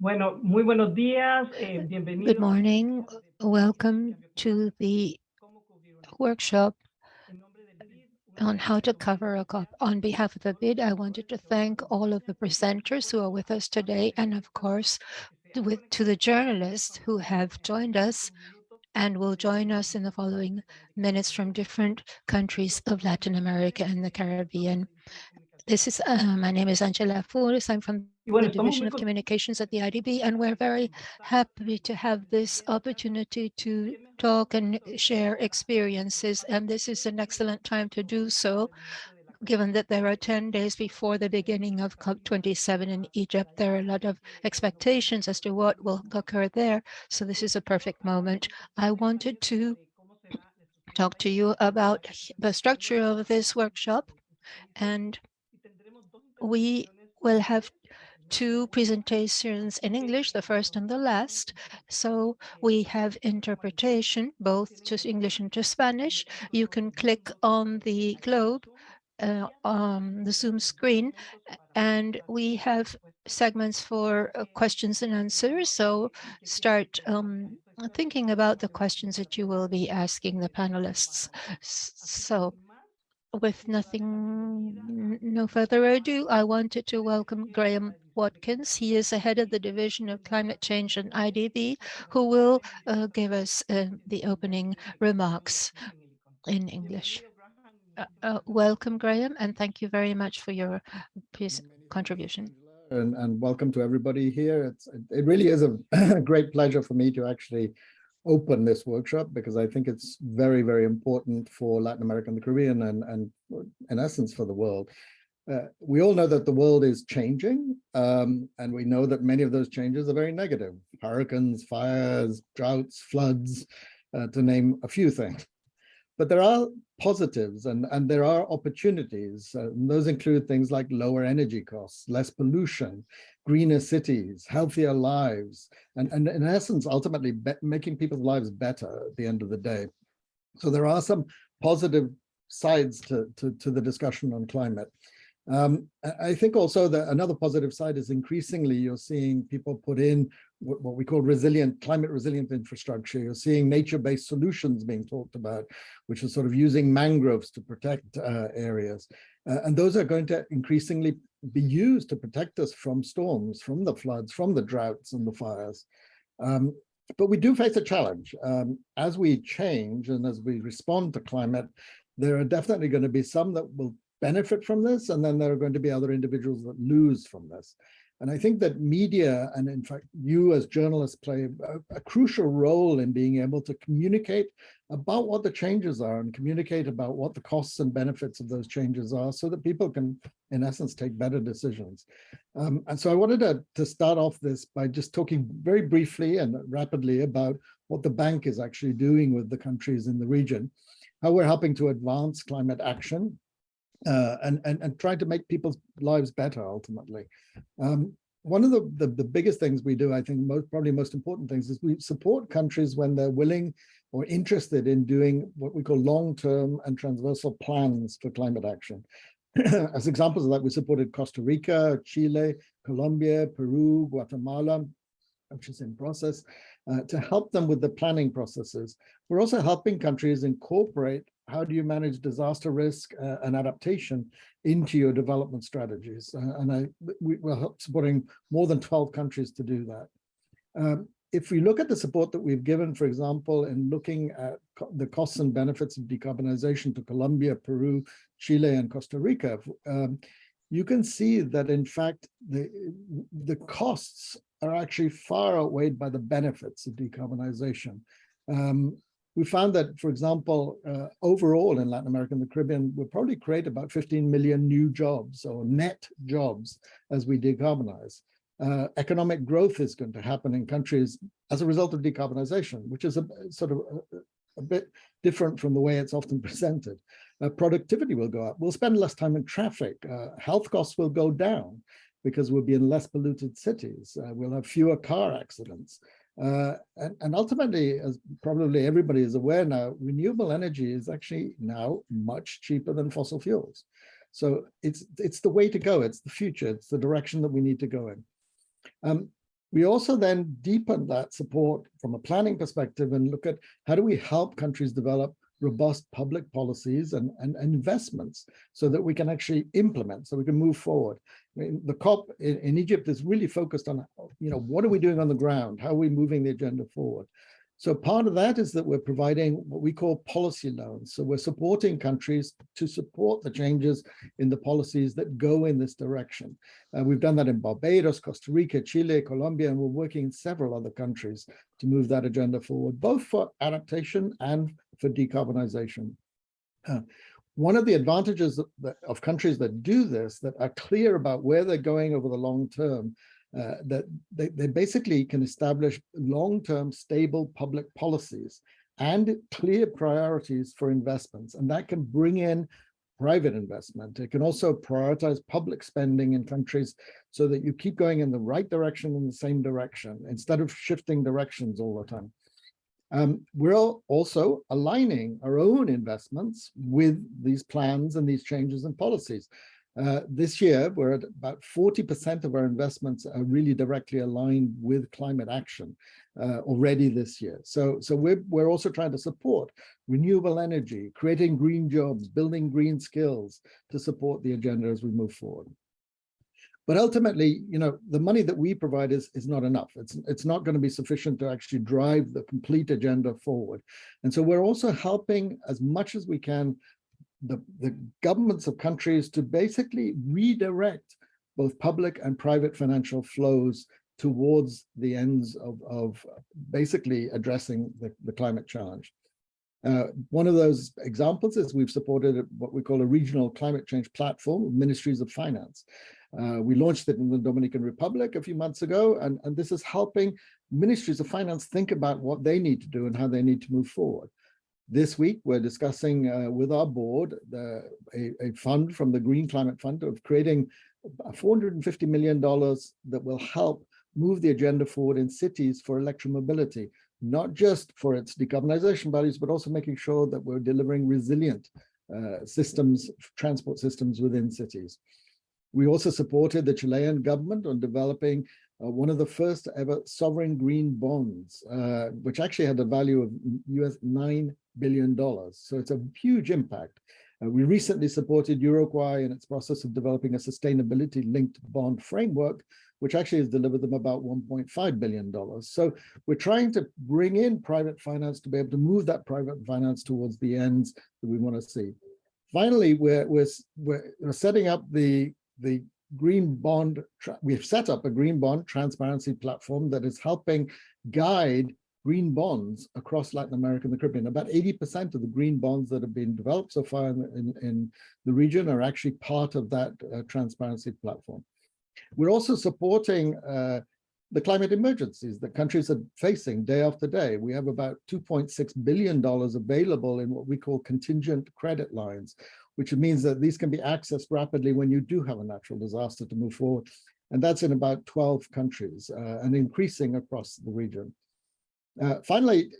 Bueno, muy buenos días, Good bienvenidos morning. Welcome to the workshop on how to cover a COP. On behalf of the BID, I wanted to thank all of the presenters who are with us today, and of course, to the journalists who have joined us and will join us in the following minutes from different countries of Latin America and the Caribbean. My name is Angela Flores. I'm from Y the bueno, Division estamos of muy Communications at the IDB, and we're very happy to have this opportunity to talk and share experiences. And this is an excellent time to do so, given that there are 10 days before the beginning of COP27 in Egypt. There are a lot of expectations as to what will occur there. So this is a perfect moment. I wanted to talk to you about the structure of this workshop, and we will have two presentations in English, the first and the last. So we have interpretation, both to English and to Spanish. You can click on the globe on the Zoom screen, and we have segments for questions and answers. So start thinking about the questions that you will be asking the panelists. So with no further ado, I wanted to welcome Graham Watkins. He is the head of the Division of Climate Change and IDB, who will give us the opening remarks in English. Welcome, Graham, and thank you very much for your contribution. And welcome to everybody here. It really is a great pleasure for me to actually open this workshop, because I think it's very, very important for Latin America and the Caribbean, and in essence for the world. We all know that the world is changing, and we know that many of those changes are very negative. Hurricanes, fires, droughts, floods, to name a few things. But there are positives and there are opportunities. And those include things like lower energy costs, less pollution, greener cities, healthier lives, and in essence, ultimately making people's lives better at the end of the day. So there are some positive sides to the discussion on climate. I think also that another positive side is increasingly you're seeing people put in what we call climate resilient infrastructure. You're seeing nature-based solutions being talked about, which is sort of using mangroves to protect areas. And those are going to increasingly be used to protect us from storms, from the floods, from the droughts and the fires. But we do face a challenge. As we change and as we respond to climate, there are definitely going to be some that will benefit from this, and then there are going to be other individuals that lose from this. And I think that media, and in fact, you as journalists play a crucial role in being able to communicate about what the changes are and communicate about what the costs and benefits of those changes are, so that people can, in essence, take better decisions. And so I wanted to start off this by just talking very briefly and rapidly about what the bank is actually doing with the countries in the region, how we're helping to advance climate action, and trying to make people's lives better ultimately. One of the biggest things we do, I think probably most important things, is we support countries when they're willing or interested in doing what we call long-term and transversal plans for climate action. As examples of that, we supported Costa Rica, Chile, Colombia, Peru, Guatemala, which is in process, to help them with the planning processes. We're also helping countries incorporate how do you manage disaster risk and adaptation into your development strategies. We're supporting more than 12 countries to do that. If we look at the support that we've given, for example, in looking at the costs and benefits of decarbonization to Colombia, Peru, Chile, and Costa Rica, you can see that, in fact, the costs are actually far outweighed by the benefits of decarbonization. We found that, for example, overall in Latin America and the Caribbean, we'll probably create about 15 million new jobs or net jobs as we decarbonize. Economic growth is going to happen in countries as a result of decarbonization, which is a bit different from the way it's often presented. Productivity will go up. We'll spend less time in traffic. Health costs will go down because we'll be in less polluted cities. We'll have fewer car accidents. And ultimately, as probably everybody is aware now, renewable energy is actually now much cheaper than fossil fuels. So it's the way to go. It's the future. It's the direction that we need to go in. We also then deepen that support from a planning perspective and look at how do we help countries develop robust public policies and investments so that we can actually implement, so we can move forward. I mean, the COP in Egypt is really focused on, what are we doing on the ground? How are we moving the agenda forward? So part of that is that we're providing what we call policy loans. So we're supporting countries to support the changes in the policies that go in this direction. We've done that in Barbados, Costa Rica, Chile, Colombia, and we're working in several other countries to move that agenda forward, both for adaptation and for decarbonization. One of the advantages of countries that do this, that are clear about where they're going over the long term, that they basically can establish long-term stable public policies and clear priorities for investments, and that can bring in private investment. It can also prioritize public spending in countries so that you keep going in the right direction, in the same direction, instead of shifting directions all the time. We're also aligning our own investments with these plans and these changes in policies. This year, we're at about 40% of our investments are really directly aligned with climate action already this year. So we're also trying to support renewable energy, creating green jobs, building green skills to support the agenda as we move forward. But ultimately, the money that we provide is not enough. It's not going to be sufficient to actually drive the complete agenda forward. And so we're also helping as much as we can the governments of countries to basically redirect both public and private financial flows towards the ends of basically addressing the climate challenge. One of those examples is we've supported what we call a regional climate change platform, Ministries of Finance. We launched it in the Dominican Republic a few months ago, and this is helping ministries of finance think about what they need to do and how they need to move forward. This week, we're discussing with our board a fund from the Green Climate Fund of creating $450 million that will help move the agenda forward in cities for electromobility, not just for its decarbonization values, but also making sure that we're delivering resilient systems, transport systems within cities. We also supported the Chilean government on developing one of the first ever sovereign green bonds, which actually had a value of $9 billion. So it's a huge impact. We recently supported Uruguay in its process of developing a sustainability-linked bond framework, which actually has delivered them about $1.5 billion. So we're trying to bring in private finance to be able to move that private finance towards the ends that we want to see. Finally, we're setting up the green bond. We've set up a green bond transparency platform that is helping guide green bonds across Latin America and the Caribbean. About 80% of the green bonds that have been developed so far in the region are actually part of that transparency platform. We're also supporting the climate emergencies that countries are facing day after day. We have about $2.6 billion available in what we call contingent credit lines, which means that these can be accessed rapidly when you do have a natural disaster to move forward. And that's in about 12 countries and increasing across the region. Finally,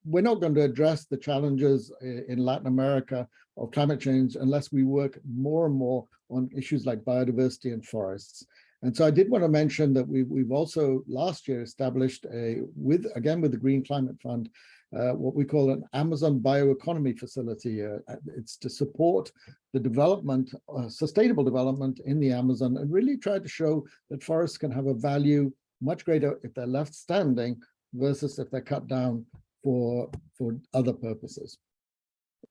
we're not going to address the challenges in Latin America of climate change unless we work more and more on issues like biodiversity and forests. And so I did want to mention that we've also last year established with the Green Climate Fund, what we call an Amazon bioeconomy facility. It's to support the development, sustainable development in the Amazon, and really try to show that forests can have a value much greater if they're left standing versus if they're cut down for other purposes.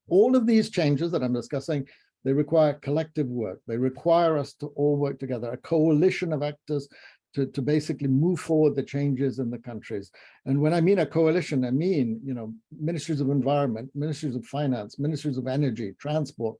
All of these changes that I'm discussing, they require collective work. They require us to all work together, a coalition of actors to basically move forward the changes in the countries. And when I mean a coalition, I mean, ministries of environment, ministries of finance, ministries of energy, transport,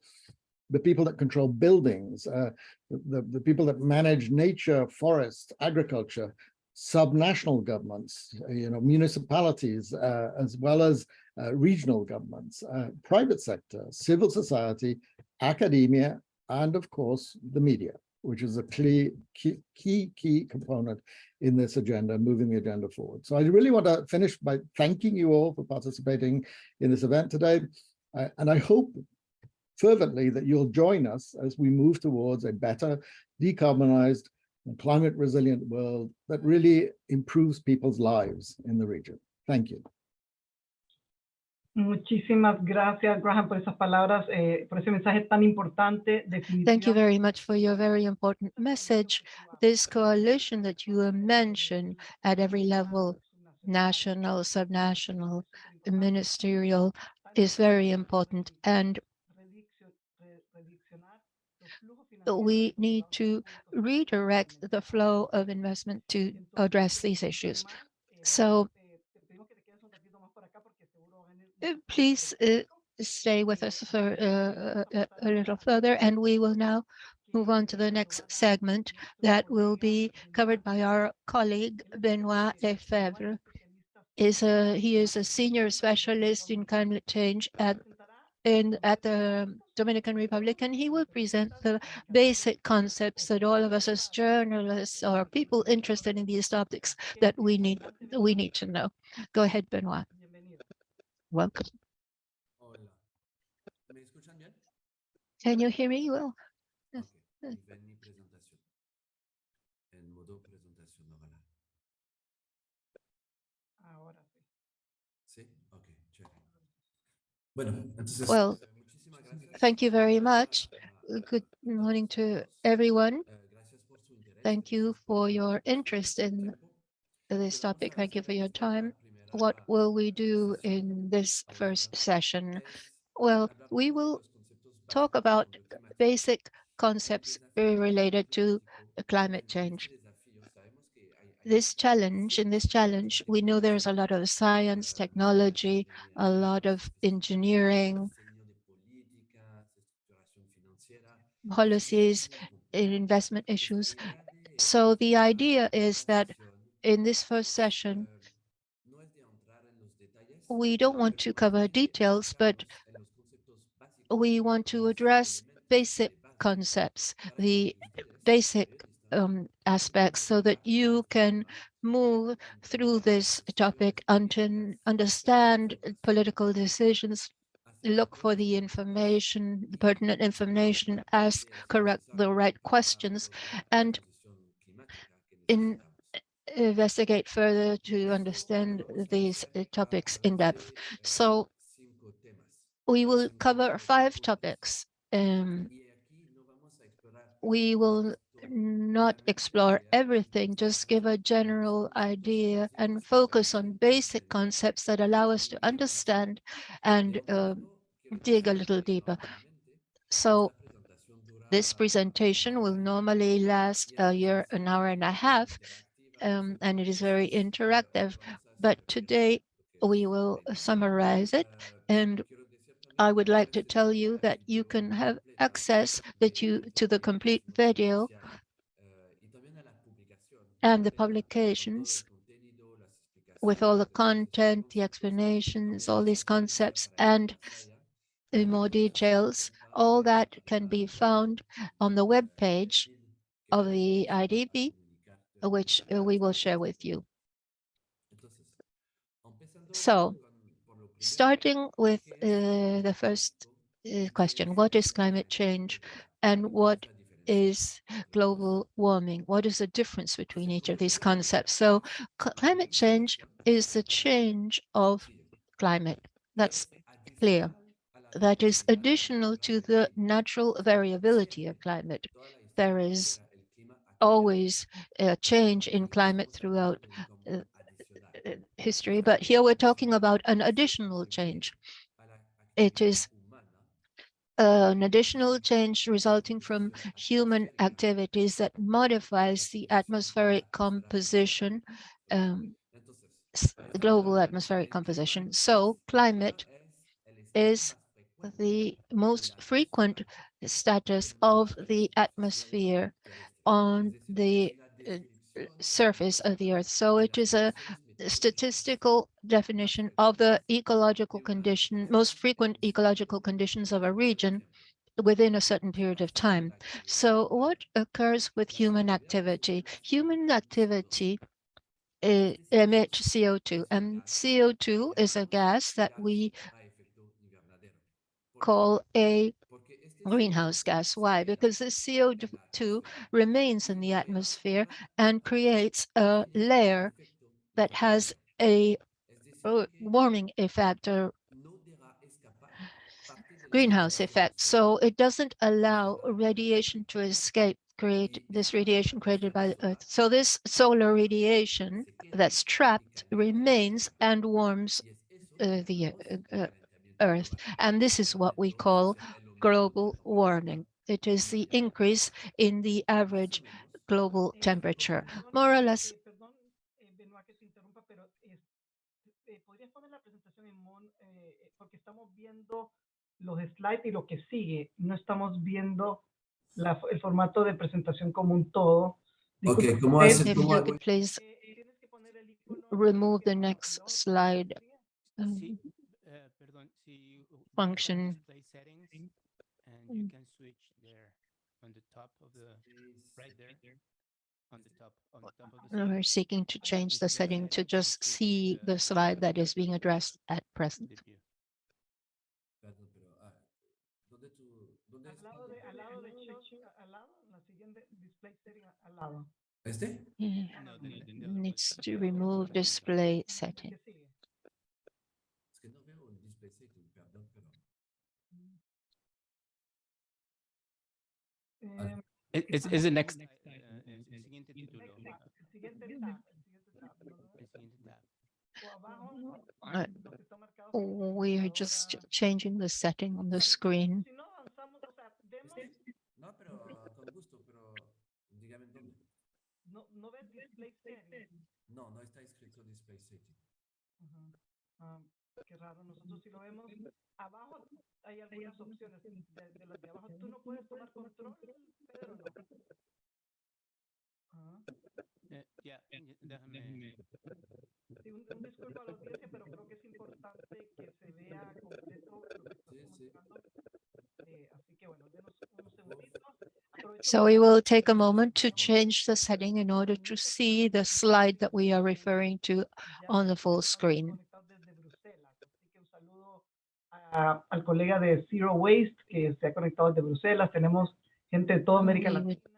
the people that control buildings, the people that manage nature, forests, agriculture, subnational governments, municipalities, as well as regional governments, private sector, civil society, academia, and of course, the media, which is a key component in this agenda, moving the agenda forward. So I really want to finish by thanking you all for participating in this event today. And I hope fervently that you'll join us as we move towards a better, decarbonized, a climate resilient world that really improves people's lives in the region. Thank you. Muchísimas gracias, Graham, por esas palabras, por ese mensaje tan importante. Thank you very much for your very important message. This coalition that you mentioned at every level, national, subnational, ministerial, is very important. And we need to redirect the flow of investment to address these issues. So please stay with us for a little further, and we will now move on to the next segment that will be covered by our colleague, Benoit Lefebvre. He is a senior specialist in climate change at the Dominican Republic, and he will present the basic concepts that all of us as journalists or people interested in these topics that we need to know. Go ahead, Benoit. Welcome. Hola. ¿Me escuchan bien? Can you hear me well? Ok, y ven mi presentación. En modo presentación, ojalá. Ahora sí. ¿Sí? Ok, chévere. Bueno, entonces, Well, muchísimas gracias. thank you very much. Good morning to everyone. Gracias por su interés. Thank you Gracias por for su your interest in tiempo. this topic. Thank you for your time. Primera What will we do in this first session? Well, we will talk about basic concepts related to climate change. In this challenge, we know there's a lot of science, technology, a lot of engineering, policies, investment issues. So the idea is that in this first session, we don't want to cover details, but we want to address basic concepts, the basic aspects, so that you can move through this topic until understand political decisions, look for the information, the pertinent information, ask the right questions, and investigate further to understand these topics in depth. So we will cover 5 topics. We will not explore everything, just give a general idea and focus on basic concepts that allow us to understand and dig a little deeper. So this presentation will normally last an hour and a half, and it is very interactive. But today we will summarize it, and I would like to tell you that you can have access to the complete video and the publications with all the content, the explanations, all these concepts, and in more details. All that can be found on the web page of the IDB, which we will share with you. So, starting with the first question, what is climate change and what is global warming? What is the difference between each of these concepts? So climate change is the change of climate. That's clear. That is additional to the natural variability of climate. There is always a change in climate throughout history, but here we're talking about an additional change. It is an additional change resulting from human activities that modifies the atmospheric composition, global atmospheric composition. So climate is the most frequent status of the atmosphere on the surface of the Earth. So it is a statistical definition of the ecological condition, most frequent ecological conditions of a region within a certain period of time. So what occurs with human activity? Human activity emits CO2, and CO2 is a gas that we call a greenhouse gas. Why? Because the CO2 remains in the atmosphere and creates a layer that has a warming effect or greenhouse effect. So it doesn't allow radiation to escape, create this radiation created by the Earth. So this solar radiation that's trapped remains and warms the Earth. And this is what we call global warming. It is the increase in the average global temperature, more or less. Perdón, Benoit, que te interrumpa, pero ¿podrías poner la presentación en porque estamos viendo los slides y lo que sigue, no estamos viendo el formato de presentación como un todo. Ok, Disculpa, ¿cómo If hace? ¿Cómo you hago? could please tienes que poner el icono remove the al next lado slide Sí, perdón, si function. display settings, and you can switch there on the top of the right there on the top of the We're slide. seeking to change the setting to just see the slide that is being addressed at present. The view. Perdón, pero ¿dónde al es? lado de show, al lado, la siguiente display setting al lado. ¿Este? Yeah, No, the needs to remove display setting. ¿Qué sigue? Es que no veo el display setting, perdón, pero. Eh, Es the next el siguiente título. el siguiente tab, ¿no lo ves? El siguiente tab. O abajo, Uh, los que están marcados en We are just computadora. changing the setting on the screen. Si no avanzamos, o sea, vemos, No, pero con gusto, pero dígame en dónde. no ves display setting. No, no está escrito display setting. Ujú. Qué raro, nosotros si lo vemos, abajo hay algunas opciones, de las de abajo, tú no puedes tomar control, Pedro, no. Ajá. Ya, déjame. Sí, un disculpa a la audiencia, pero creo que es importante que se vea completo lo que estamos Sí, sí. mostrando. Así que bueno, denos unos segunditos. Aprovecho So we will take a para- moment to change the setting in order to see the slide that we are referring to on the full screen. conectados desde Bruselas, así que un saludo al colega de Zero Waste que se ha conectado desde Bruselas. Tenemos gente de toda América We Latina. would-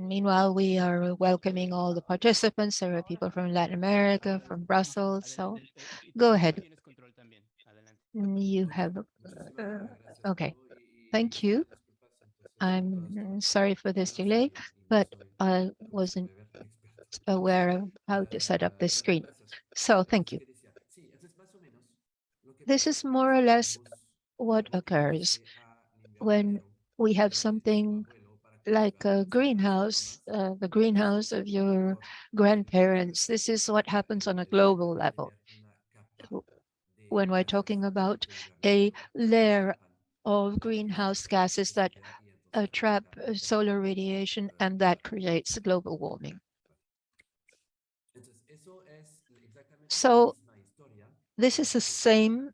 Meanwhile, we are welcoming all the participants. There are people from Latin America, from Brussels. So Adelante. go Tú ahead. tienes control también. Adelante. You Ok, have, muchísimas gracias a okay. todos y Thank you. disculpas, entonces, todo I'm esto sorry for this no delay, sabía y no but soy, I como se wasn't puede ver, experto. aware of how to set up this screen. Gracias. So thank you. Entonces, ¿qué decía? Sí, entonces más o menos lo que This pasa is es more or que less tenemos what algo que occurs parece al when invernadero, we have pero es something su abuelo para que like sepan a ciertas greenhouse, personas. the greenhouse of your grandparents. This is what happens on a global level when we're talking about a layer of greenhouse gases that trap solar radiation, and that creates global warming. So this is the same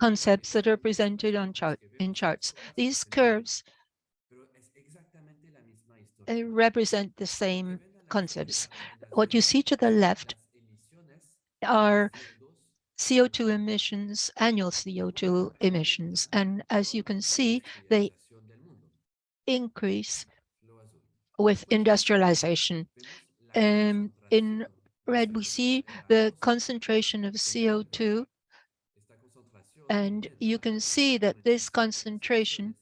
concepts that are presented on in charts. These curves represent the same concepts. What you see to the left are CO2 emissions, annual CO2 emissions, and as you can see, they increase with industrialization. In red, we see the concentration of CO2, and you can see that this concentration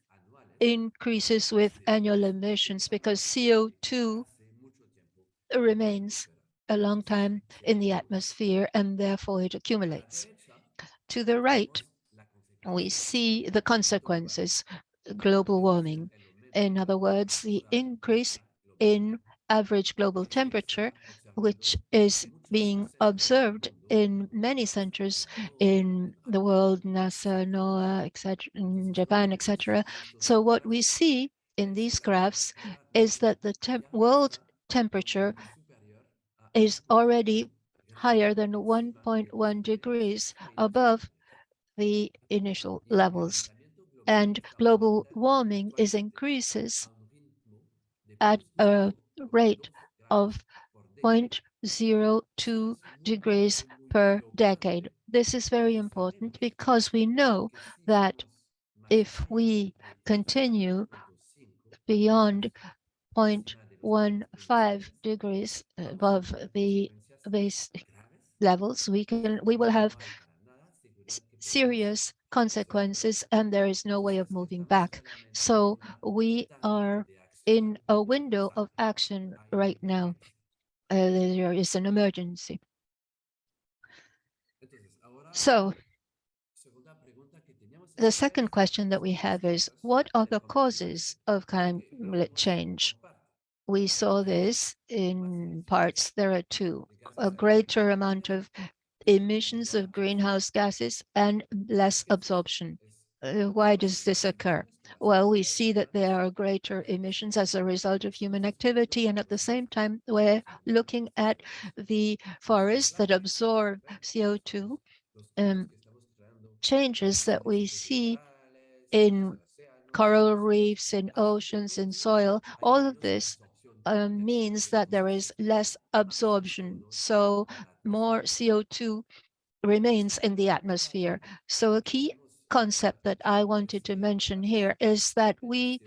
increases with annual emissions because CO2 remains a long time in the atmosphere and therefore it accumulates. To the right, we see the consequences, global warming. In other words, the increase in average global temperature, which is being observed in many centers in the world, NASA, NOAA, etc., in Japan, etc. So what we see in these graphs is that the world temperature is already higher than 1.1 degrees above the initial levels, and global warming increases at a rate of 0.02 degrees per decade. This is very important because we know that if we continue beyond 0.15 degrees above the base levels, we will have serious consequences, and there is no way of moving back. So we are in a window of action right now. There is an emergency. So the second question that we have is, what are the causes of climate change? We saw this in parts. There are two: a greater amount of emissions of greenhouse gases and less absorption. Why does this occur? Well, we see that there are greater emissions as a result of human activity, and at the same time, we're looking at the forests that absorb CO2, changes that we see in coral reefs, in oceans, in soil. All of this means that there is less absorption, so more CO2 remains in the atmosphere. So a key concept that I wanted to mention here is that we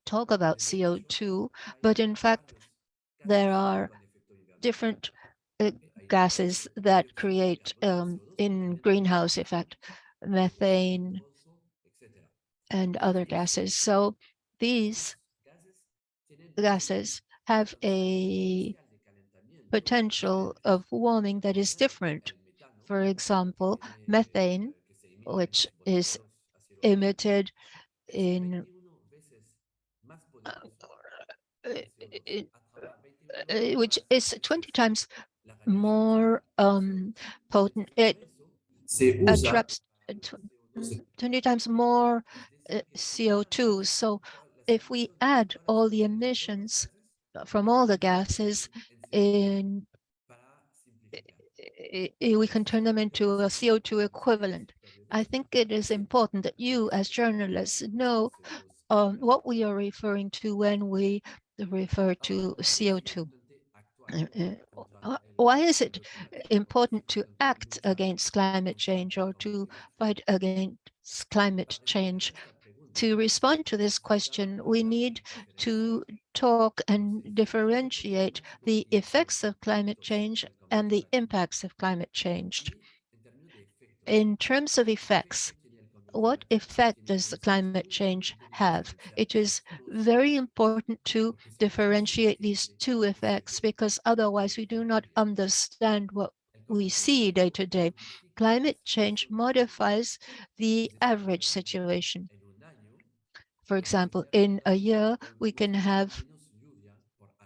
talk about CO2, but in fact, there are different gases that create in greenhouse effect, methane and other gases. So these gases have a potential of warming that is different. For example, methane, which is emitted in which is 20 times more potent. It attracts 20 times more CO2. So if we add all the emissions from all the gases in, we can turn them into a CO2 equivalent. I think it is important that you as journalists know what we are referring to when we refer to CO2. Why is it important to act against climate change or to fight against climate change? To respond to this question, we need to talk and differentiate the effects of climate change and the impacts of climate change. In terms of effects, what effect does the climate change have? It is very important to differentiate these two effects, because otherwise we do not understand what we see day to day. Climate change modifies the average situation. For example, in a year, we can have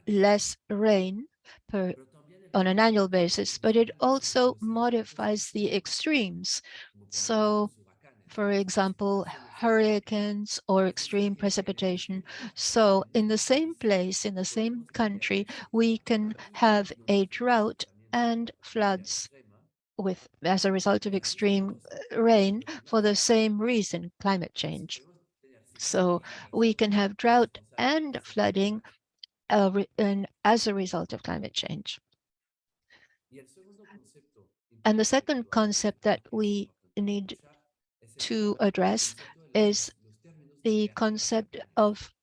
less rain on an annual basis, but it also modifies the extremes. So, for example, hurricanes or extreme precipitation. So in the same place, in the same country, we can have a drought and floods as a result of extreme rain for the same reason, climate change. So we can have drought and flooding as a result of climate change. And the second concept that we need to address is the concept of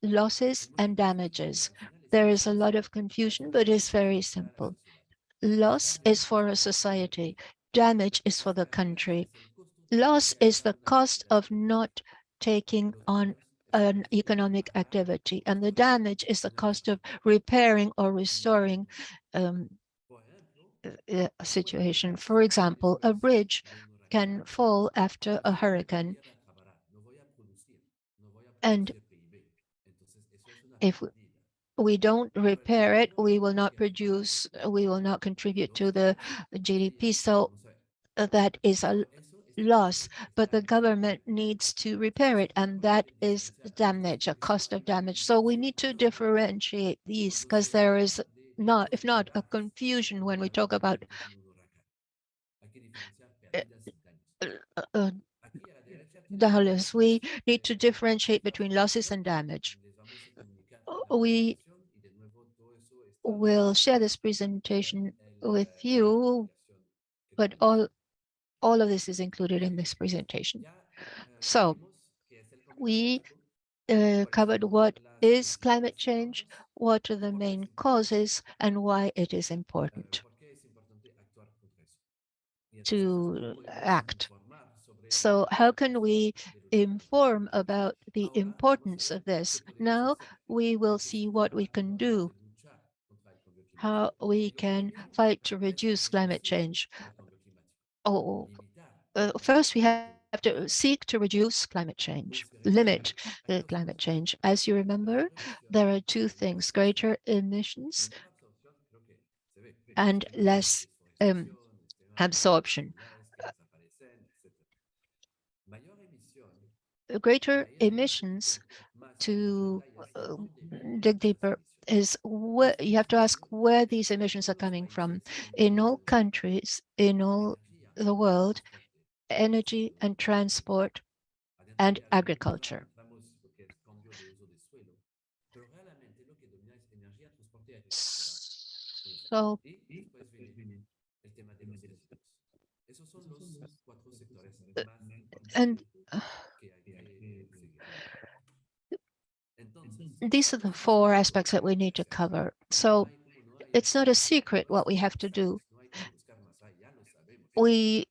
losses and damages. There is a lot of confusion, but it's very simple. Loss is for a society, damage is for the country. Loss is the cost of not taking on an economic activity, and the damage is the cost of repairing or restoring a situation. For example, a bridge can fall after a hurricane, and if we don't repair it, we will not produce, we will not contribute to the GDP. So that is a loss, but the government needs to repair it, and that is damage, a cost of damage. So we need to differentiate these, because there is not, if not, a confusion when we talk about dollars. We need to differentiate between losses and damage. We will share this presentation with you, but all of this is included in this presentation. So We covered what is climate change, what are the main causes, and why it is important to act. So how can we inform about the importance of this? Now we will see what we can do, how we can fight to reduce climate change. Oh, first we have to seek to reduce climate change, limit climate change. As you remember, there are two things: greater emissions and less absorption. Greater emissions, to dig deeper, is where you have to ask where these emissions are coming from. In all countries, in all the world, energy and transport and agriculture. So and these are the four aspects that we need to cover. So it's not a secret what we have to do. We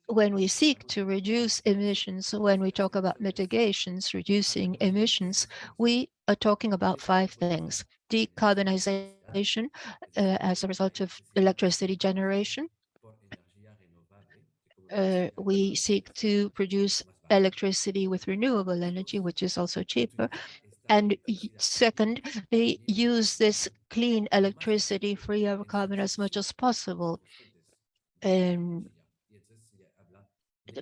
when we seek to reduce emissions, when we talk about mitigations, reducing emissions, we are talking about five things: decarbonization as a result of electricity generation. We seek to produce electricity with renewable energy, which is also cheaper. And second, they use this clean electricity free of carbon as much as possible. And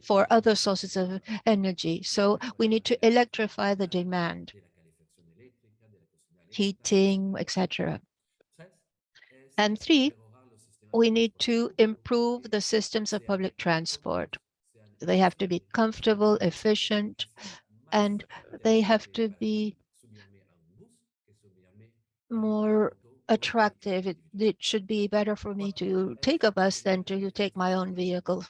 for other sources of energy. So we need to electrify the demand, heating, etc. And three, we need to improve the systems of public transport. They have to be comfortable, efficient, and they have to be more attractive. It should be better for me to take a bus than to take my own vehicle.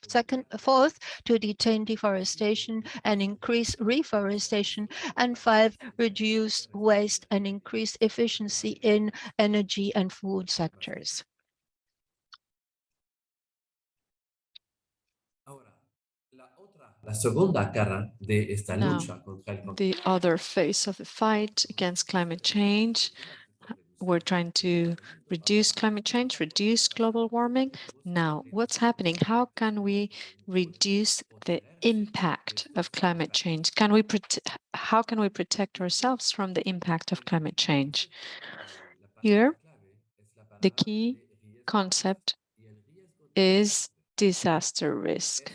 Fourth, to detain deforestation and increase reforestation. And five, reduce waste and increase efficiency in energy and food sectors. Now, the other face of the fight against climate change, we're trying to reduce climate change, reduce global warming. Now, what's happening? How can we reduce the impact of climate change? How can we protect ourselves from the impact of climate change? Here, the key concept is disaster risk.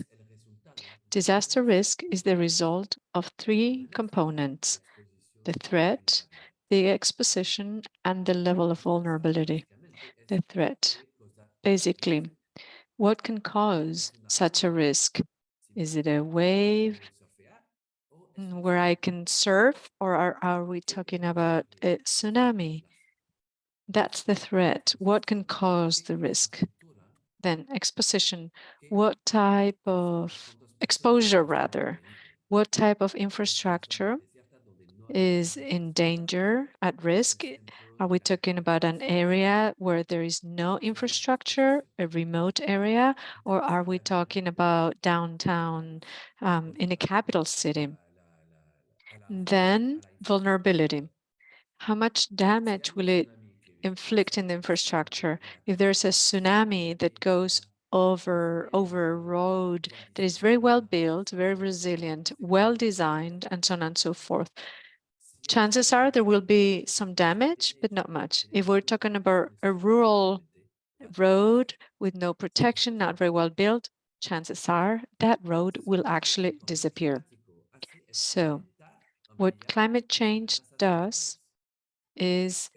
Disaster risk is the result of three components: the threat, the exposition, and the level of vulnerability. The threat, basically, what can cause such a risk? Is it a wave where I can surf, or are we talking about a tsunami? That's the threat. What can cause the risk? Then exposition, what type of exposure, rather, what type of infrastructure is in danger, at risk? Are we talking about an area where there is no infrastructure, a remote area, or are we talking about downtown in a capital city? Then vulnerability. How much damage will it inflict in the infrastructure? If there's a tsunami that goes over a road that is very well built, very resilient, well designed, and so on and so forth, chances are there will be some damage, but not much. If we're talking about a rural road with no protection, not very well built, chances are that road will actually disappear. So what climate change does is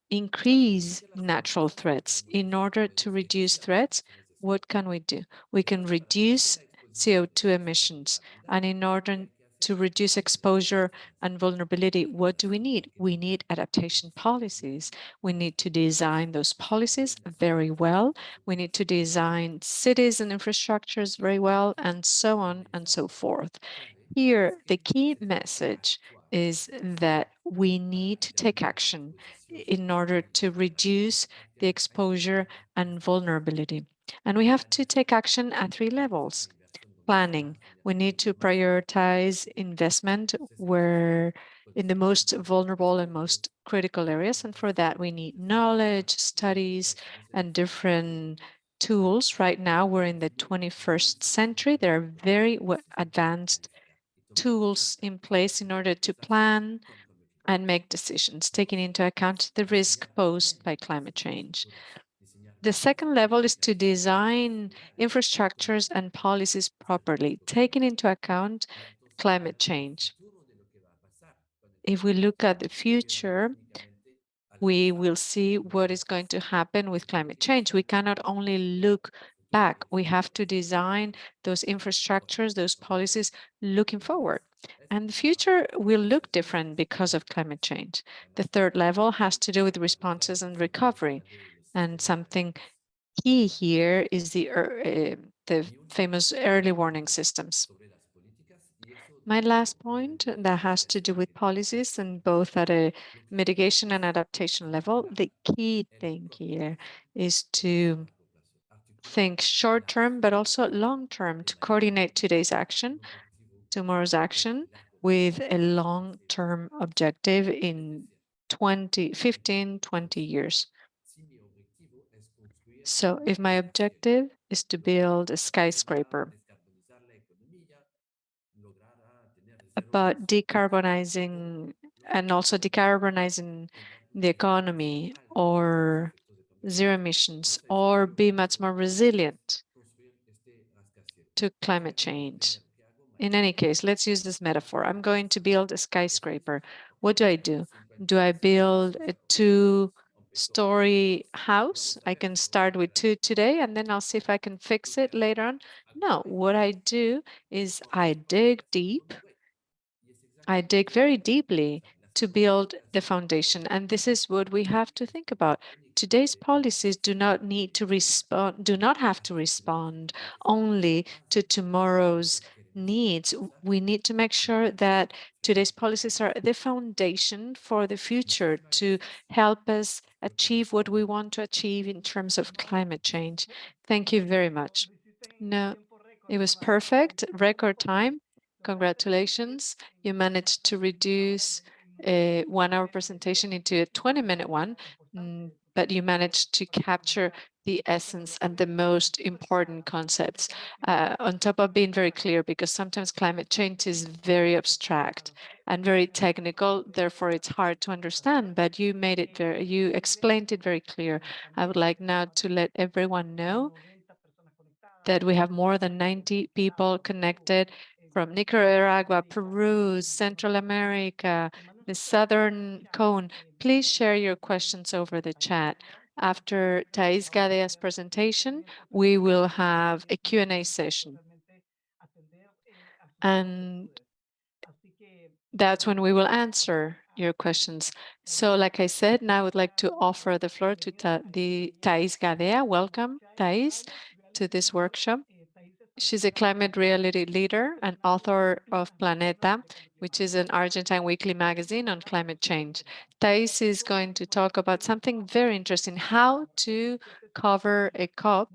increase natural threats. In order to reduce threats, what can we do? We can reduce CO2 emissions. And in order to reduce exposure and vulnerability, what do we need? We need adaptation policies. We need to design those policies very well. We need to design cities and infrastructures very well, and so on and so forth. Here, the key message is that we need to take action in order to reduce the exposure and vulnerability. And we have to take action at 3 levels. Planning. We need to prioritize investment where in the most vulnerable and most critical areas. And for that, we need knowledge, studies, and different tools. Right now, we're in the 21st century. There are very advanced tools in place in order to plan and make decisions, taking into account the risk posed by climate change. The second level is to design infrastructures and policies properly, taking into account climate change. If we look at the future, we will see what is going to happen with climate change. We cannot only look back, we have to design those infrastructures, those policies looking forward. And the future will look different because of climate change. The third level has to do with responses and recovery. And something key here is the famous early warning systems. My last point that has to do with policies and both at a mitigation and adaptation level. The key thing here is to think short term, but also long term to coordinate today's action, tomorrow's action with a long term objective in 15, 20 years. So if my objective is to build a skyscraper, about decarbonizing and also decarbonizing the economy or zero emissions or be much more resilient to climate change. In any case, let's use this metaphor. I'm going to build a skyscraper. What do? Do I build a 2-story house? I can start with 2 today and then I'll see if I can fix it later on. No, what I do is I dig deep. I dig very deeply to build the foundation. And this is what we have to think about. Today's policies do not need to respond, do not have to respond only to tomorrow's needs. We need to make sure that today's policies are the foundation for the future to help us achieve what we want to achieve in terms of climate change. Thank you very much. No, it was perfect, record time. Congratulations. You managed to reduce a 1-hour presentation into a 20-minute one, but you managed to capture the essence and the most important concepts, on top of being very clear, because sometimes climate change is very abstract and very technical, therefore it's hard to understand, but you made it you explained it very clear. I would like now to let everyone know that we have more than 90 people connected from Nicaragua, Peru, Central America, the Southern Cone. Please share your questions over the chat. After Thais Gadea's presentation, we will have a Q&A session. And that's when we will answer your questions. So like I said, now I would like to offer the floor to Thais Gadea. Welcome, Thais, to this workshop. She's a climate reality leader and author of Planeta, which is an Argentine weekly magazine on climate change. Thais is going to talk about something very interesting, how to cover a COP,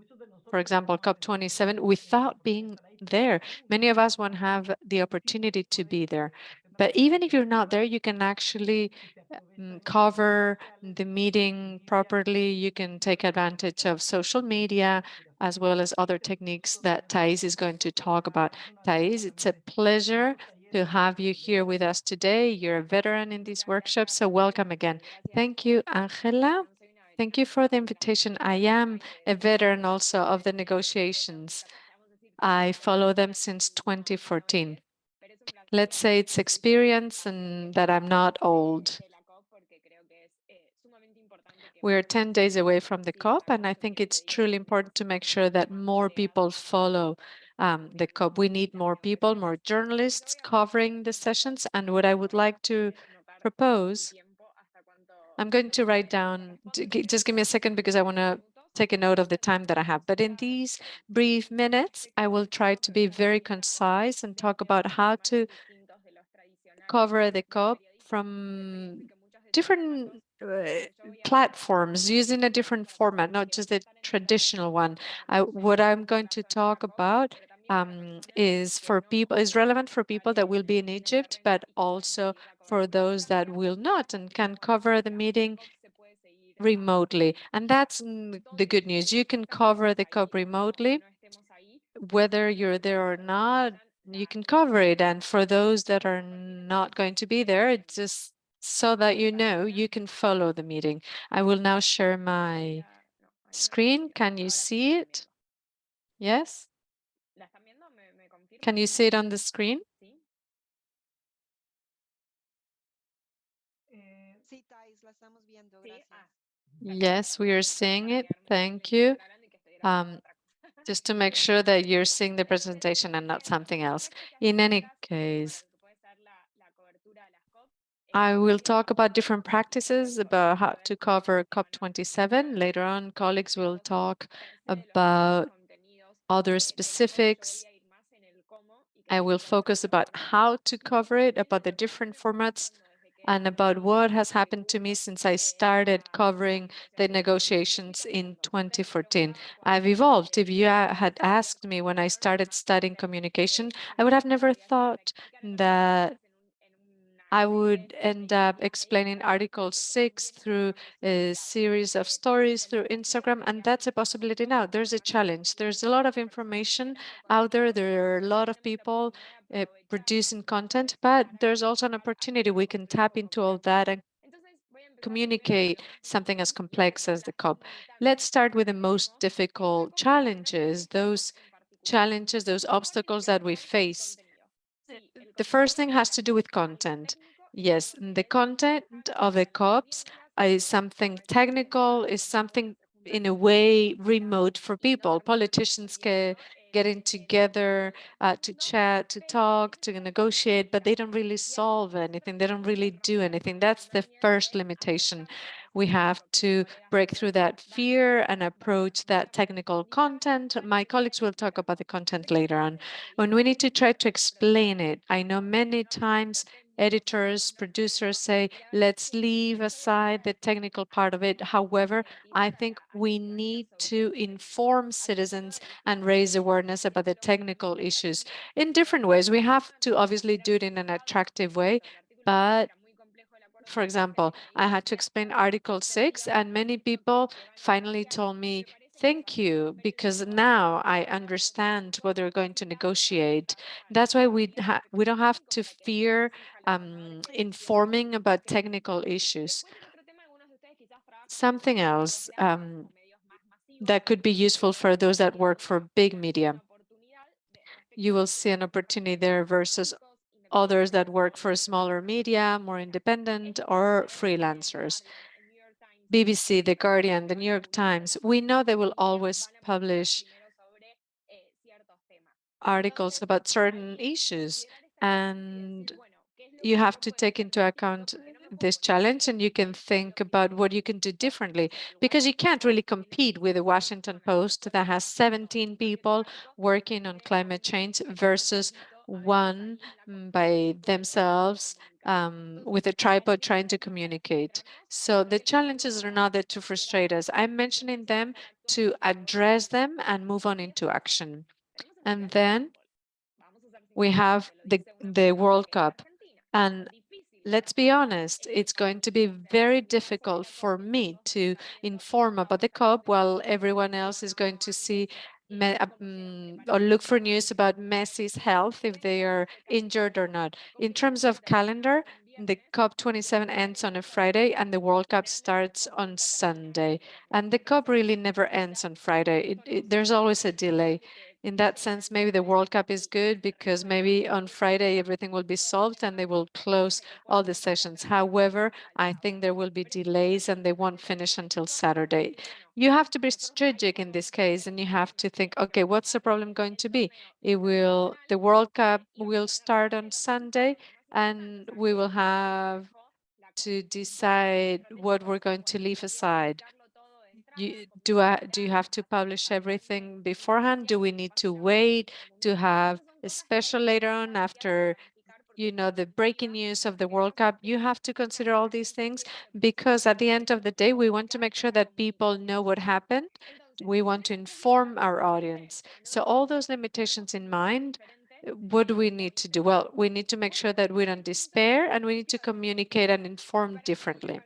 for example, COP27, without being there. Many of us won't have the opportunity to be there. But even if you're not there, you can actually cover the meeting properly. You can take advantage of social media as well as other techniques that Thais is going to talk about. Thais, it's a pleasure to have you here with us today. You're a veteran in this workshop, so welcome again. Thank you, Angela. Thank you for the invitation. I am a veteran also of the negotiations. I follow them since 2014. Let's say it's experience and that I'm not old. We're 10 days away from the COP, and I think it's truly important to make sure that more people follow the COP. We need more people, more journalists covering the sessions. And what I would like to propose, I'm going to write down, just give me a second because I want to taking note of the time that I have. But in these brief minutes, I will try to be very concise and talk about how to cover the COP from different platforms using a different format, not just the traditional one. What I'm going to talk about is relevant for people that will be in Egypt, but also for those that will not and can cover the meeting remotely. And that's the good news. You can cover the COP remotely, whether you're there or not. You can cover it. And for those that are not going to be there, it's just so that you know, you can follow the meeting. I will now share my screen. Can you see it? Yes? Can you see it on the screen? Yes, we are seeing it. Thank you. Just to make sure that you're seeing the presentation and not something else. In any case, I will talk about different practices about how to cover COP27. Later on, colleagues will talk about other specifics. I will focus about how to cover it, about the different formats, and about what has happened to me since I started covering the negotiations in 2014. I've evolved. If you had asked me when I started studying communication, I would have never thought that I would end up explaining Article 6 through a series of stories through Instagram, and that's a possibility now. There's a challenge. There's a lot of information out there. There are a lot of people producing content, but there's also an opportunity. We can tap into all that and communicate something as complex as the COP. Let's start with the most difficult challenges, those obstacles that we face. The first thing has to do with content. Yes, the content of the COPs is something technical, is something in a way remote for people. Politicians getting together to chat, to talk, to negotiate, but they don't really solve anything. They don't really do anything. That's the first limitation. We have to break through that fear and approach that technical content. My colleagues will talk about the content later on. When we need to try to explain it, I know many times editors, producers say, let's leave aside the technical part of it. However, I think we need to inform citizens and raise awareness about the technical issues in different ways. We have to obviously do it in an attractive way, but for example, I had to explain Article 6, and many people finally told me, thank you, because now I understand what they're going to negotiate. That's why we don't have to fear informing about technical issues. Something else that could be useful for those that work for big media. You will see an opportunity there versus others that work for smaller media, more independent, or freelancers. BBC, The Guardian, The New York Times, we know they will always publish articles about certain issues, and you have to take into account this challenge, and you can think about what you can do differently, because you can't really compete with the Washington Post that has 17 people working on climate change versus one by themselves with a tripod trying to communicate. So the challenges are not there to frustrate us. I'm mentioning them to address them and move on into action. And then we have the World Cup. And let's be honest, it's going to be very difficult for me to inform about the COP while everyone else is going to see or look for news about Messi's health, if they are injured or not. In terms of calendar, the COP27 ends on a Friday and the World Cup starts on Sunday. And the COP really never ends on Friday. There's always a delay. In that sense, maybe the World Cup is good because maybe on Friday everything will be solved and they will close all the sessions. However, I think there will be delays and they won't finish until Saturday. You have to be strategic in this case, and you have to think, okay, what's the problem going to be? The World Cup will start on Sunday, and we will have to decide what we're going to leave aside. do you have to publish everything beforehand? Do we need to wait to have a special later on after the breaking news of the World Cup? You have to consider all these things because at the end of the day, we want to make sure that people know what happened. We want to inform our audience. So all those limitations in mind, what do we need to do? Well, we need to make sure that we don't despair and we need to communicate and inform differently.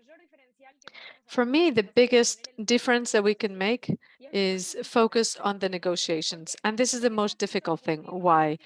For me, the biggest difference that we can make is focus on the negotiations. And this is the most difficult thing. Why?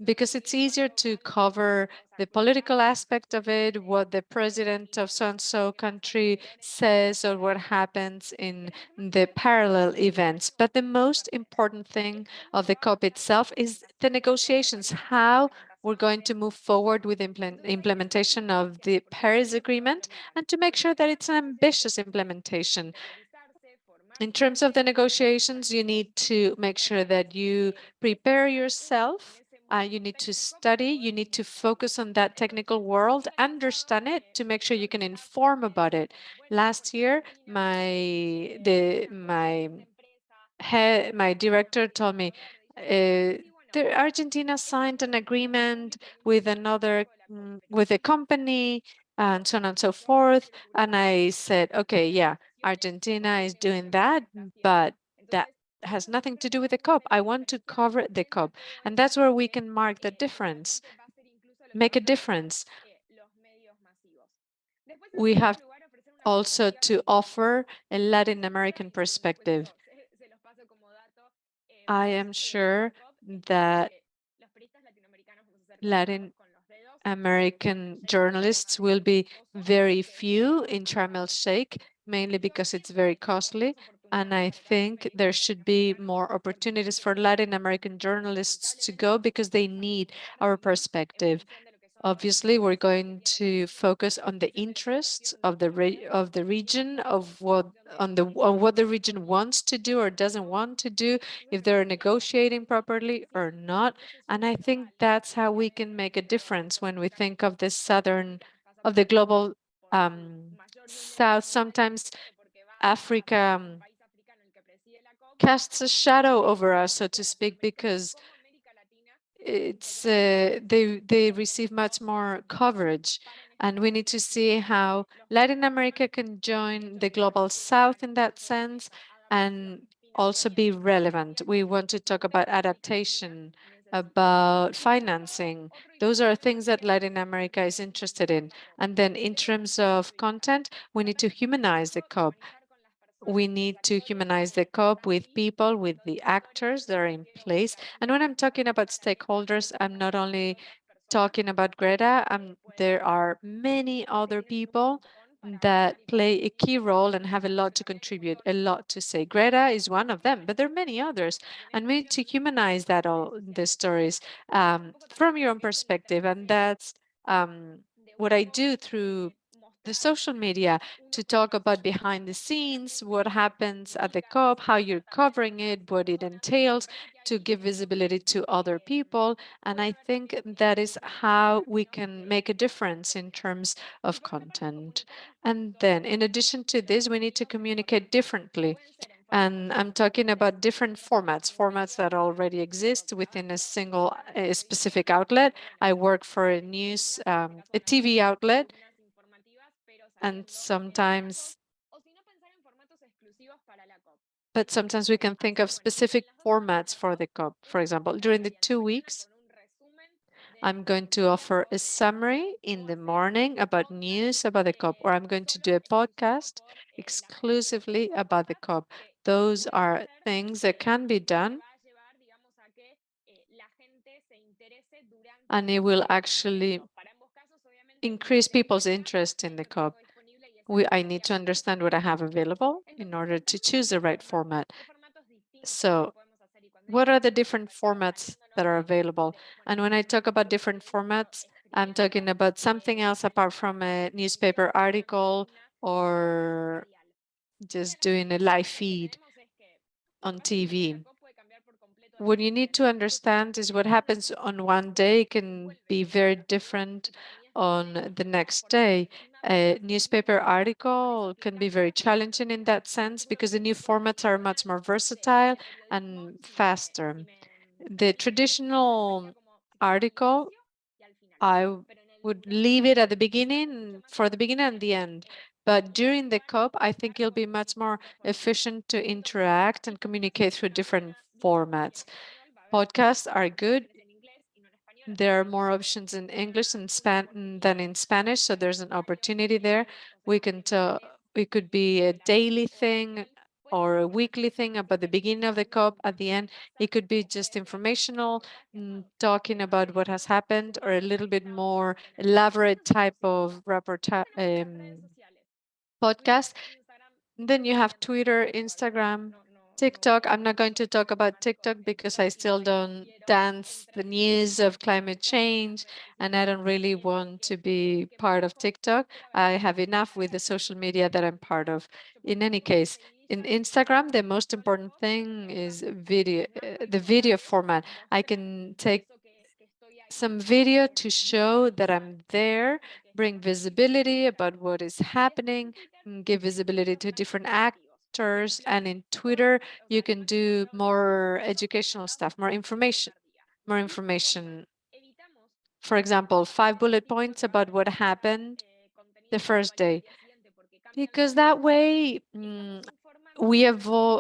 Because it's easier to cover the political aspect of it, what the president of so-and-so country says or what happens in the parallel events. But the most important thing of the COP itself is the negotiations, how we're going to move forward with implementation of the Paris Agreement and to make sure that it's an ambitious implementation. In terms of the negotiations, you need to make sure that you prepare yourself. You need to study, you need to focus on that technical world, understand it to make sure you can inform about it. Last year, my director told me Argentina signed an agreement with with a company and so on and so forth. And I said, okay, yeah, Argentina is doing that, but that has nothing to do with the COP. I want to cover the COP. And that's where we can mark the difference, make a difference. We have also to offer a Latin American perspective. I am sure that Latin American journalists will be very few in Sharm el-Sheikh, mainly because it's very costly. And I think there should be more opportunities for Latin American journalists to go because they need our perspective. Obviously, we're going to focus on the interests of the region, on what the region wants to do or doesn't want to do, if they're negotiating properly or not. And I think that's how we can make a difference when we think of the global South. Sometimes Africa casts a shadow over us, so to speak, because they receive much more coverage, and we need to see how Latin America can join the global South in that sense and also be relevant. We want to talk about adaptation, about financing. Those are things that Latin America is interested in. And then in terms of content, we need to humanize the COP. We need to humanize the COP with people, with the actors that are in place. And when I'm talking about stakeholders, I'm not only talking about Greta, there are many other people that play a key role and have a lot to contribute, a lot to say. Greta is one of them, but there are many others. And we need to humanize the stories from your own perspective. And that's what I do through the social media, to talk about behind the scenes, what happens at the COP, how you're covering it, what it entails, to give visibility to other people. And I think that is how we can make a difference in terms of content. And then in addition to this, we need to communicate differently. And I'm talking about different formats that already exist within a specific outlet. I work for a TV outlet, and sometimes we can think of specific formats for the COP. For example, during the 2 weeks, I'm going to offer a summary in the morning about news about the COP, or I'm going to do a podcast exclusively about the COP. Those are things that can be done, and it will actually increase people's interest in the COP. I need to understand what I have available in order to choose the right format. So what are the different formats that are available? And when I talk about different formats, I'm talking about something else apart from a newspaper article or just doing a live feed on TV. What you need to understand is what happens on one day can be very different on the next day. A newspaper article can be very challenging in that sense because the new formats are much more versatile and faster. The traditional article, I would leave it at the beginning, for the beginning and the end. But during the COP, I think it'll be much more efficient to interact and communicate through different formats. Podcasts are good. There are more options in English than in Spanish, so there's an opportunity there. We can tell it could be a daily thing or a weekly thing about the beginning of the COP. At the end, it could be just informational, talking about what has happened, or a little bit more elaborate type of podcast. Then you have Twitter, Instagram, TikTok. I'm not going to talk about TikTok because I still don't dance the news of climate change, and I don't really want to be part of TikTok. I have enough with the social media that I'm part of. In any case, in Instagram, the most important thing is video, the video format. I can take some video to show that I'm there, bring visibility about what is happening, give visibility to different actors. And in Twitter, you can do more educational stuff, more information. For example, 5 bullet points about what happened the first day. Because that way, we avoid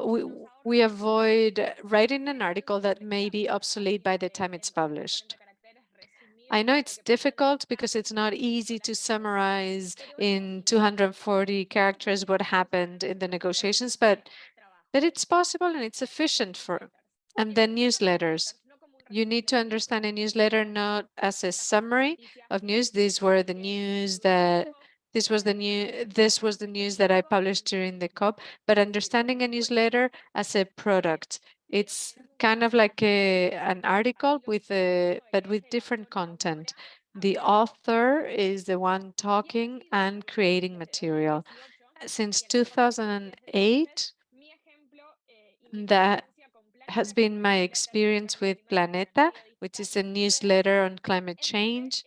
writing an article that may be obsolete by the time it's published. I know it's difficult because it's not easy to summarize in 240 characters what happened in the negotiations, but it's possible and it's efficient for. And then newsletters. You need to understand a newsletter not as a summary of news. This was the news that I published during the COP, but understanding a newsletter as a product. It's kind of like an article but with different content. The author is the one talking and creating material. Since 2008, that has been my experience with Planeta, which is a newsletter on climate change.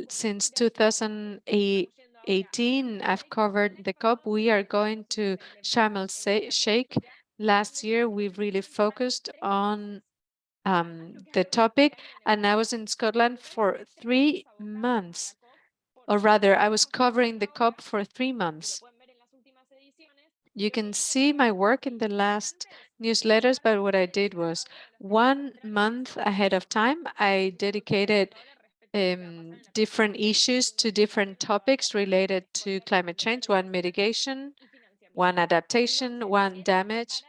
Since 2018, I've covered the COP. We are going to Sharm el-Sheikh. Last year, we really focused on the topic, and I was in Scotland for 3 months. Or rather, I was covering the COP for 3 months. You can see my work in the last newsletters, but what I did was 1 month ahead of time, I dedicated different issues to different topics related to climate change, one mitigation, one adaptation, one damage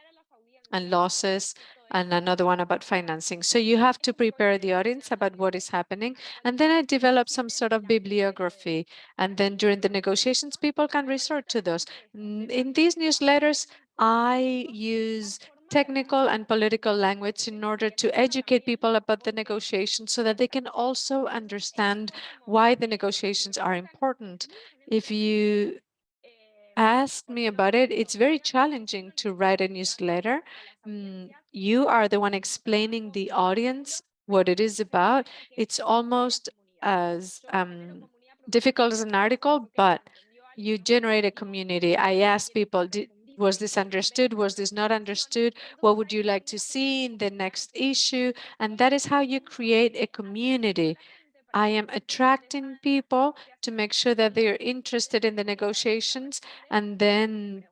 and losses, and another one about financing. So you have to prepare the audience about what is happening. And then I developed some sort of bibliography. And then during the negotiations, people can resort to those. In these newsletters, I use technical and political language in order to educate people about the negotiations so that they can also understand why the negotiations are important. If you ask me about it, it's very challenging to write a newsletter. You are the one explaining the audience what it is about. It's almost as difficult as an article, but you generate a community. I ask people, was this understood? Was this not understood? What would you like to see in the next issue? And that is how you create a community. I am attracting people to make sure that they are interested in the negotiations, and then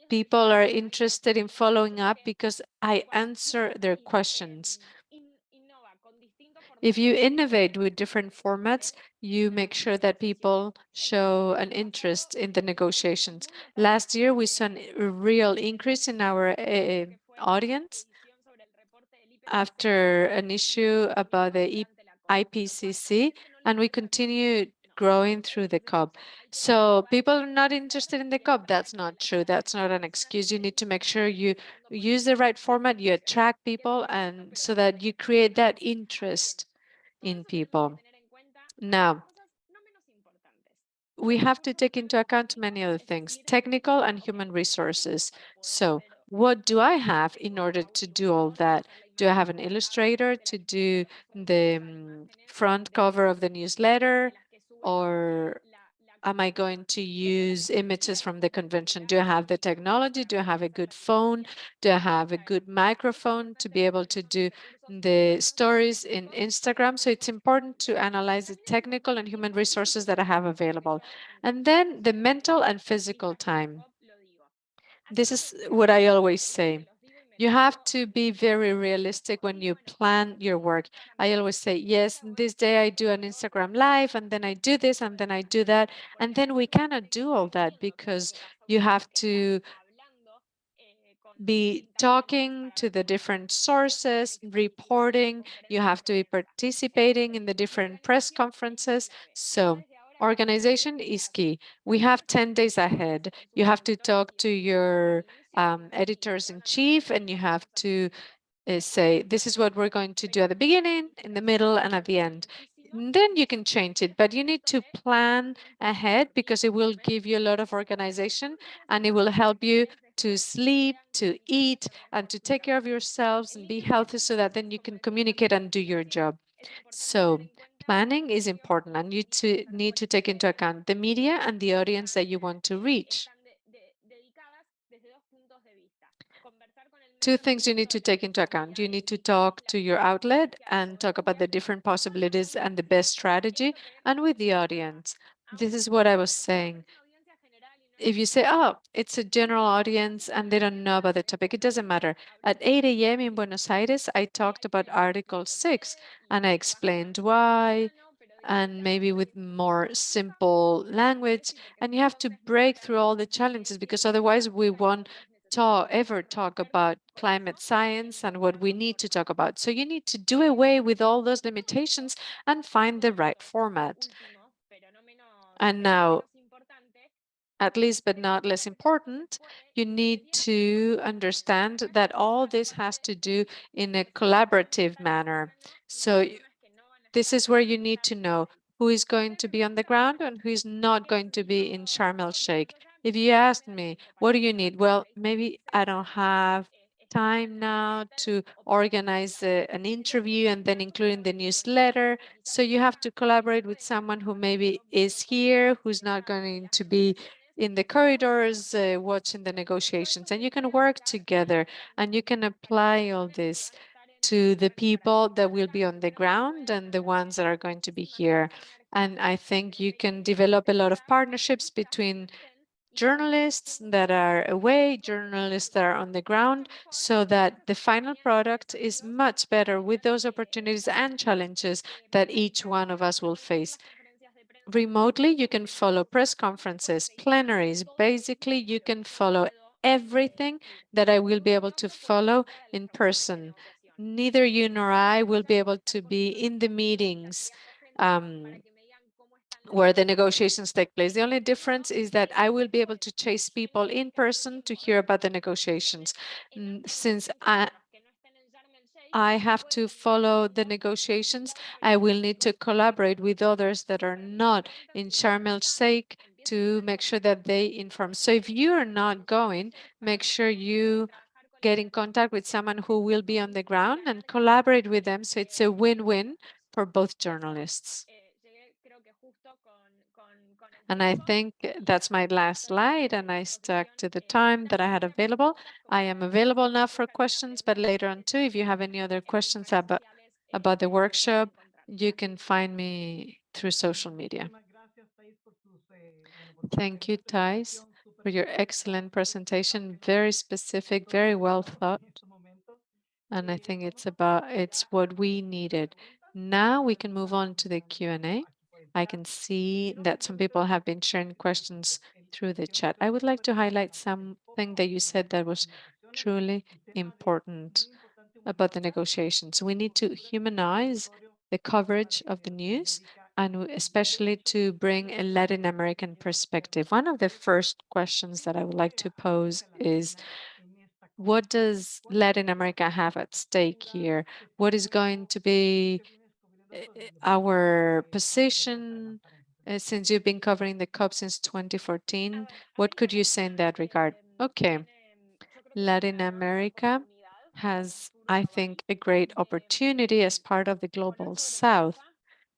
people are interested in following up because I answer their questions. If you innovate with different formats, you make sure that people show an interest in the negotiations. Last year, we saw a real increase in our audience after an issue about the IPCC, and we continue growing through the COP. So people are not interested in the COP. That's not true. That's not an excuse. You need to make sure you use the right format, you attract people, and so that you create that interest in people. Now, we have to take into account many other things, technical and human resources. So what do I have in order to do all that? Do I have an illustrator to do the front cover of the newsletter, or am I going to use images from the convention? Do I have the technology? Do I have a good phone? Do I have a good microphone to be able to do the stories in Instagram? So it's important to analyze the technical and human resources that I have available. And then the mental and physical time. This is what I always say. You have to be very realistic when you plan your work. I always say, yes, this day I do an Instagram live, and then I do this, and then I do that. And then we cannot do all that because you have to be talking to the different sources, reporting, you have to be participating in the different press conferences. So organization is key. We have 10 days ahead. You have to talk to your editors in chief, and you have to say, this is what we're going to do at the beginning, in the middle, and at the end. And then you can change it, but you need to plan ahead because it will give you a lot of organization, and it will help you to sleep, to eat, and to take care of yourselves and be healthy so that then you can communicate and do your job. So planning is important, and you need to take into account the media and the audience that you want to reach. Two things you need to take into account. You need to talk to your outlet and talk about the different possibilities and the best strategy, and with the audience. This is what I was saying. If you say, oh, it's a general audience and they don't know about the topic, it doesn't matter. At 8 a.m. in Buenos Aires, I talked about Article 6 and I explained why, and maybe with more simple language. And you have to break through all the challenges because otherwise we won't ever talk about climate science and what we need to talk about. So you need to do away with all those limitations and find the right format. And now, at least but not less important, you need to understand that all this has to do in a collaborative manner. So this is where you need to know who is going to be on the ground and who is not going to be in Sharm el-Sheikh. If you ask me, what do you need? Well, maybe I don't have time now to organize an interview and then including the newsletter. So you have to collaborate with someone who maybe is here, who's not going to be in the corridors watching the negotiations. And you can work together and you can apply all this to the people that will be on the ground and the ones that are going to be here. And I think you can develop a lot of partnerships between journalists that are away, journalists that are on the ground, so that the final product is much better with those opportunities and challenges that each one of us will face. Remotely, you can follow press conferences, plenaries. Basically, you can follow everything that I will be able to follow in person. Neither you nor I will be able to be in the meetings where the negotiations take place. The only difference is that I will be able to chase people in person to hear about the negotiations. Since I have to follow the negotiations, I will need to collaborate with others that are not in Sharm el-Sheikh to make sure that they inform. So if you are not going, make sure you get in contact with someone who will be on the ground and collaborate with them so it's a win-win for both journalists. And I think that's my last slide, and I stuck to the time that I had available. I am available now for questions, but later on too, if you have any other questions about the workshop, you can find me through social media. Thank you, Thais, for your excellent presentation, very specific, very well thought. And I think it's what we needed. Now we can move on to the Q&A. I can see that some people have been sharing questions through the chat. I would like to highlight something that you said that was truly important about the negotiations. We need to humanize the coverage of the news, and especially to bring a Latin American perspective. One of the first questions that I would like to pose is, what does Latin America have at stake here? What is going to be our position since you've been covering the COP since 2014? What could you say in that regard? Okay. Latin America has, I think, a great opportunity as part of the Global South.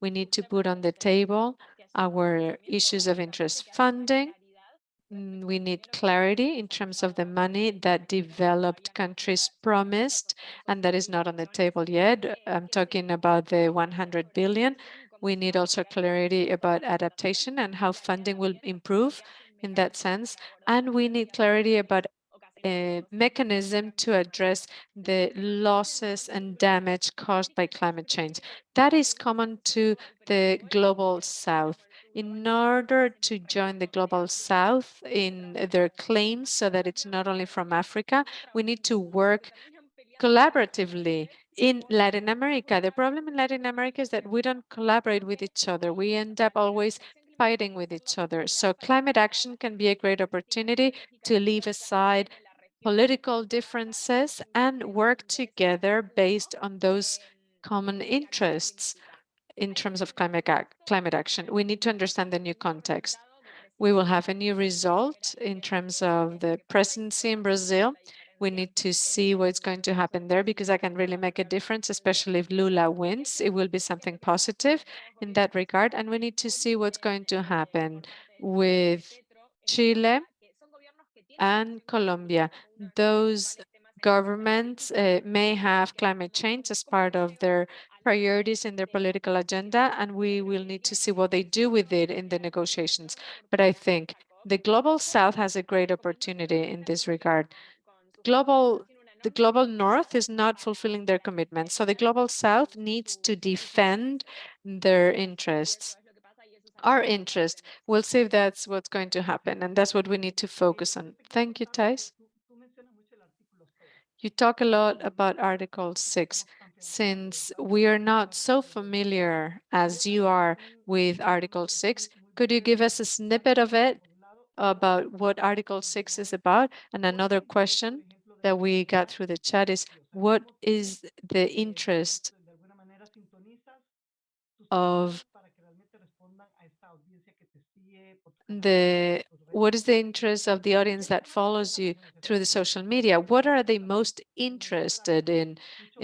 We need to put on the table our issues of interest funding. We need clarity in terms of the money that developed countries promised, and that is not on the table yet. I'm talking about the 100 billion. We need also clarity about adaptation and how funding will improve in that sense. And we need clarity about a mechanism to address the losses and damage caused by climate change. That is common to the Global South. In order to join the Global South in their claims so that it's not only from Africa, we need to work collaboratively in Latin America. The problem in Latin America is that we don't collaborate with each other. We end up always fighting with each other. So climate action can be a great opportunity to leave aside political differences and work together based on those common interests in terms of climate action. We need to understand the new context. We will have a new result in terms of the presidency in Brazil. We need to see what's going to happen there because that can really make a difference, especially if Lula wins. It will be something positive in that regard. And we need to see what's going to happen with Chile and Colombia. Those governments may have climate change as part of their priorities in their political agenda, and we will need to see what they do with it in the negotiations. But I think the Global South has a great opportunity in this regard. The Global North is not fulfilling their commitments, so the Global South needs to defend their interests. Our interest. We'll see if that's what's going to happen, and that's what we need to focus on. Thank you, Thais. You talk a lot about Article 6. Since we are not so familiar as you are with Article 6, could you give us a snippet of it about what Article 6 is about? And another question that we got through the chat is, what is the interest of what is the interest of the audience that follows you through the social media? What are they most interested in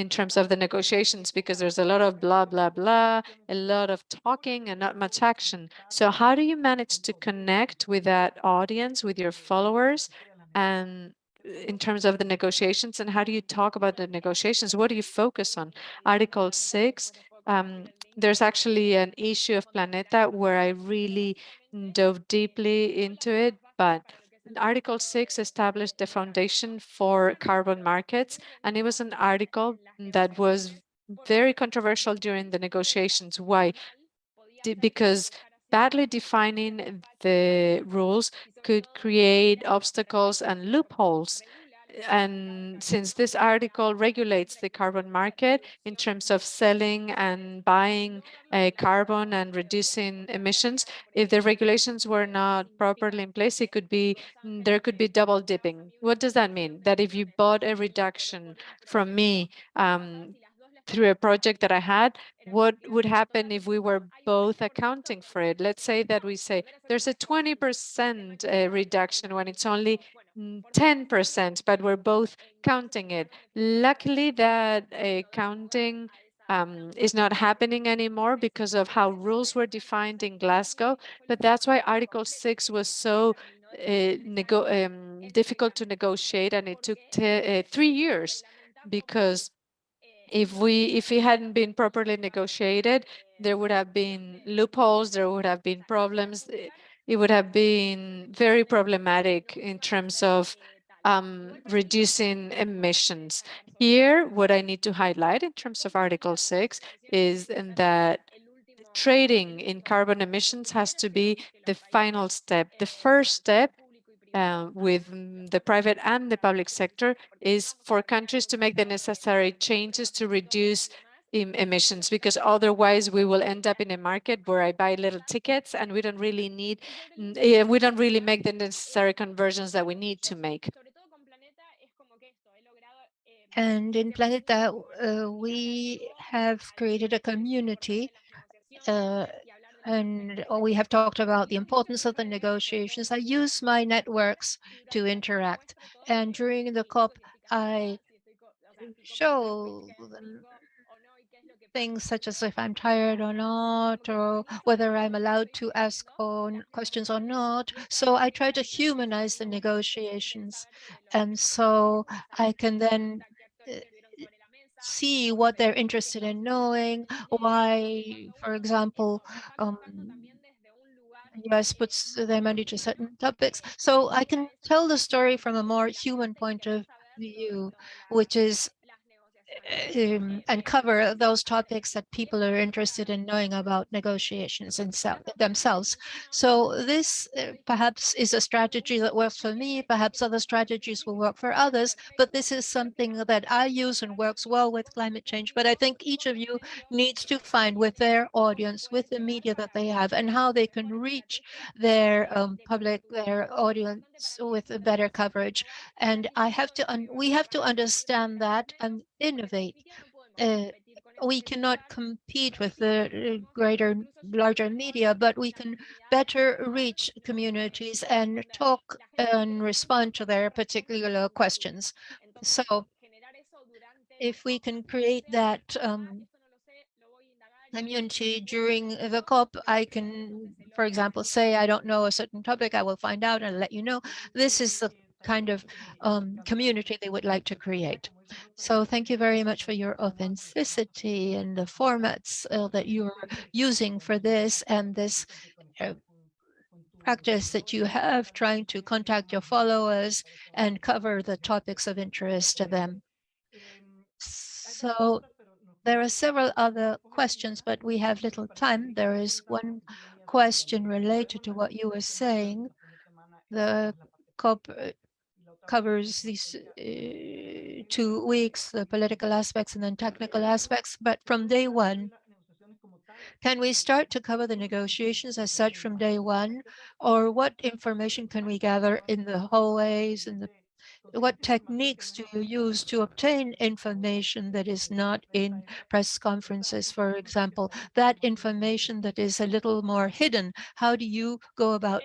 terms of the negotiations? Because there's a lot of blah, blah, blah, a lot of talking and not much action. So how do you manage to connect with that audience, with your followers, and in terms of the negotiations, and how do you talk about the negotiations? What do you focus on? Article 6, there's actually an issue of Planeta where I really dove deeply into it, but Article 6 established the foundation for carbon markets, and it was an article that was very controversial during the negotiations. Why? Because badly defining the rules could create obstacles and loopholes. And since this article regulates the carbon market in terms of selling and buying carbon and reducing emissions, if the regulations were not properly in place, it could be there could be double dipping. What does that mean? That if you bought a reduction from me through a project that I had, what would happen if we were both accounting for it? Let's say that we say there's a 20% reduction when it's only 10%, but we're both counting it. Luckily, that counting is not happening anymore because of how rules were defined in Glasgow. But that's why Article 6 was so difficult to negotiate, and it took 3 years because if it hadn't been properly negotiated, there would have been loopholes, there would have been problems. It would have been very problematic in terms of reducing emissions. Here, what I need to highlight in terms of Article 6 is that trading in carbon emissions has to be the final step. The first step with the private and the public sector is for countries to make the necessary changes to reduce emissions, because otherwise we will end up in a market where I buy little tickets and we don't really make the necessary conversions that we need to make. And in Planeta, we have created a community And we have talked about the importance of the negotiations. I use my networks to interact. And during the COP, I show them things such as if I'm tired or not, or whether I'm allowed to ask on questions or not. So I try to humanize the negotiations. And so I can then uh, see what they're interested in knowing, why, for example, US puts their money to certain topics. So I can tell the story from a more human point of view, which is and cover those topics that people are interested in knowing about negotiations and themselves. So this perhaps is a strategy that works for me, perhaps other strategies will work for others, but this is something that I use and works well with climate change. But I think each of you needs to find with their audience, with the media that they have, and how they can reach their their audience with a better coverage. And we have to understand that and innovate. We cannot compete with the larger media, but we can better reach communities and talk and respond to their particular questions. So if we can create that community during the COP, I can, for example, say, I don't know a certain topic, I will find out and let you know. This is the kind of community they would like to create. So thank you very much for your authenticity and the formats that you're using for this and this practice that you have trying to contact your followers and cover the topics of interest to them. So there are several other questions, but we have little time. There is one question related to what you were saying. The COP covers these 2 weeks, the political aspects and then technical aspects. But from day one, can we start to cover the negotiations as such from day one? Or what information can we gather in the hallways and what techniques do you use to obtain information that is not in press conferences, for example, that information that is a little more hidden? How do you go about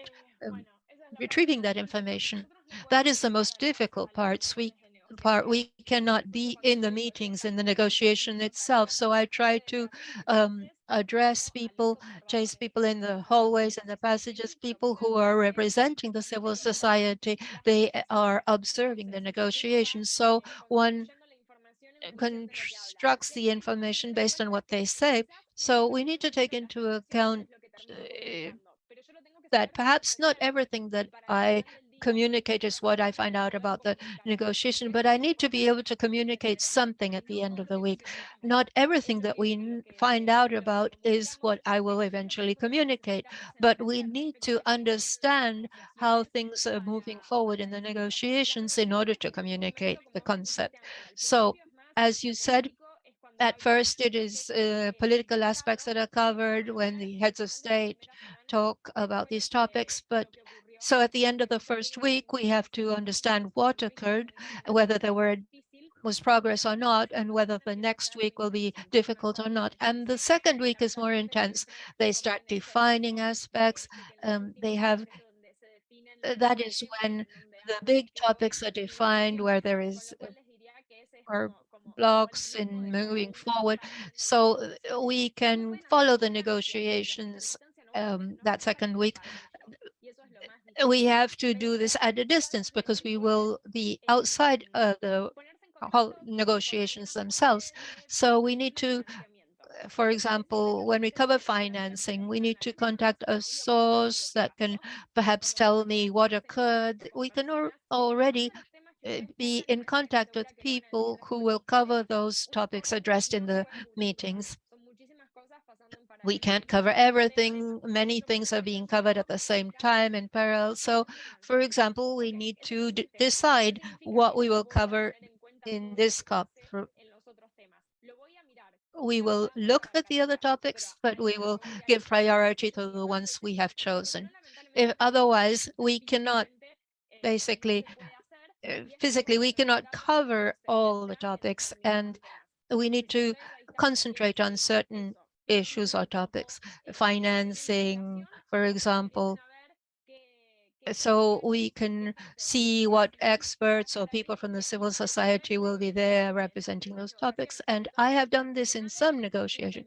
retrieving that information? That is the most difficult part. We cannot be in the meetings in the negotiation itself. So I try to address people, chase people in the hallways and the passages, people who are representing the civil society. They are observing the negotiations. So one constructs the information based on what they say. So we need to take into account that perhaps not everything that I communicate is what I find out about the negotiation, but I need to be able to communicate something at the end of the week. Not everything that we find out about is what I will eventually communicate, but we need to understand how things are moving forward in the negotiations in order to communicate the concept. So, as you said, at first, it is political aspects that are covered when the heads of state talk about these topics. But so at the end of the first week, we have to understand what occurred, whether there was progress or not, and whether the next week will be difficult or not. And the second week is more intense. They start defining aspects. They have that is when the big topics are defined, where there is or blocks in moving forward. So we can follow the negotiations that second week. We have to do this at a distance because we will be outside the whole negotiations themselves. So we need to, for example, when we cover financing, we need to contact a source that can perhaps tell me what occurred. We can already be in contact with people who will cover those topics addressed in the meetings. We can't cover everything. Many things are being covered at the same time in parallel. So, for example, we need to decide what we will cover in this COP. We will look at the other topics, but we will give priority to the ones we have chosen. If otherwise, we cannot basically physically, we cannot cover all the topics, and we need to concentrate on certain issues or topics, financing, for example, so we can see what experts or people from the civil society will be there representing those topics. And I have done this in some negotiation.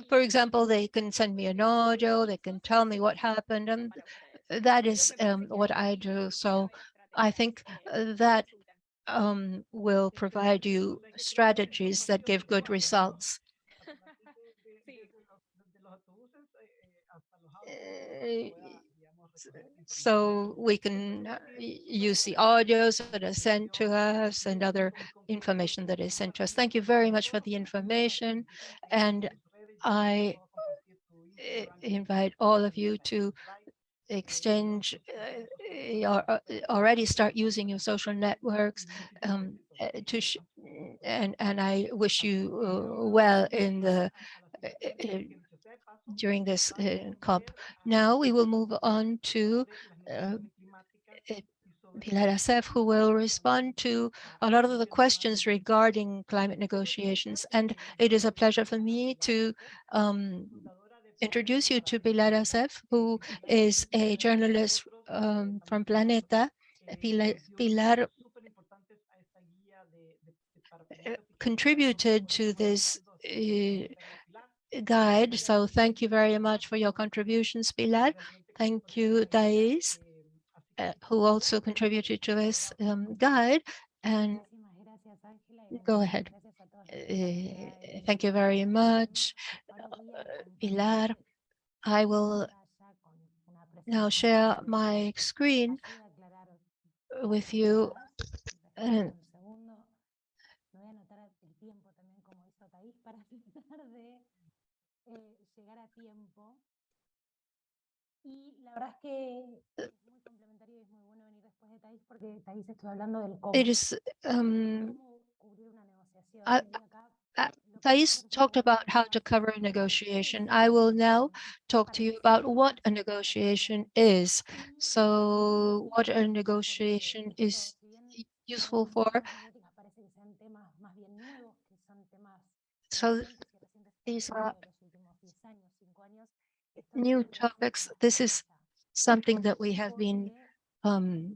For example, they can send me an audio, they can tell me what happened, and that is what I do. So I think that will provide you strategies that give good results. So we can use the audios that are sent to us and other information that is sent to us. Thank you very much for the information. And I invite all of you to exchange or already start using your social networks and I wish you well in the during this COP. Now we will move on to Pilar Acef, who will respond to a lot of the questions regarding climate negotiations. And it is a pleasure for me to introduce you to Pilar Acef, who is a journalist from Planeta. Pilar contributed to this guide. So thank you very much for your contributions, Pilar. Thank you, Thais, who also contributed to this guide. And go ahead. Thank you very much, Pilar. I will now share my screen with you. And it is Thais talked about how to cover a negotiation. I will now talk to you about what a negotiation is. So what a negotiation is useful for. So these are new topics. This is something that we have been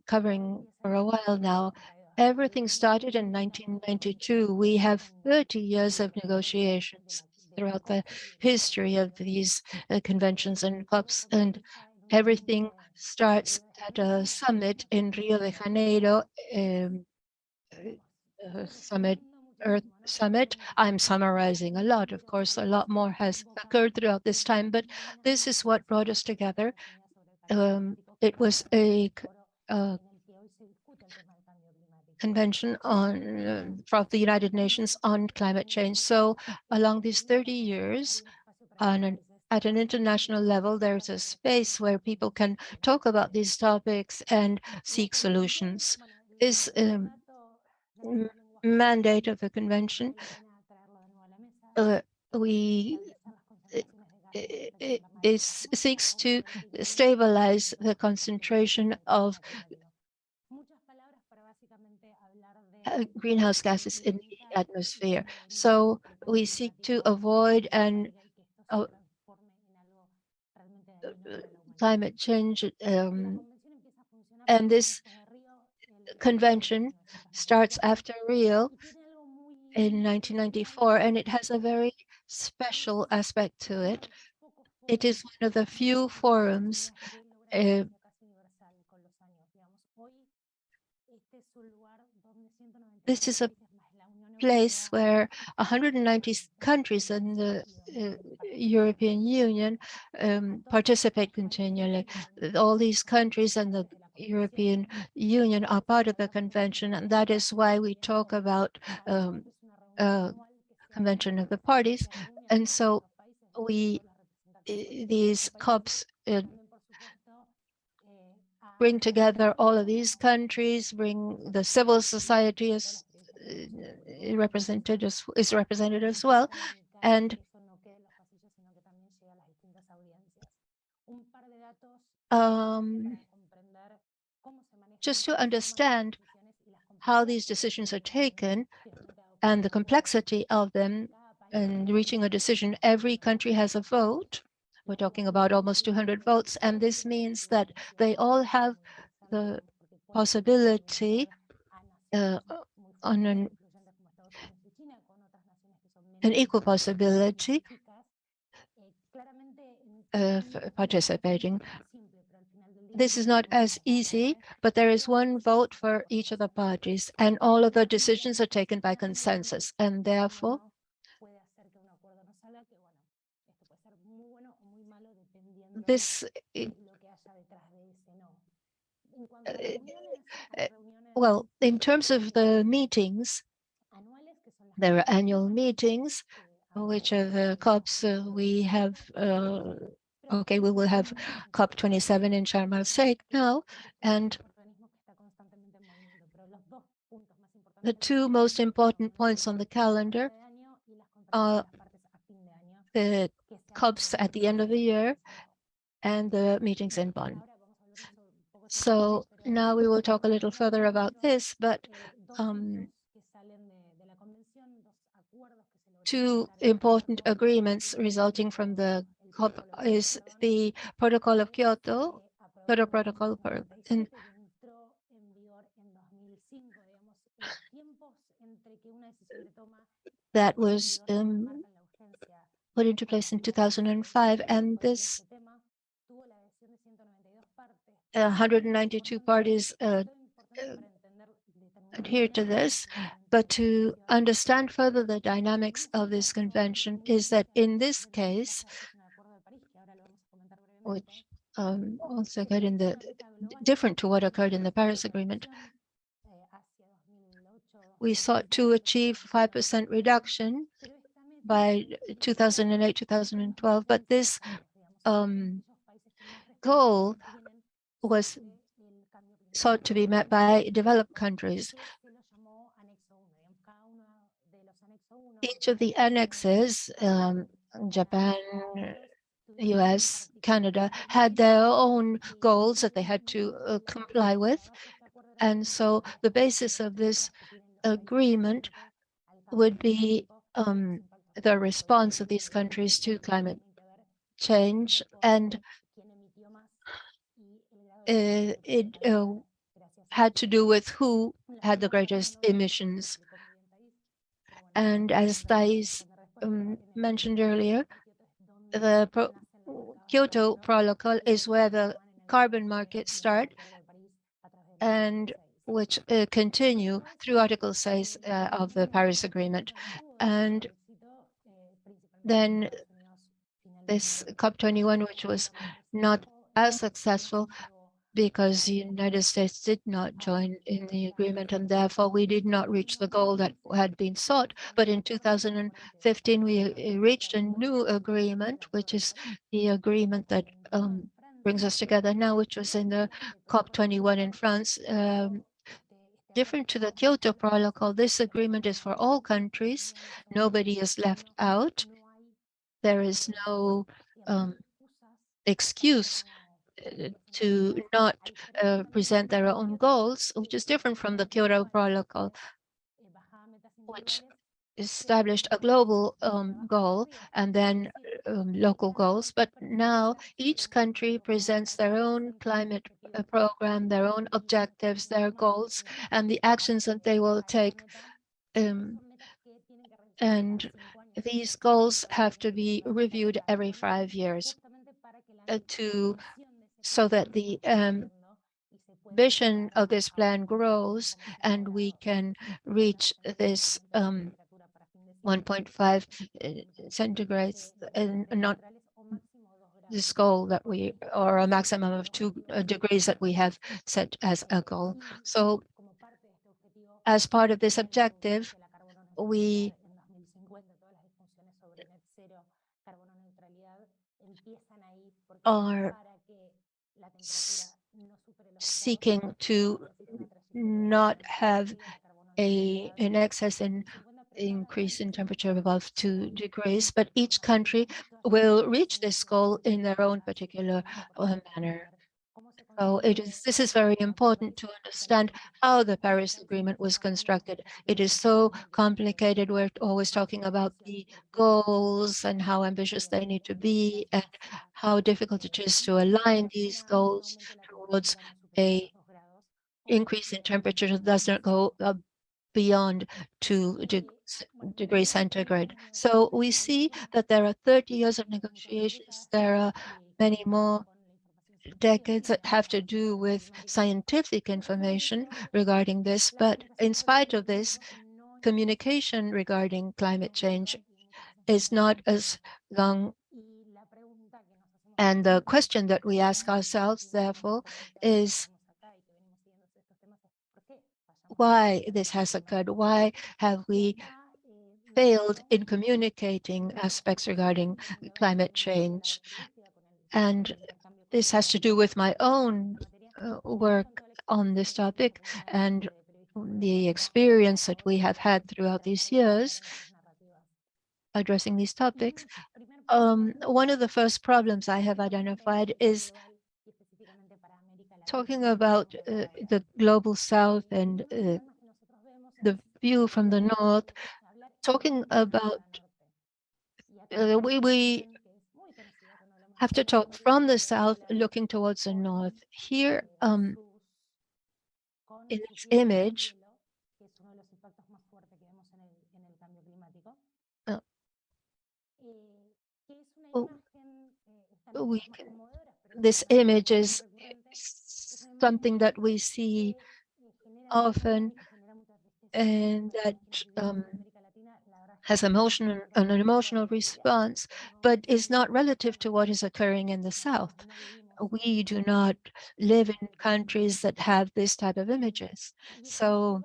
covering for a while now. Everything started in 1992. We have 30 years of negotiations throughout the history of these conventions and COPs, and everything starts at a summit in Rio de Janeiro, Earth Summit. I'm summarizing a lot, of course, a lot more has occurred throughout this time, but this is what brought us together. It was a convention on from the United Nations on climate change. So along these 30 years, at an international level, there's a space where people can talk about these topics and seek solutions. This mandate of the convention, it seeks to stabilize the concentration of greenhouse gases in the atmosphere. So we seek to avoid climate change, and this convention starts after Rio in 1994, and it has a very special aspect to it. It is one of the few forums this is a place where 190 countries in the European Union participate continually. All these countries and the European Union are part of the convention, and that is why we talk about convention of the parties. And so these COPs bring together all of these countries, bring the civil society is represented as well, and just to understand how these decisions are taken and the complexity of them, and reaching a decision, every country has a vote. We're talking about almost 200 votes, and this means that they all have the possibility on an equal possibility of participating. This is not as easy, but there is one vote for each of the parties, and all of the decisions are taken by consensus, and therefore this well, in terms of the meetings, there are annual meetings, which are the COPs we have. Okay, we will have COP27 in Sharm el Sheikh now, and the two most important points on the calendar are the COPs at the end of the year and the meetings in Bonn. So now we will talk a little further about this, but two important agreements resulting from the COP is the Protocol of Kyoto, Kyoto Protocol, and that was put into place in 2005, and this 192 parties adhere to this. But to understand further the dynamics of this convention is that in this case, which also occurred in the different to what occurred in the Paris Agreement, we sought to achieve 5% reduction by 2008, 2012, but this goal was sought to be met by developed countries. Each of the annexes, Japan, US, Canada, had their own goals that they had to comply with. And so the basis of this agreement would be the response of these countries to climate change, and it had to do with who had the greatest emissions. And as Thais mentioned earlier, the Kyoto Protocol is where the carbon markets start, and which continue through Article 6 of the Paris Agreement. And then this COP21, which was not as successful because the United States did not join in the agreement, and therefore we did not reach the goal that had been sought. But in 2015, we reached a new agreement, which is the agreement that brings us together now, which was in the COP21 in France. Different to the Kyoto Protocol, this agreement is for all countries. Nobody is left out. There is no excuse to not present their own goals, which is different from the Kyoto Protocol, which established a global goal and then local goals. But now each country presents their own climate program, their own objectives, their goals, and the actions that they will take. And these goals have to be reviewed every 5 years so that the vision of this plan grows and we can reach this 1.5 centigrades, and not this goal that we, or a maximum of 2 degrees that we have set as a goal. So as part of this objective, we are seeking to not have an excess in increase in temperature of above 2 degrees, but each country will reach this goal in their own particular manner. So this is very important to understand how the Paris Agreement was constructed. It is so complicated. We're always talking about the goals and how ambitious they need to be and how difficult it is to align these goals towards a increase in temperature that doesn't go beyond 2 degrees centigrade. So we see that there are 30 years of negotiations. There are many more decades that have to do with scientific information regarding this. But in spite of this, communication regarding climate change is not as long. And the question that we ask ourselves, therefore, is why this has occurred? Why have we failed in communicating aspects regarding climate change? And this has to do with my own work on this topic and the experience that we have had throughout these years addressing these topics. One of the first problems I have identified is talking about the global south and the view from the north, talking about we have to talk from the south looking towards the north. Here in this image, this image is something that we see often and that has an emotional response, but is not relative to what is occurring in the South. We do not live in countries that have this type of images. So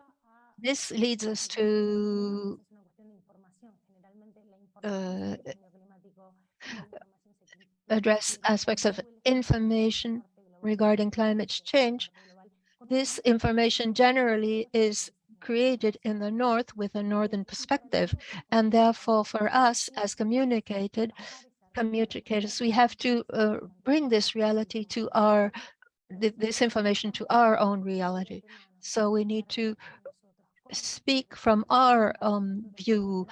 this leads us to address aspects of information regarding climate change. This information generally is created in the north with a northern perspective, and therefore for us as communicators, we have to bring this reality to this information to our own reality. So we need to speak from our view,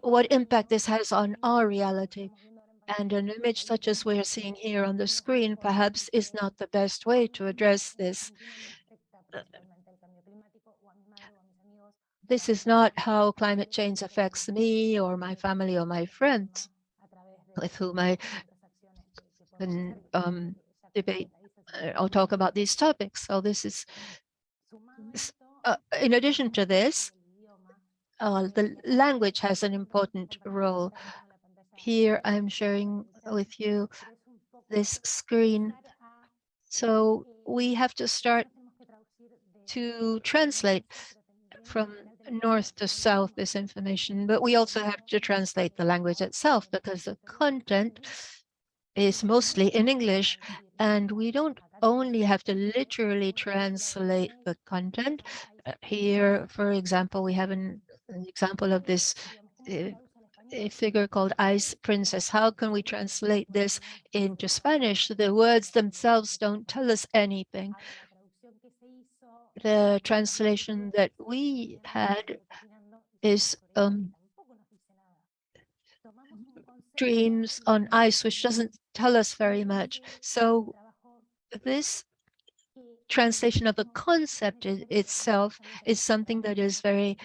what impact this has on our reality. And an image such as we're seeing here on the screen perhaps is not the best way to address this. This is not how climate change affects me or my family or my friends with whom I can debate or talk about these topics. So this is, in addition to this, the language has an important role. Here I'm sharing with you this screen. So we have to start to translate from north to south this information, but we also have to translate the language itself because the content is mostly in English, and we don't only have to literally translate the content. Here, for example, we have an example of this a figure called Ice Princess. How can we translate this into Spanish? The words themselves don't tell us anything. The translation that we had is dreams on ice, which doesn't tell us very much. So this translation of the concept itself is something that is very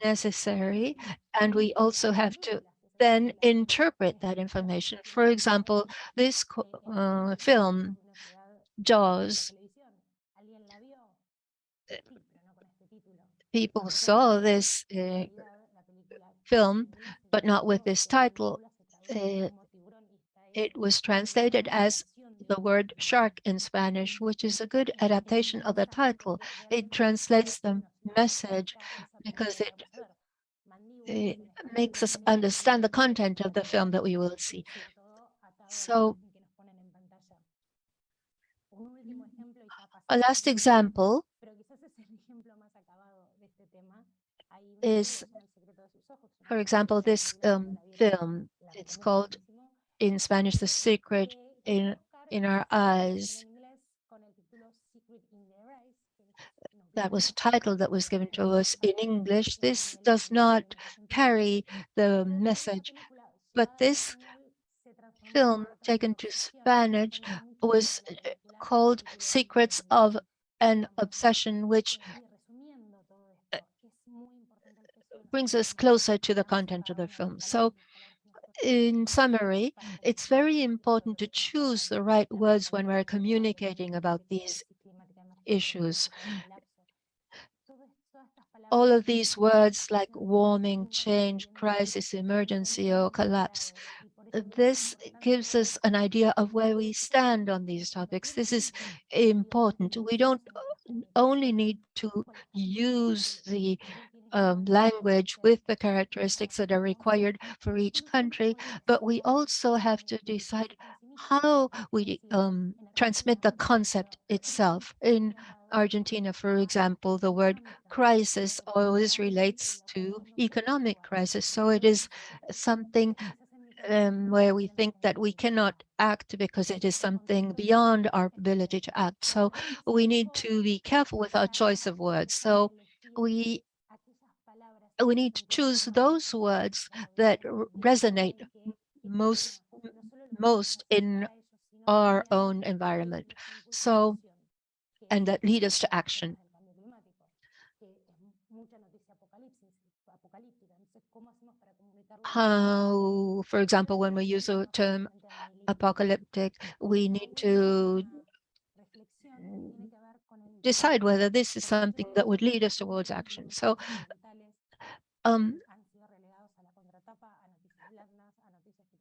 necessary, and we also have to then interpret that information. For example, this film, Jaws, people saw this film, but not with this title. It was translated as the word shark in Spanish, which is a good adaptation of the title. It translates the message because it makes us understand the content of the film that we will see. So a last example is, for example, this film. It's called in Spanish, The Secret in Our Eyes. that was a title that was given to us in English. This does not carry the message, but this film taken to Spanish was called Secrets of an Obsession, which brings us closer to the content of the film. So in summary, it's very important to choose the right words when we're communicating about these issues. All of these words like warming, change, crisis, emergency, or collapse, this gives us an idea of where we stand on these topics. This is important. We don't only need to use the language with the characteristics that are required for each country, but we also have to decide how we transmit the concept itself. In Argentina, for example, the word crisis always relates to economic crisis. So it is something where we think that we cannot act because it is something beyond our ability to act. So we need to be careful with our choice of words. So we need to choose those words that resonate most in our own environment. So, and that lead us to action. How, for example, when we use the term apocalyptic, we need to decide whether this is something that would lead us towards action. So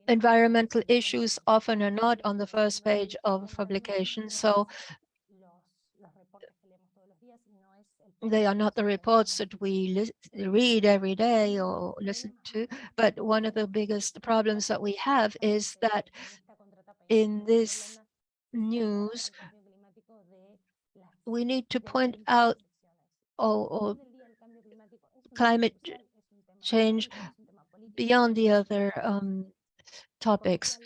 environmental issues often are not on the first page of publication, so they are not the reports that we read every day or listen to. But one of the biggest problems that we have is that in this news, we need to point out or climate change beyond the other topics.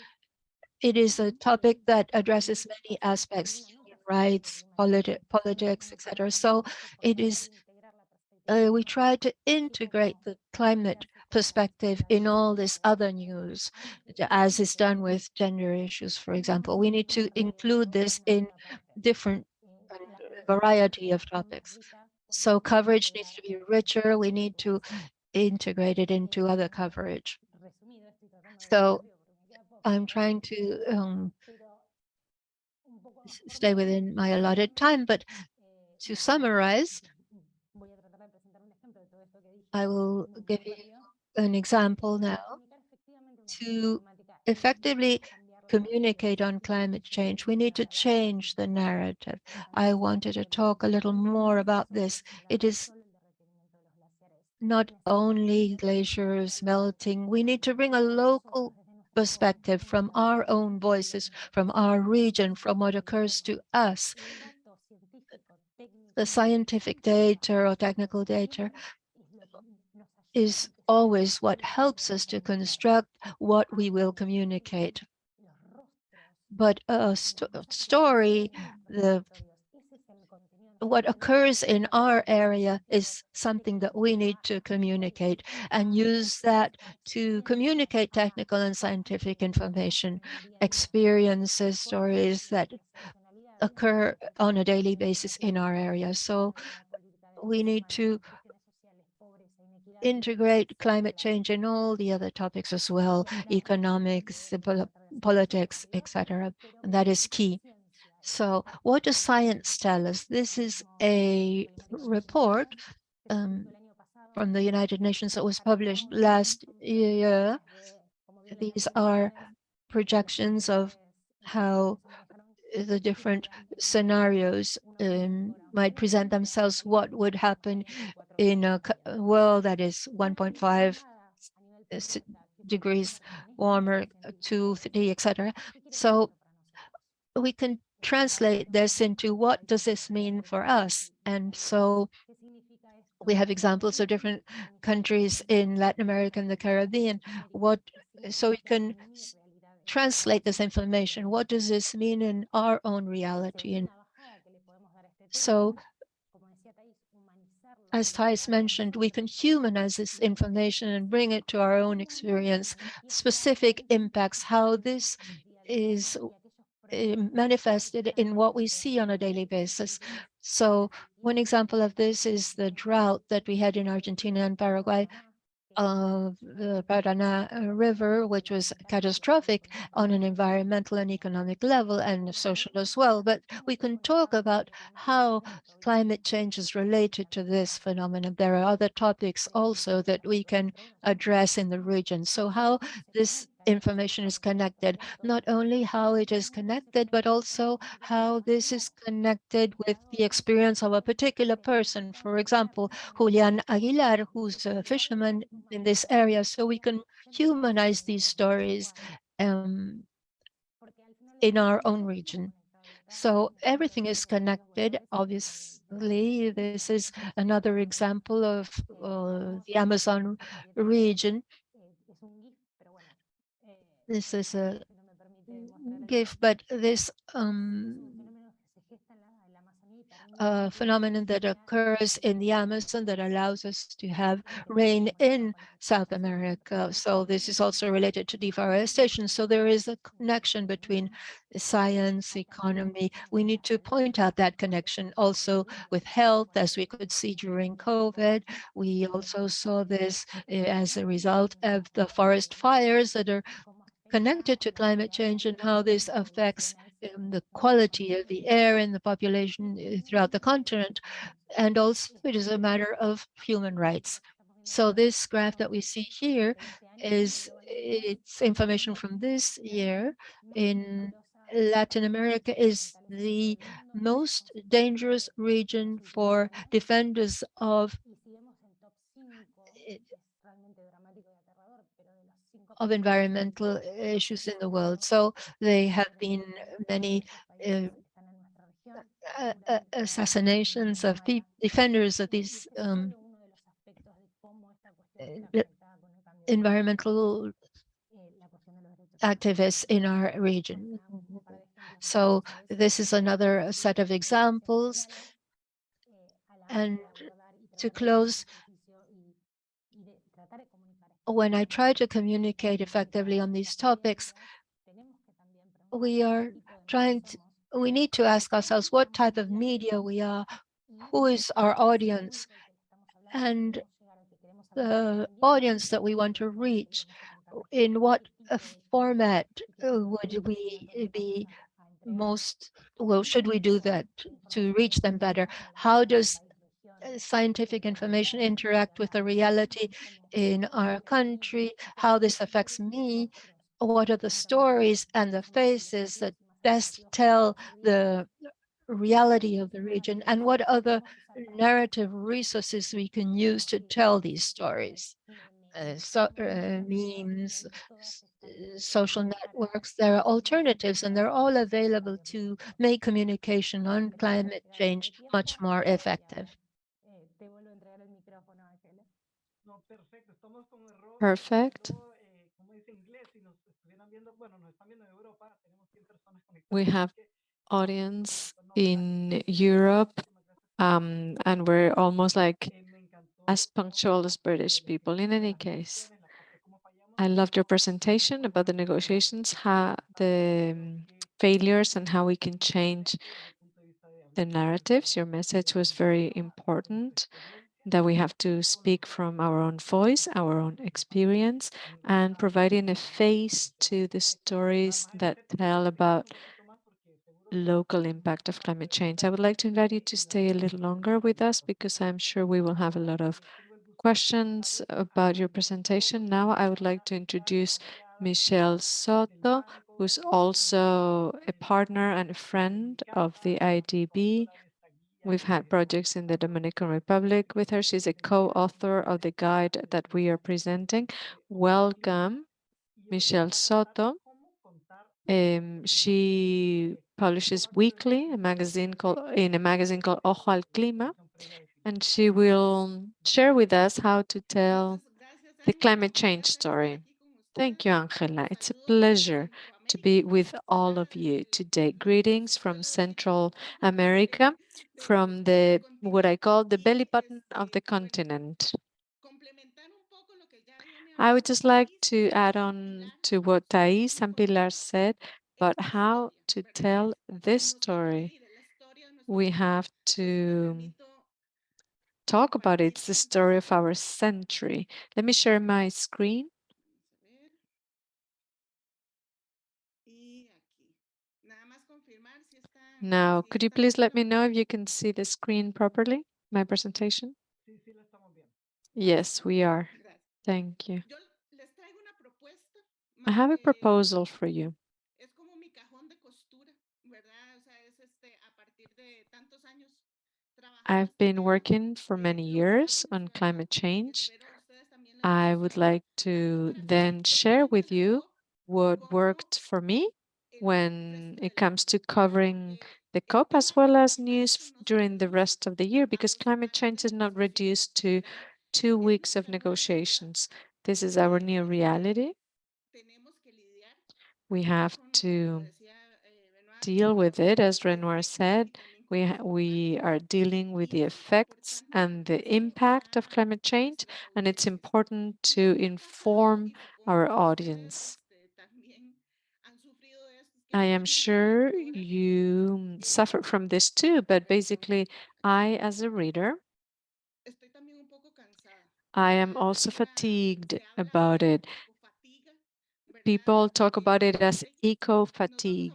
It is a topic that addresses many aspects, human rights, politics, etc. So it is, we try to integrate the climate perspective in all this other news, as is done with gender issues, for example. We need to include this in different variety of topics. So coverage needs to be richer. We need to integrate it into other coverage. So I'm trying to stay within my allotted time, but to summarize, I will give you an example now. To effectively communicate on climate change, we need to change the narrative. I wanted to talk a little more about this. It is not only glaciers melting, we need to bring a local perspective from our own voices, from our region, from what occurs to us. The scientific data or technical data is always what helps us to construct what we will communicate. But a story, what occurs in our area is something that we need to communicate and use that to communicate technical and scientific information, experiences, stories that occur on a daily basis in our area. So we need to integrate climate change in all the other topics as well, economics, politics, etc. And that is key. So what does science tell us? This is a report from the United Nations that was published last year. These are projections of how the different scenarios might present themselves, what would happen in a world that is 1.5 degrees warmer, 2, 3, etc. So we can translate this into what does this mean for us? And so we have examples of different countries in Latin America and the Caribbean. So we can translate this information. What does this mean in our own reality? And so as Thais mentioned, we can humanize this information and bring it to our own experience, specific impacts, how this is manifested in what we see on a daily basis. So one example of this is the drought that we had in Argentina and Paraguay of the Paraná River, which was catastrophic on an environmental and economic level and social as well. But we can talk about how climate change is related to this phenomenon. There are other topics also that we can address in the region. So how this information is connected, not only how it is connected, but also how this is connected with the experience of a particular person. For example, Julian Aguilar, who's a fisherman in this area, so we can humanize these stories in our own region. So everything is connected. Obviously, this is another example of the Amazon region. This is a GIF, but this phenomenon that occurs in the Amazon that allows us to have rain in South America. So this is also related to deforestation. So there is a connection between science, economy. We need to point out that connection also with health, as we could see during COVID. We also saw this as a result of the forest fires that are connected to climate change and how this affects the quality of the air and the population throughout the continent. And also it is a matter of human rights. So this graph that we see here it's information from this year. In Latin America is the most dangerous region for defenders of environmental issues in the world. So there have been many assassinations of defenders of these environmental activists in our region. So this is another set of examples. And to close, when I try to communicate effectively on these topics, we need to ask ourselves what type of media we are, who is our audience, and the audience that we want to reach, in what format would we be should we do that to reach them better? How does scientific information interact with the reality in our country, how this affects me, what are the stories and the faces that best tell the reality of the region, and what other narrative resources we can use to tell these stories. Memes, social networks, there are alternatives, and they're all available to make communication on climate change much more effective. Perfect. We have audience in Europe, and we're almost like as punctual as British people. In any case, I loved your presentation about the negotiations, how the failures and how we can change the narratives. Your message was very important, that we have to speak from our own voice, our own experience, and providing a face to the stories that tell about local impact of climate change. I would like to invite you to stay a little longer with us because I'm sure we will have a lot of questions about your presentation. Now I would like to introduce Michelle Soto, who's also a partner and a friend of the IDB. We've had projects in the Dominican Republic with her. She's a co-author of the guide that we are presenting. Welcome, Michelle Soto. She publishes weekly in a magazine called Ojo al Clima, and she will share with us how to tell the climate change story. Thank you, Angela. It's a pleasure to be with all of you today. Greetings from Central America, from the what I call the belly button of the continent. I would just like to add on to what Thais and Pilar said, but how to tell this story. We have to talk about it. It's the story of our century. Let me share my screen. Now, could you please let me know if you can see the screen properly, my presentation? Sí, sí, la estamos viendo. Yes, we are. Thank you. I have a proposal for you. I've been working for many years on climate change. I would like to then share with you what worked for me when it comes to covering the COP as well as news during the rest of the year, because climate change is not reduced to 2 weeks of negotiations. This is our new reality. We have to deal with it, as Renoir said. We are dealing with the effects and the impact of climate change, and it's important to inform our audience. I am sure you suffer from this too, but basically, I, as a reader, I am also fatigued about it. People talk about it as eco fatigue.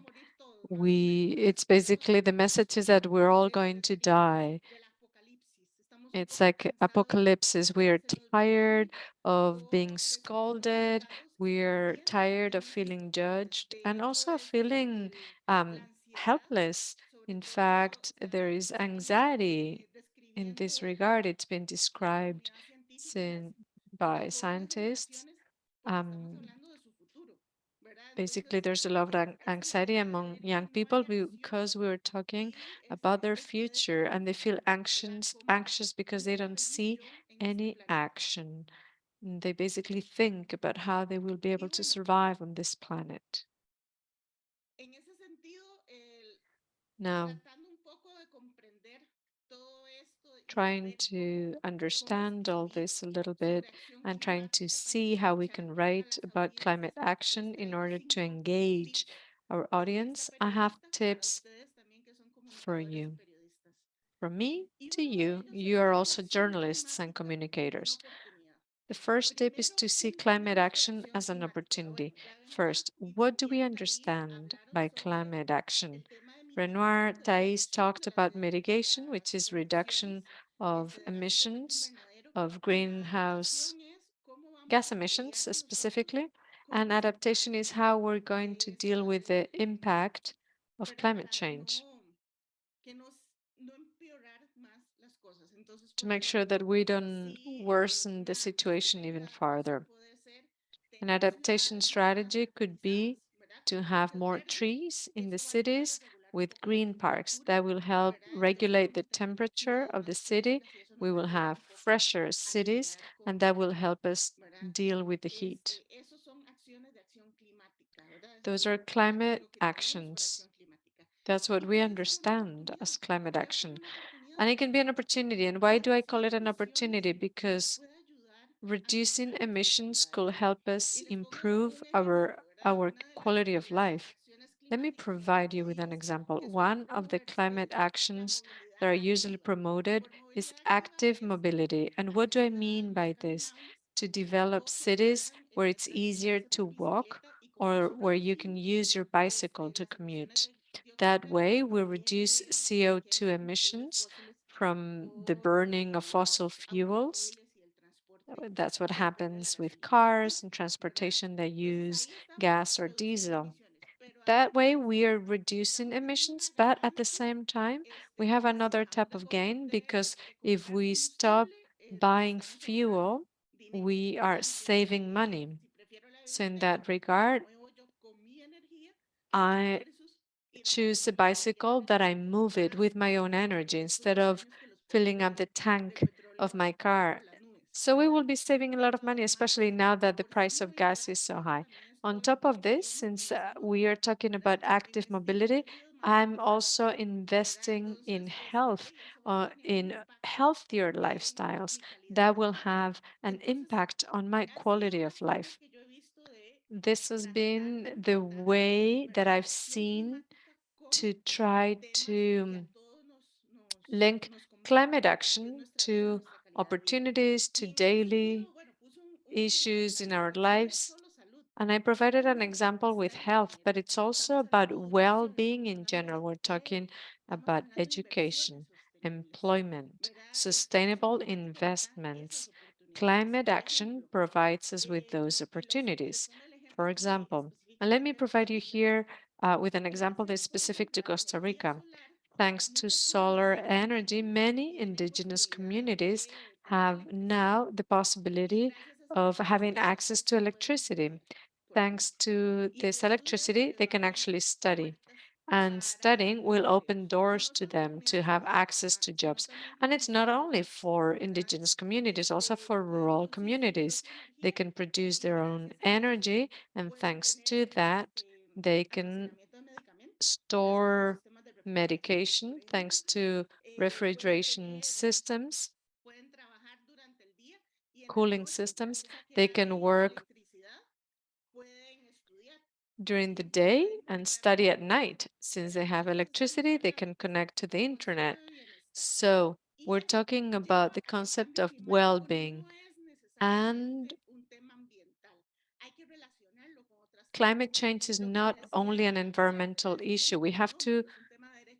It's basically the message is that we're all going to die. It's like apocalypse. We are tired of being scolded. We're tired of feeling judged and also feeling helpless. In fact, there is anxiety in this regard. It's been described by scientists. Basically, there's a lot of anxiety among young people because we were talking about their future, and they feel anxious because they don't see any action. They basically think about how they will be able to survive on this planet. Now, trying to understand all this a little bit and trying to see how we can write about climate action in order to engage our audience, I have tips for you. From me to you, you are also journalists and communicators. The first tip is to see climate action as an opportunity. First, what do we understand by climate action? Renoir, Thais talked about mitigation, which is reduction of emissions, of greenhouse gas emissions specifically, and adaptation is how we're going to deal with the impact of climate change, to make sure that we don't worsen the situation even farther. An adaptation strategy could be to have more trees in the cities with green parks. That will help regulate the temperature of the city. We will have fresher cities, and that will help us deal with the heat. Those are climate actions. That's what we understand as climate action. And it can be an opportunity. And why do I call it an opportunity? Because reducing emissions could help us improve our quality of life. Let me provide you with an example. One of the climate actions that are usually promoted is active mobility. And what do I mean by this? To develop cities where it's easier to walk or where you can use your bicycle to commute. That way, we reduce CO2 emissions from the burning of fossil fuels. That's what happens with cars and transportation that use gas or diesel. That way, we are reducing emissions, but at the same time, we have another type of gain because if we stop buying fuel, we are saving money. So, in that regard, I choose a bicycle that I move it with my own energy instead of filling up the tank of my car. So we will be saving a lot of money, especially now that the price of gas is so high. On top of this, since we are talking about active mobility, I'm also investing in health, in healthier lifestyles that will have an impact on my quality of life. This has been the way that I've seen to try to link climate action to opportunities, to daily issues in our lives. And I provided an example with health, but it's also about well-being in general. We're talking about education, employment, sustainable investments. Climate action provides us with those opportunities. For example, and let me provide you here with an example that's specific to Costa Rica. Thanks to solar energy, many indigenous communities have now the possibility of having access to electricity. Thanks to this electricity, they can actually study. And studying will open doors to them to have access to jobs. And it's not only for indigenous communities, also for rural communities. They can produce their own energy, and thanks to that, they can store medication thanks to refrigeration systems, cooling systems. They can work during the day and study at night. Since they have electricity, they can connect to the internet. So we're talking about the concept of well-being, and climate change is not only an environmental issue. We have to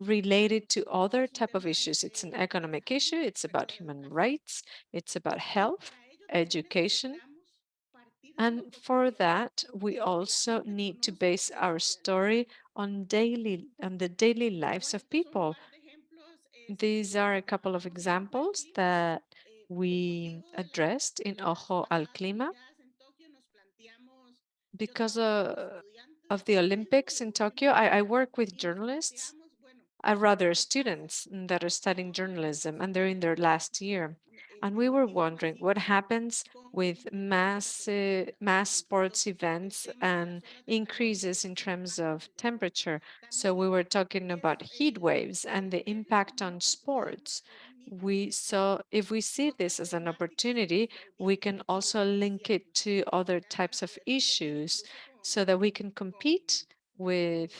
relate it to other type of issues. It's an economic issue. It's about human rights. It's about health, education. And for that, we also need to base our story on the daily lives of people. These are a couple of examples that we addressed in Ojo al Clima. Because of the Olympics in Tokyo, I work with journalists, rather students that are studying journalism, and they're in their last year. And we were wondering what happens with mass sports events and increases in terms of temperature. So we were talking about heat waves and the impact on sports. We saw if we see this as an opportunity, we can also link it to other types of issues so that we can compete with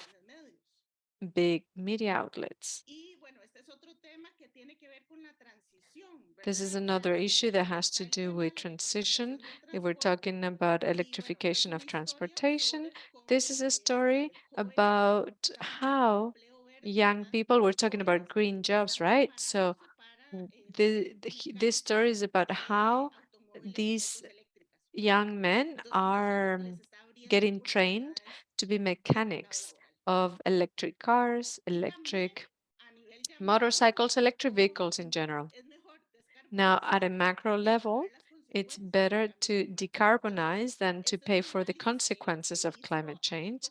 big media outlets. This is another issue that has to do with transition. If we're talking about electrification of transportation, this is a story about how young people, we're talking about green jobs, right? So this story is about how these young men are getting trained to be mechanics of electric cars, electric motorcycles, electric vehicles in general. Now, at a macro level, it's better to decarbonize than to pay for the consequences of climate change.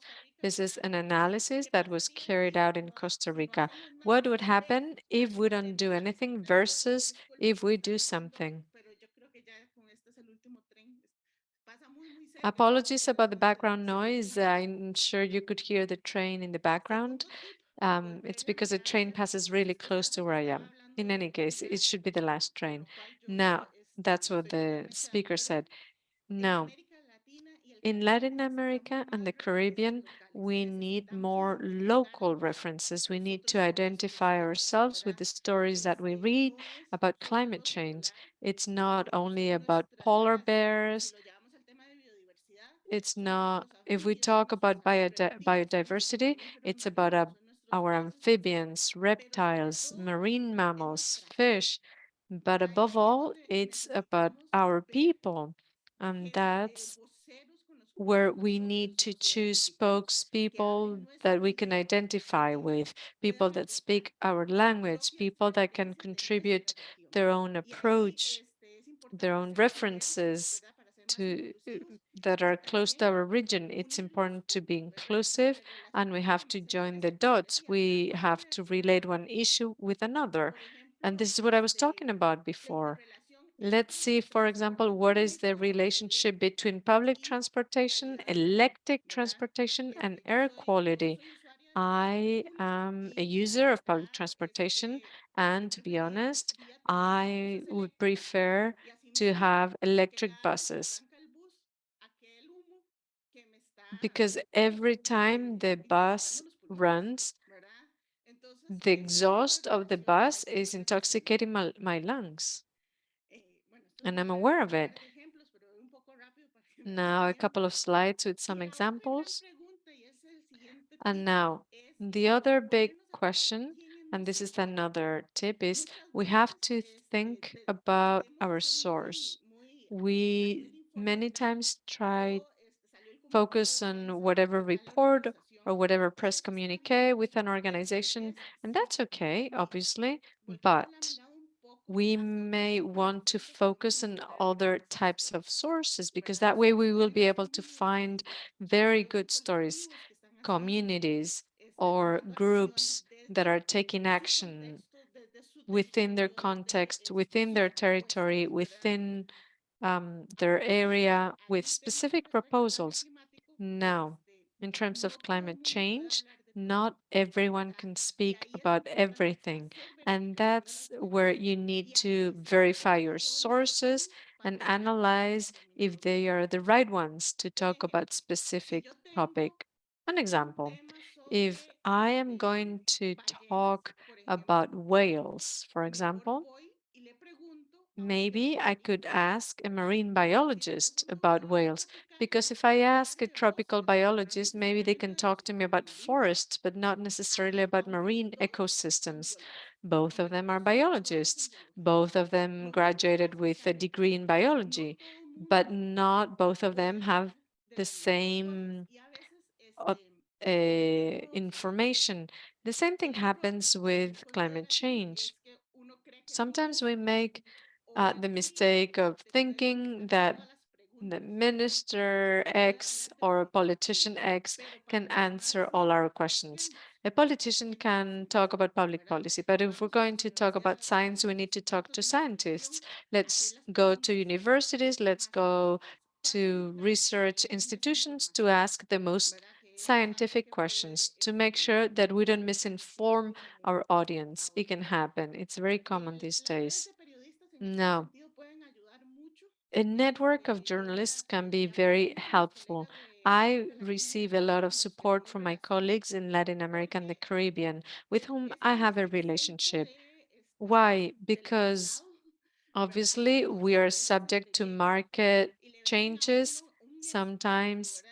This is an analysis that was carried out in Costa Rica. What would happen if we don't do anything versus if we do something? Apologies about the background noise. I'm sure you could hear the train in the background. It's because the train passes really close to where I am. In any case, it should be the last train. Now, that's what the speaker said. Now, in Latin America and the Caribbean, we need more local references. We need to identify ourselves with the stories that we read about climate change. It's not only about polar bears. It's not, if we talk about biodiversity, it's about our amphibians, reptiles, marine mammals, fish. But above all, it's about our people. And that's where we need to choose spokespeople that we can identify with, people that speak our language, people that can contribute their own approach, their own references to that are close to our region. It's important to be inclusive, and we have to join the dots. We have to relate one issue with another. And this is what I was talking about before. Let's see, for example, what is the relationship between public transportation, electric transportation, and air quality. I am a user of public transportation, and to be honest, I would prefer to have electric buses because every time the bus runs, the exhaust of the bus is intoxicating my lungs, and I'm aware of it. Now, a couple of slides with some examples. And now, the other big question, and this is another tip, is we have to think about our source. We many times try focus on whatever report or whatever press communique with an organization, and that's okay, obviously, but we may want to focus on other types of sources because that way we will be able to find very good stories, communities, or groups that are taking action within their context, within their territory, within their area with specific proposals. Now, in terms of climate change, not everyone can speak about everything. And that's where you need to verify your sources and analyze if they are the right ones to talk about specific topic. An example, if I am going to talk about whales, for example, maybe I could ask a marine biologist about whales, because if I ask a tropical biologist, maybe they can talk to me about forests, but not necessarily about marine ecosystems. Both of them are biologists. Both of them graduated with a degree in biology, but not both of them have the same uh, information. The same thing happens with climate change. Sometimes we make the mistake of thinking that the minister X or politician X can answer all our questions. A politician can talk about public policy, but if we're going to talk about science, we need to talk to scientists. Let's go to universities, let's go to research institutions to ask the most scientific questions to make sure that we don't misinform our audience. It can happen. It's very common these days. Now, a network of journalists can be very helpful. I receive a lot of support from my colleagues in Latin America and the Caribbean, with whom I have a relationship. Why? Because obviously we are subject to market changes. Sometimes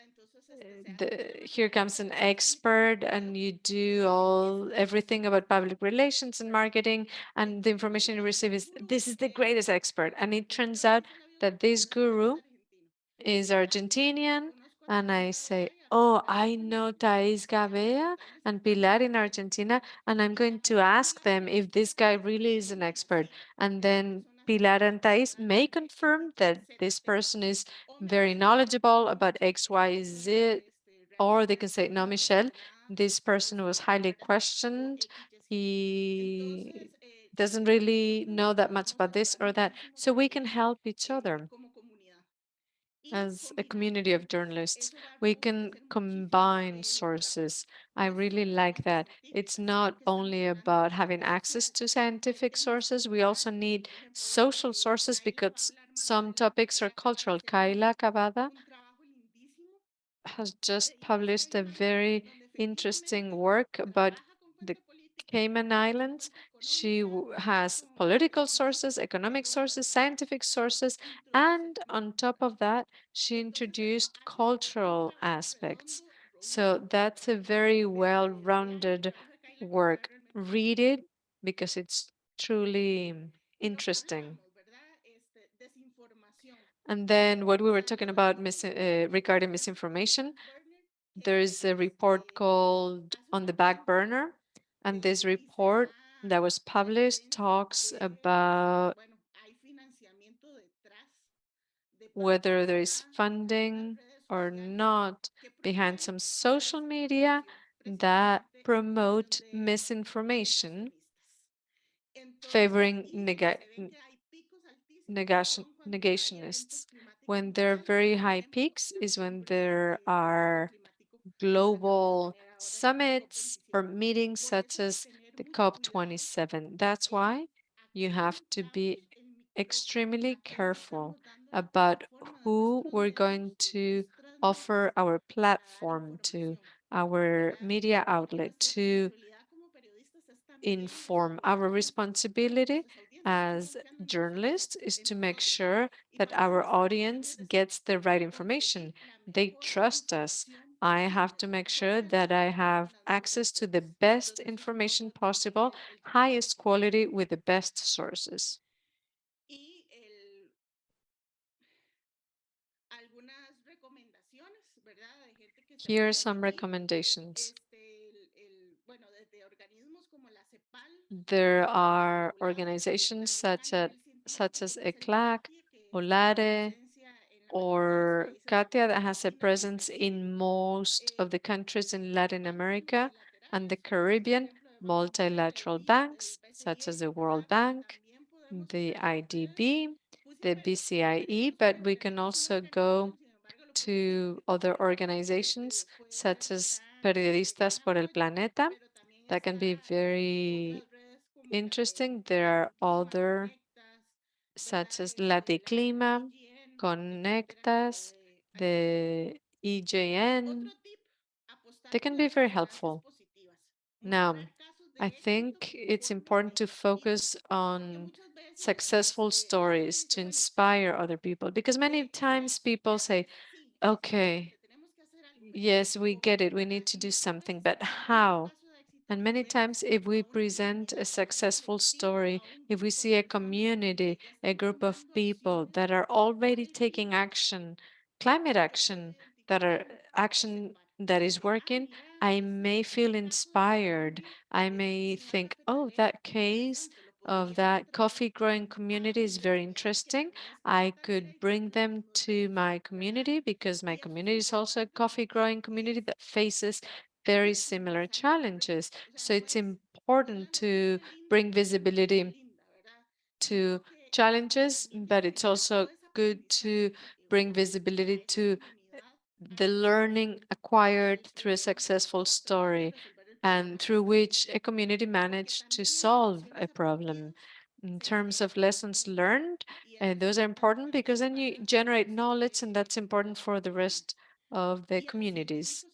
here comes an expert and you do everything about public relations and marketing, and the information you receive is, this is the greatest expert. And it turns out that this guru is Argentinian, and I say, oh, I know Thais Gavea and Pilar in Argentina, and I'm going to ask them if this guy really is an expert. And then Pilar and Thais may confirm that this person is very knowledgeable about X, Y, Z, or they can say, no, Michelle, this person was highly questioned. He doesn't really know that much about this or that. So we can help each other as a community of journalists. We can combine sources. I really like that. It's not only about having access to scientific sources, we also need social sources because some topics are cultural. Kaila Cavada has just published a very interesting work about the Cayman Islands. She has political sources, economic sources, scientific sources, and on top of that, she introduced cultural aspects. So that's a very well-rounded work. Read it because it's truly interesting. And then what we were talking about regarding misinformation, there is a report called On the Back Burner. And this report that was published talks about whether there is funding or not behind some social media that promote misinformation, favoring negationists. When there are very high peaks is when there are global summits or meetings such as the COP27. That's why you have to be extremely careful about who we're going to offer our platform to, our media outlet to inform. Our responsibility as journalists is to make sure that our audience gets the right information. They trust us. I have to make sure that I have access to the best information possible, highest quality with the best sources. Here are some recommendations. There are organizations such as ECLAC, OLARE, or Katia that has a presence in most of the countries in Latin America and the Caribbean, multilateral banks such as the World Bank, the IDB, the BCIE, but we can also go to other organizations such as Periodistas por el Planeta. That can be very interesting. There are other such as Laticlima, Conectas, the EJN. They can be very helpful. Now, I think it's important to focus on successful stories to inspire other people because many times people say, okay, yes, we get it, we need to do something, but how? And many times, if we present a successful story, if we see a community, a group of people that are already taking action, climate action, that are action that is working, I may feel inspired. I may think, oh, that case of that coffee growing community is very interesting. I could bring them to my community because my community is also a coffee growing community that faces very similar challenges. So it's important to bring visibility to challenges, but it's also good to bring visibility to the learning acquired through a successful story and through which a community managed to solve a problem. In terms of lessons learned, those are important because then you generate knowledge, and that's important for the rest of the communities.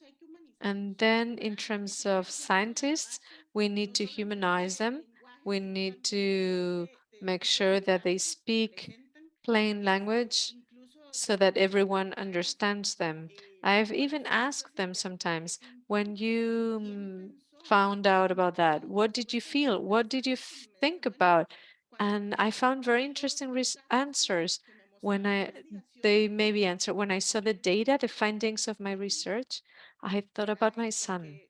And then in terms of scientists, we need to humanize them. We need to make sure that they speak plain language so that everyone understands them. I've even asked them sometimes, when you found out about that, what did you feel? What did you think about? And I found very interesting answers when they maybe answer when I saw the data, the findings of my research. I thought about my son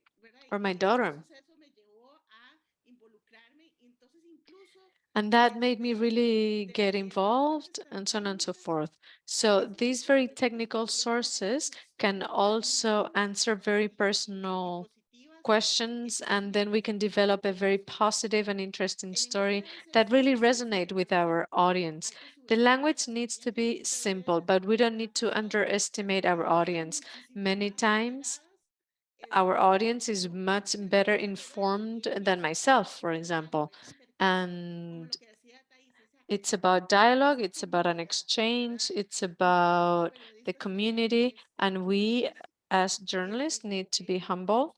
or my daughter. And that made me really get involved and so on and so forth. So these very technical sources can also answer very personal questions, and then we can develop a very positive and interesting story that really resonate with our audience. The language needs to be simple, but we don't need to underestimate our audience. Many times our audience is much better informed than myself, for example. And it's about dialogue, it's about an exchange, it's about the community. And we, as journalists, need to be humble.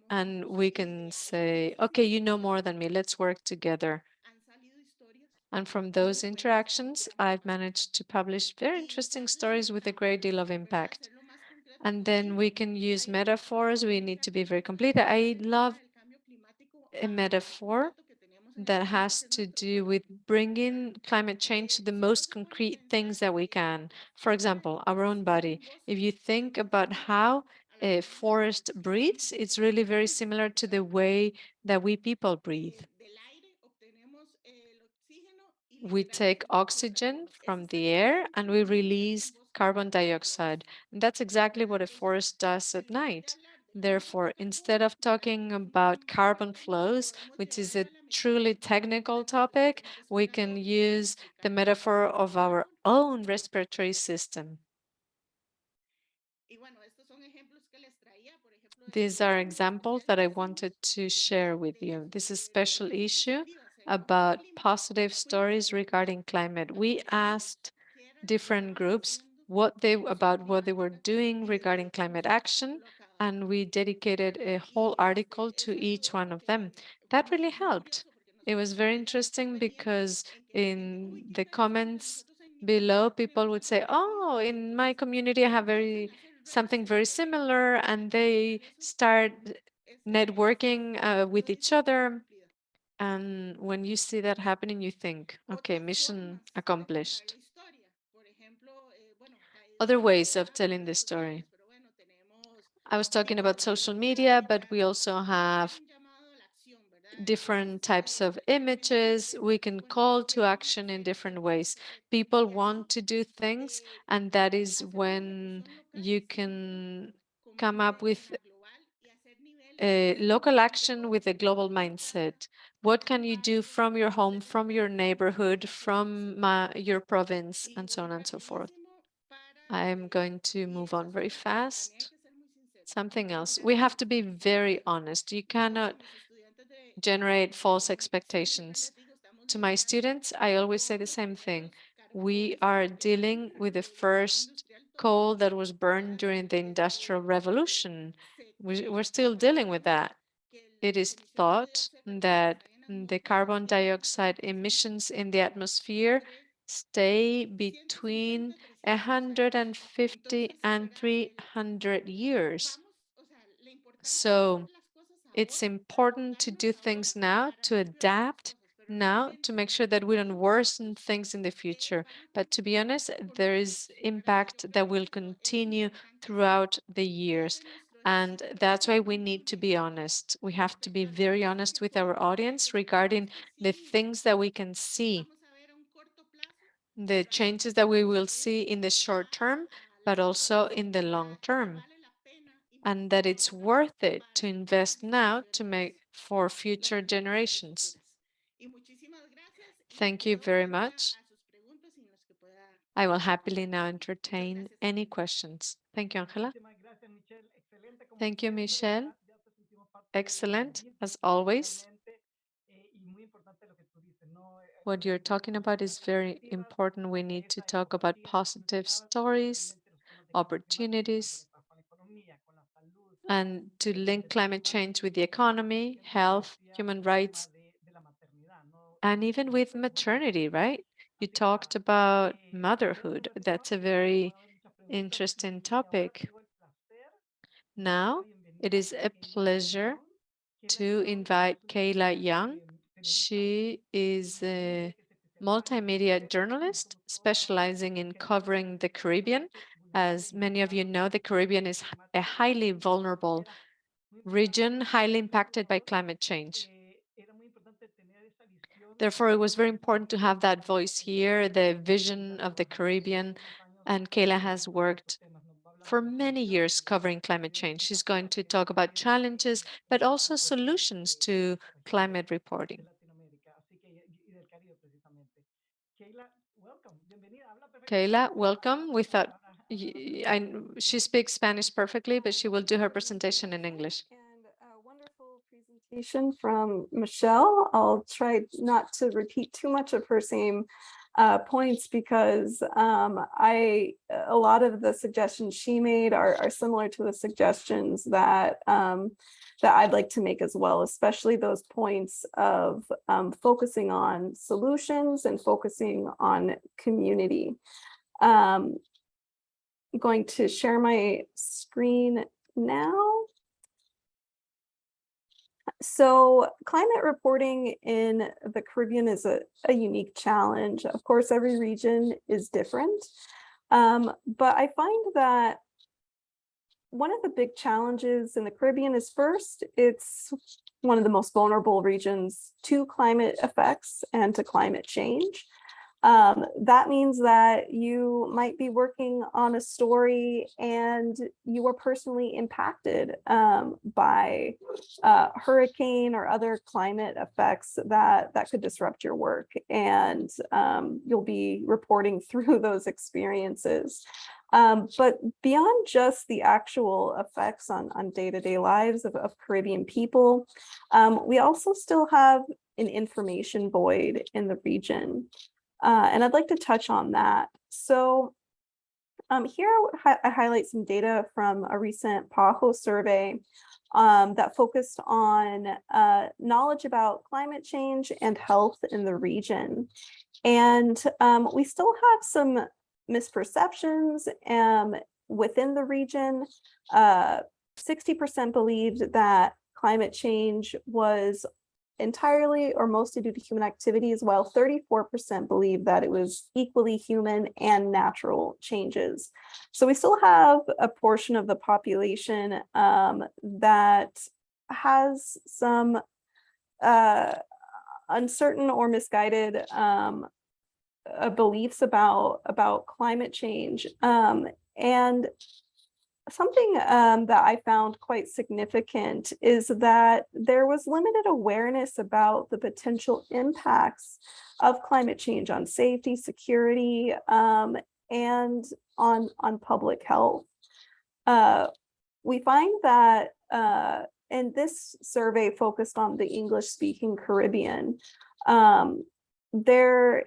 And we can say, okay, you know more than me, let's work together. And from those interactions, I've managed to publish very interesting stories with a great deal of impact. And then we can use metaphors. We need to be very complete. I love a metaphor that has to do with bringing climate change to the most concrete things that we can. For example, our own body. If you think about how a forest breathes, it's really very similar to the way that we people breathe. We take oxygen from the air and we release carbon dioxide. And that's exactly what a forest does at night. Therefore, instead of talking about carbon flows, which is a truly technical topic, we can use the metaphor of our own respiratory system. These are examples that I wanted to share with you. This is a special issue about positive stories regarding climate. We asked different groups what they were doing regarding climate action, and we dedicated a whole article to each one of them. That really helped. It was very interesting because in the comments below, people would say, "Oh, in my community, I have something very similar," and they start networking with each other. And when you see that happening, you think, okay, mission accomplished. Other ways of telling the story. I was talking about social media, but we also have different types of images. We can call to action in different ways. People want to do things, and that is when you can come up with a local action with a global mindset. What can you do from your home, from your neighborhood, from your province, and so on and so forth? I'm going to move on very fast. Something else. We have to be very honest. You cannot generate false expectations. To my students, I always say the same thing. We are dealing with the first coal that was burned during the Industrial Revolution. We're still dealing with that. It is thought that the carbon dioxide emissions in the atmosphere stay between 150 and 300 years. So it's important to do things now, to adapt now, to make sure that we don't worsen things in the future. But to be honest, there is impact that will continue throughout the years. And that's why we need to be honest. We have to be very honest with our audience regarding the things that we can see, the changes that we will see in the short term, but also in the long term. And that it's worth it to invest now to make for future generations. Thank you very much. I will happily now entertain any questions. Thank you, Angela. Thank you, Michelle. Excellent, as always. What you're talking about is very important. We need to talk about positive stories, opportunities, and to link climate change with the economy, health, human rights, and even with maternity, right? You talked about motherhood. That's a very interesting topic. Now, it is a pleasure to invite Kayla Young. She is a multimedia journalist specializing in covering the Caribbean. As many of you know, the Caribbean is a highly vulnerable region, highly impacted by climate change. Therefore, it was very important to have that voice here, the vision of the Caribbean, and Kayla has worked for many years covering climate change. She's going to talk about challenges, but also solutions to climate reporting. Kayla, welcome. We thought she speaks Spanish perfectly, but she will do her presentation in English. And a wonderful presentation from Michelle. I'll try not to repeat too much of her same points because a lot of the suggestions she made are similar to the suggestions that that I'd like to make as well, especially those points of focusing on solutions and focusing on community. I'm going to share my screen now. So climate reporting in the Caribbean is a unique challenge. Of course, every region is different, but I find that one of the big challenges in the Caribbean is first, it's one of the most vulnerable regions to climate effects and to climate change. That means that you might be working on a story and you were personally impacted by hurricane or other climate effects that could disrupt your work. And you'll be reporting through those experiences. But beyond just the actual effects on day-to-day lives of Caribbean people, we also still have an information void in the region. And I'd like to touch on that. So here I highlight some data from a recent PAHO survey that focused on knowledge about climate change and health in the region. And we still have some misperceptions within the region. 60% believed that climate change was entirely or mostly due to human activities, while 34% believe that it was equally human and natural changes. So we still have a portion of the population that has some uncertain or misguided beliefs about climate change. And something that I found quite significant is that there was limited awareness about the potential impacts of climate change on safety, security, and on public health. We find that, and this survey focused on the English-speaking Caribbean, there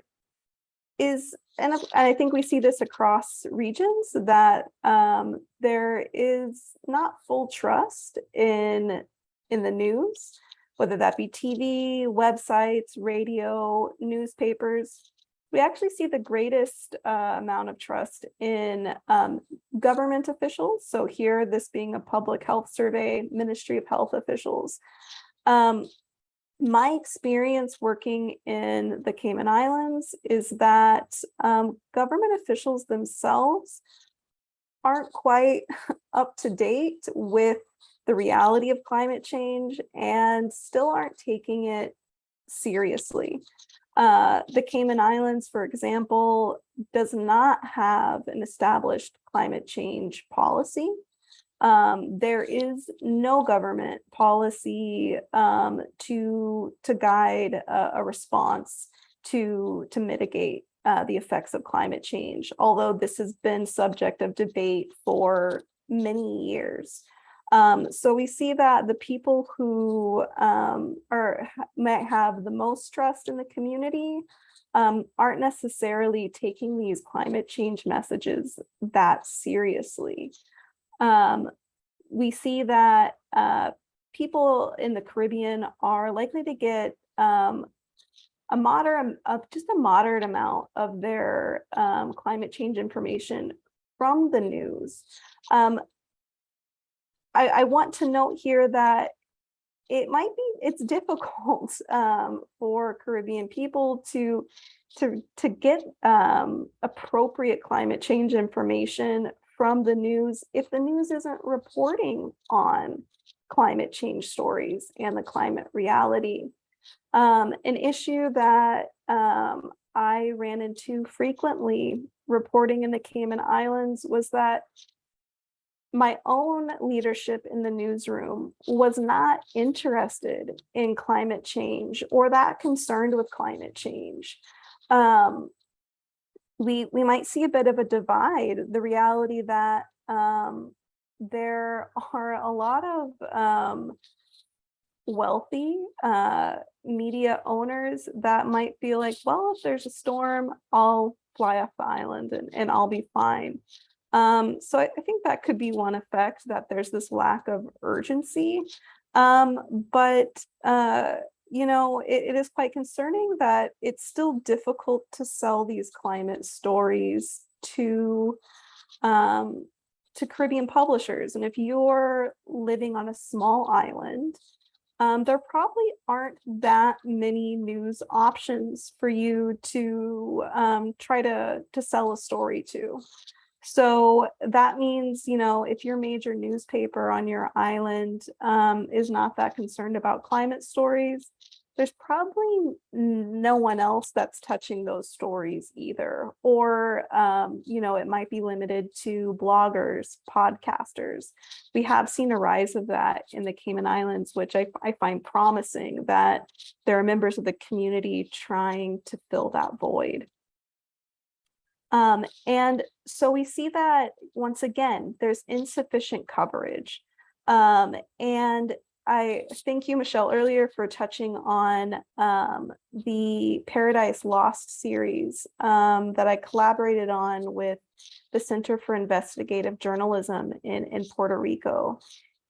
is, and I think we see this across regions, that there is not full trust in the news, whether that be TV, websites, radio, newspapers. We actually see the greatest amount of trust in government officials. So here, this being a public health survey, Ministry of Health officials. My experience working in the Cayman Islands is that government officials themselves aren't quite up to date with the reality of climate change and still aren't taking it seriously. The Cayman Islands, for example, does not have an established climate change policy. There is no government policy to guide a response to mitigate the effects of climate change, although this has been subject of debate for many years. So we see that the people who might have the most trust in the community aren't necessarily taking these climate change messages that seriously. We see that people in the Caribbean are likely to get just a moderate amount of their climate change information from the news. I want to note here that it's difficult for Caribbean people to get appropriate climate change information from the news if the news isn't reporting on climate change stories and the climate reality. An issue that I ran into frequently reporting in the Cayman Islands was that my own leadership in the newsroom was not interested in climate change or that concerned with climate change. We might see a bit of a divide, the reality that there are a lot of wealthy media owners that might feel like, well, if there's a storm, I'll fly off the island and I'll be fine. So I think that could be one effect, that there's this lack of urgency. You know, it is quite concerning that it's still difficult to sell these climate stories to Caribbean publishers. And if you're living on a small island, there probably aren't that many news options for you to try to sell a story to. So that means, you know, if your major newspaper on your island is not that concerned about climate stories, there's probably no one else that's touching those stories either. Or, you know, it might be limited to bloggers, podcasters. We have seen a rise of that in the Cayman Islands, which I find promising, that there are members of the community trying to fill that void. And so we see that once again, there's insufficient coverage. And I thank you, Michelle, earlier for touching on the Paradise Lost series that I collaborated on with the Center for Investigative Journalism in Puerto Rico.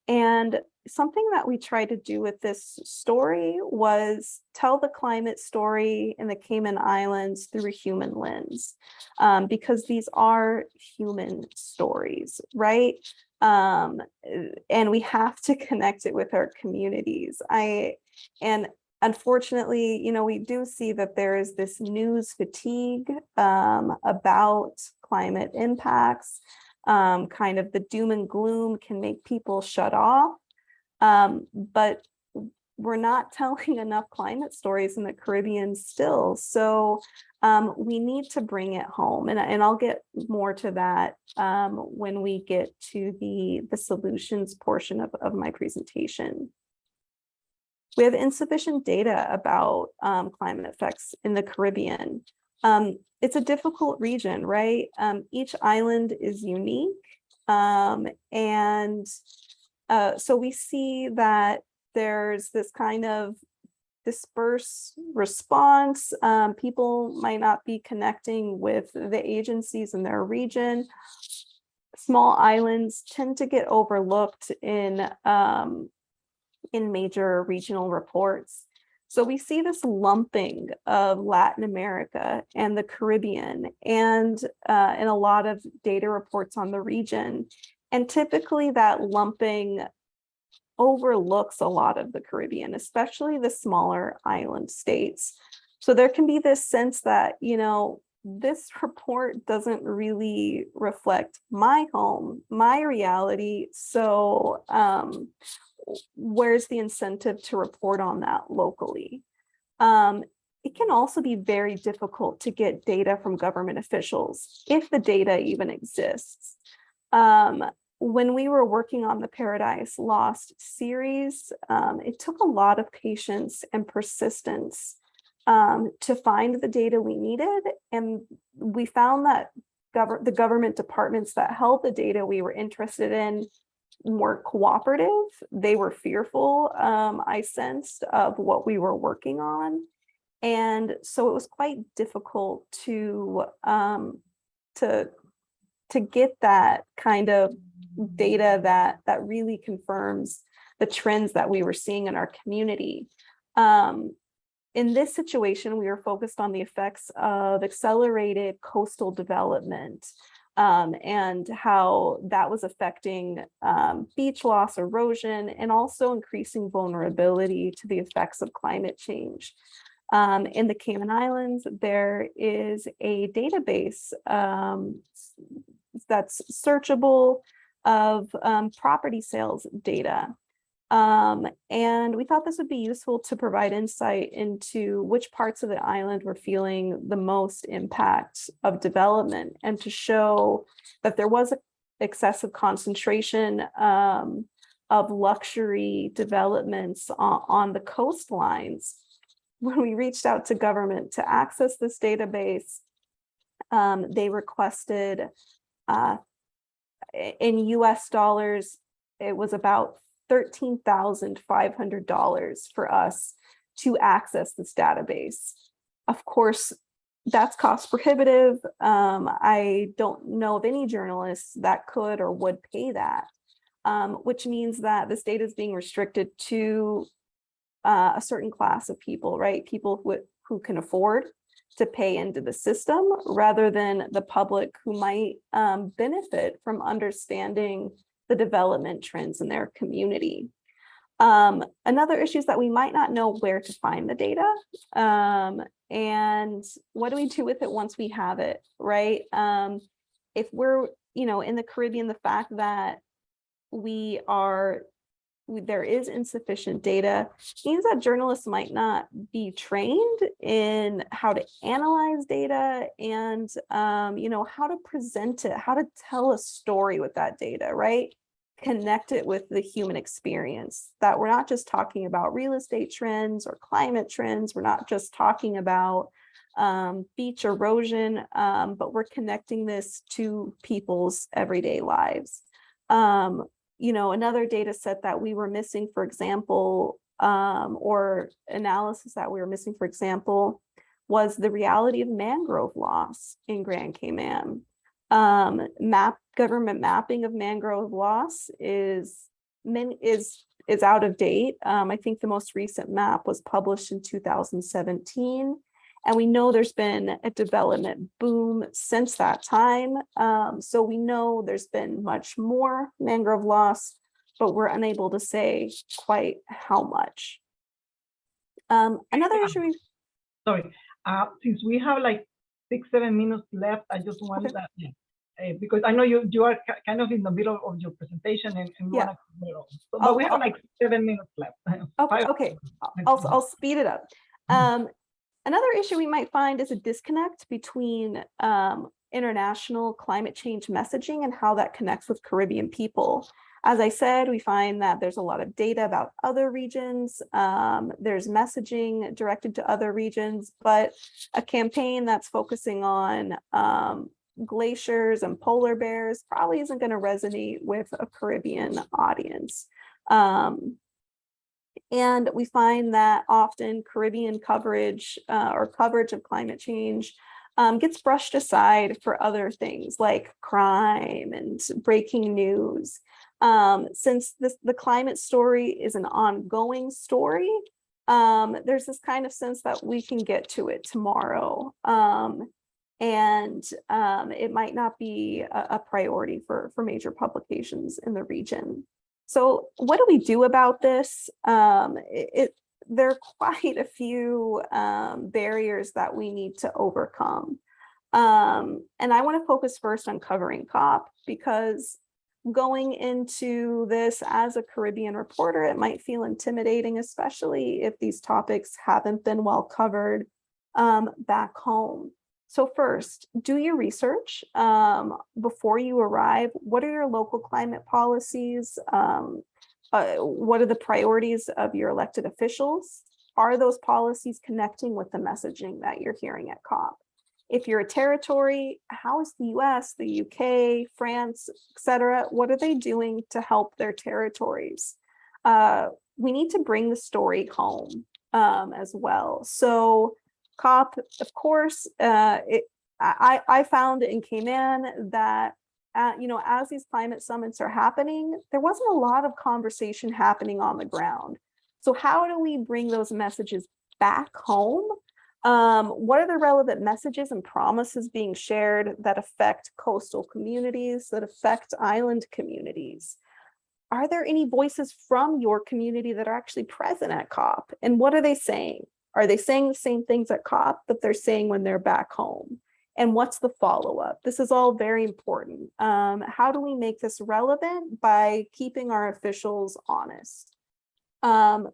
And something that we tried to do with this story was tell the climate story in the Cayman Islands through a human lens, because these are human stories, right? And we have to connect it with our communities. And unfortunately, you know, we do see that there is this news fatigue about climate impacts. Kind of the doom and gloom can make people shut off. But we're not telling enough climate stories in the Caribbean still. So we need to bring it home. And I'll get more to that when we get to the solutions portion of my presentation. We have insufficient data about climate effects in the Caribbean. It's a difficult region, right? Each island is unique. So we see that there's this kind of dispersed response. People might not be connecting with the agencies in their region. Small islands tend to get overlooked in major regional reports. So we see this lumping of Latin America and the Caribbean and in a lot of data reports on the region. And typically that lumping overlooks a lot of the Caribbean, especially the smaller island states. So there can be this sense that, you know, this report doesn't really reflect my home, my reality. So where's the incentive to report on that locally? It can also be very difficult to get data from government officials, if the data even exists. When we were working on the Paradise Lost series, it took a lot of patience and persistence to find the data we needed. And we found that the government departments that held the data we were interested in weren't cooperative. They were fearful, I sensed, of what we were working on. And so it was quite difficult to get that kind of data that really confirms the trends that we were seeing in our community. In this situation, we were focused on the effects of accelerated coastal development and how that was affecting beach loss, erosion, and also increasing vulnerability to the effects of climate change. In the Cayman Islands, there is a database that's searchable of property sales data. And we thought this would be useful to provide insight into which parts of the island were feeling the most impact of development, and to show that there was an excessive concentration of luxury developments on the coastlines. When we reached out to government to access this database, they requested in US dollars, it was about $13,500 for us to access this database. Of course, that's cost prohibitive. I don't know of any journalists that could or would pay that, which means that this data is being restricted to a certain class of people, right? People who can afford to pay into the system, rather than the public who might benefit from understanding the development trends in their community. Another issue is that we might not know where to find the data. And what do we do with it once we have it, right? If we're, in the Caribbean, the fact that we are there is insufficient data means that journalists might not be trained in how to analyze data and, you know, how to present it, how to tell a story with that data, right? Connect it with the human experience, that we're not just talking about real estate trends or climate trends. We're not just talking about beach erosion, but we're connecting this to people's everyday lives. You know, another data set that we were missing, for example, or analysis that we were missing, for example, was the reality of mangrove loss in Grand Cayman. Government mapping of mangrove loss is out of date. I think the most recent map was published in 2017. And we know there's been a development boom since that time. So we know there's been much more mangrove loss, but we're unable to say quite how much. Another issue. Sorry, since we have like 6-7 minutes left, I just want that, because I know you are kind of in the middle of your presentation and Yeah. but we have like 7 minutes left. Okay. I'll speed it up. Another issue we might find is a disconnect between international climate change messaging and how that connects with Caribbean people. As I said, we find that there's a lot of data about other regions. There's messaging directed to other regions, but a campaign that's focusing on glaciers and polar bears probably isn't going to resonate with a Caribbean audience. And we find that often Caribbean coverage or coverage of climate change gets brushed aside for other things like crime and breaking news. Since the climate story is an ongoing story, there's this kind of sense that we can get to it tomorrow. And it might not be a priority for major publications in the region. So what do we do about this? There are quite a few barriers that we need to overcome. And I want to focus first on covering COP, because going into this as a Caribbean reporter, it might feel intimidating, especially if these topics haven't been well covered back home. So first, do your research before you arrive. What are your local climate policies? What are the priorities of your elected officials? Are those policies connecting with the messaging that you're hearing at COP? If you're a territory, how is the US, the UK, France, etc.? What are they doing to help their territories? We need to bring the story home as well. So COP, of course, I found in Cayman that, you know, as these climate summits are happening, there wasn't a lot of conversation happening on the ground. So how do we bring those messages back home? What are the relevant messages and promises being shared that affect coastal communities, that affect island communities? Are there any voices from your community that are actually present at COP? And what are they saying? Are they saying the same things at COP that they're saying when they're back home? And what's the follow-up? This is all very important. How do we make this relevant? By keeping our officials honest. I'm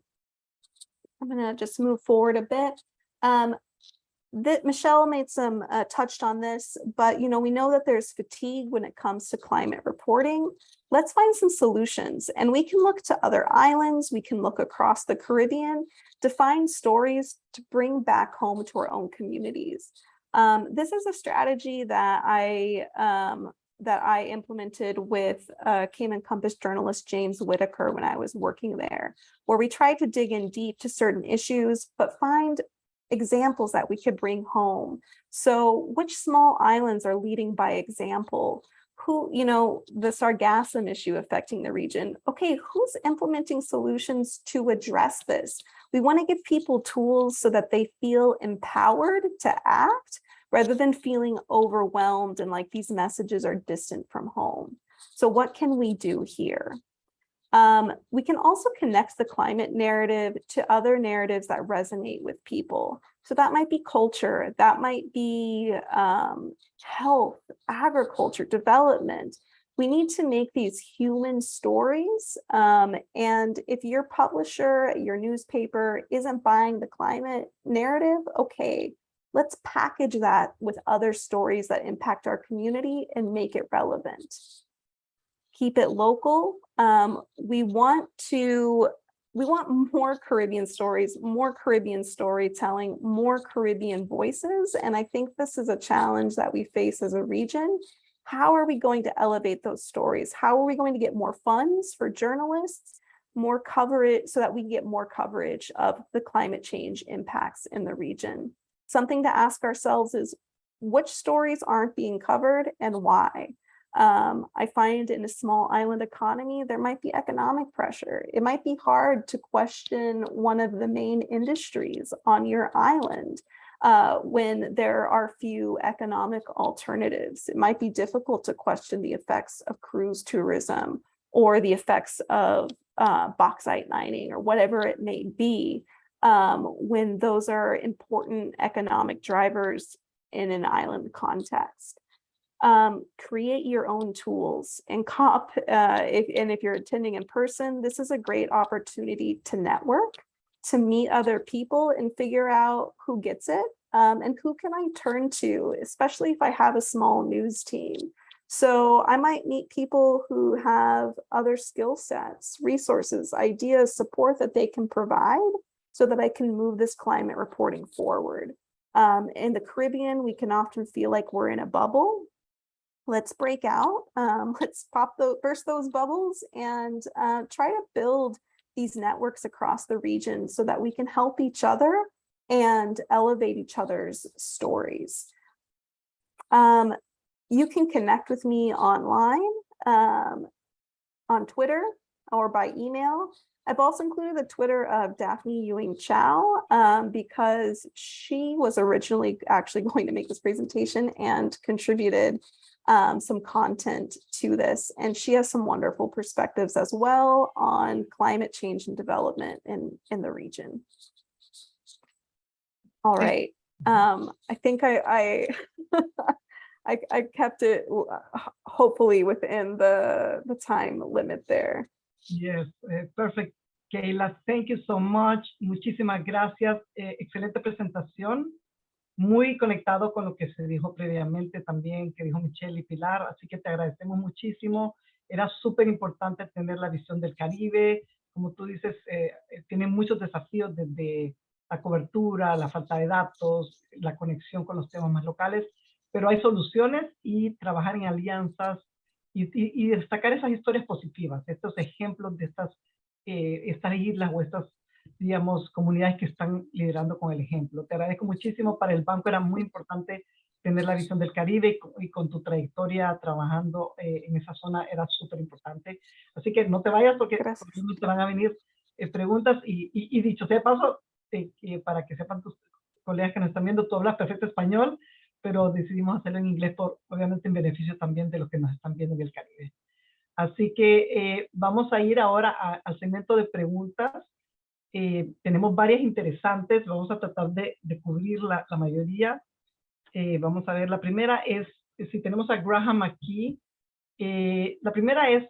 gonna just move forward a bit. Michelle made some touched on this, but you know, we know that there's fatigue when it comes to climate reporting. Let's find some solutions, and we can look to other islands. We can look across the Caribbean to find stories to bring back home to our own communities. This is a strategy that I implemented with Cayman Compass journalist James Whitaker when I was working there, where we tried to dig in deep to certain issues, but find examples that we could bring home. So which small islands are leading by example? Who, you know, the sargassum issue affecting the region. Okay, who's implementing solutions to address this? We want to give people tools so that they feel empowered to act rather than feeling overwhelmed and like these messages are distant from home. So what can we do here? We can also connect the climate narrative to other narratives that resonate with people. So that might be culture, that might be health, agriculture, development. We need to make these human stories. And if your publisher, your newspaper isn't buying the climate narrative, okay, let's package that with other stories that impact our community and make it relevant. Keep it local. We want more Caribbean stories, more Caribbean storytelling, more Caribbean voices. And I think this is a challenge that we face as a region. How are we going to elevate those stories? How are we going to get more funds for journalists, more coverage, so that we can get more coverage of the climate change impacts in the region? Something to ask ourselves is, which stories aren't being covered and why? I find in a small island economy, there might be economic pressure. It might be hard to question one of the main industries on your island when there are few economic alternatives. It might be difficult to question the effects of cruise tourism or the effects of bauxite mining or whatever it may be, when those are important economic drivers in an island context. Create your own tools and if you're attending in person, this is a great opportunity to network, to meet other people and figure out who gets it, and who can I turn to, especially if I have a small news team. So I might meet people who have other skill sets, resources, ideas, support that they can provide so that I can move this climate reporting forward. In the Caribbean, we can often feel like we're in a bubble. Let's break out, let's burst those bubbles and try to build these networks across the region so that we can help each other and elevate each other's stories. You can connect with me online, on Twitter or by email. I've also included the Twitter of Daphne Ewing Chow because she was originally actually going to make this presentation and contributed some content to this. And she has some wonderful perspectives as well on climate change and development in the region. All right. I think I kept it hopefully within the time limit there. Yes, perfect. Kayla, thank you so much. Muchísimas gracias. Excelente presentación. Muy conectado con lo que se dijo previamente también, que dijo Michelle y Pilar, así que te agradecemos muchísimo. Era súper importante tener la visión del Caribe. Como tú dices, tiene muchos desafíos desde la cobertura, la falta de datos, la conexión con los temas más locales, pero hay soluciones y trabajar en alianzas y destacar esas historias positivas, estos ejemplos de estas islas o estas, digamos, comunidades que están liderando con el ejemplo. Te agradezco muchísimo. Para el banco era muy importante tener la visión del Caribe y con tu trayectoria trabajando en esa zona era súper importante. Así que no te vayas porque te van a venir preguntas y dicho sea de paso, para que sepan tus colegas que nos están viendo, tú hablas perfecto español, pero decidimos hacerlo en inglés obviamente en beneficio también de los que nos están viendo en el Caribe. Así que vamos a ir ahora al segmento de preguntas. Tenemos varias interesantes, vamos a tratar de cubrir la mayoría. Vamos a ver, la primera es, si tenemos a Graham aquí, la primera es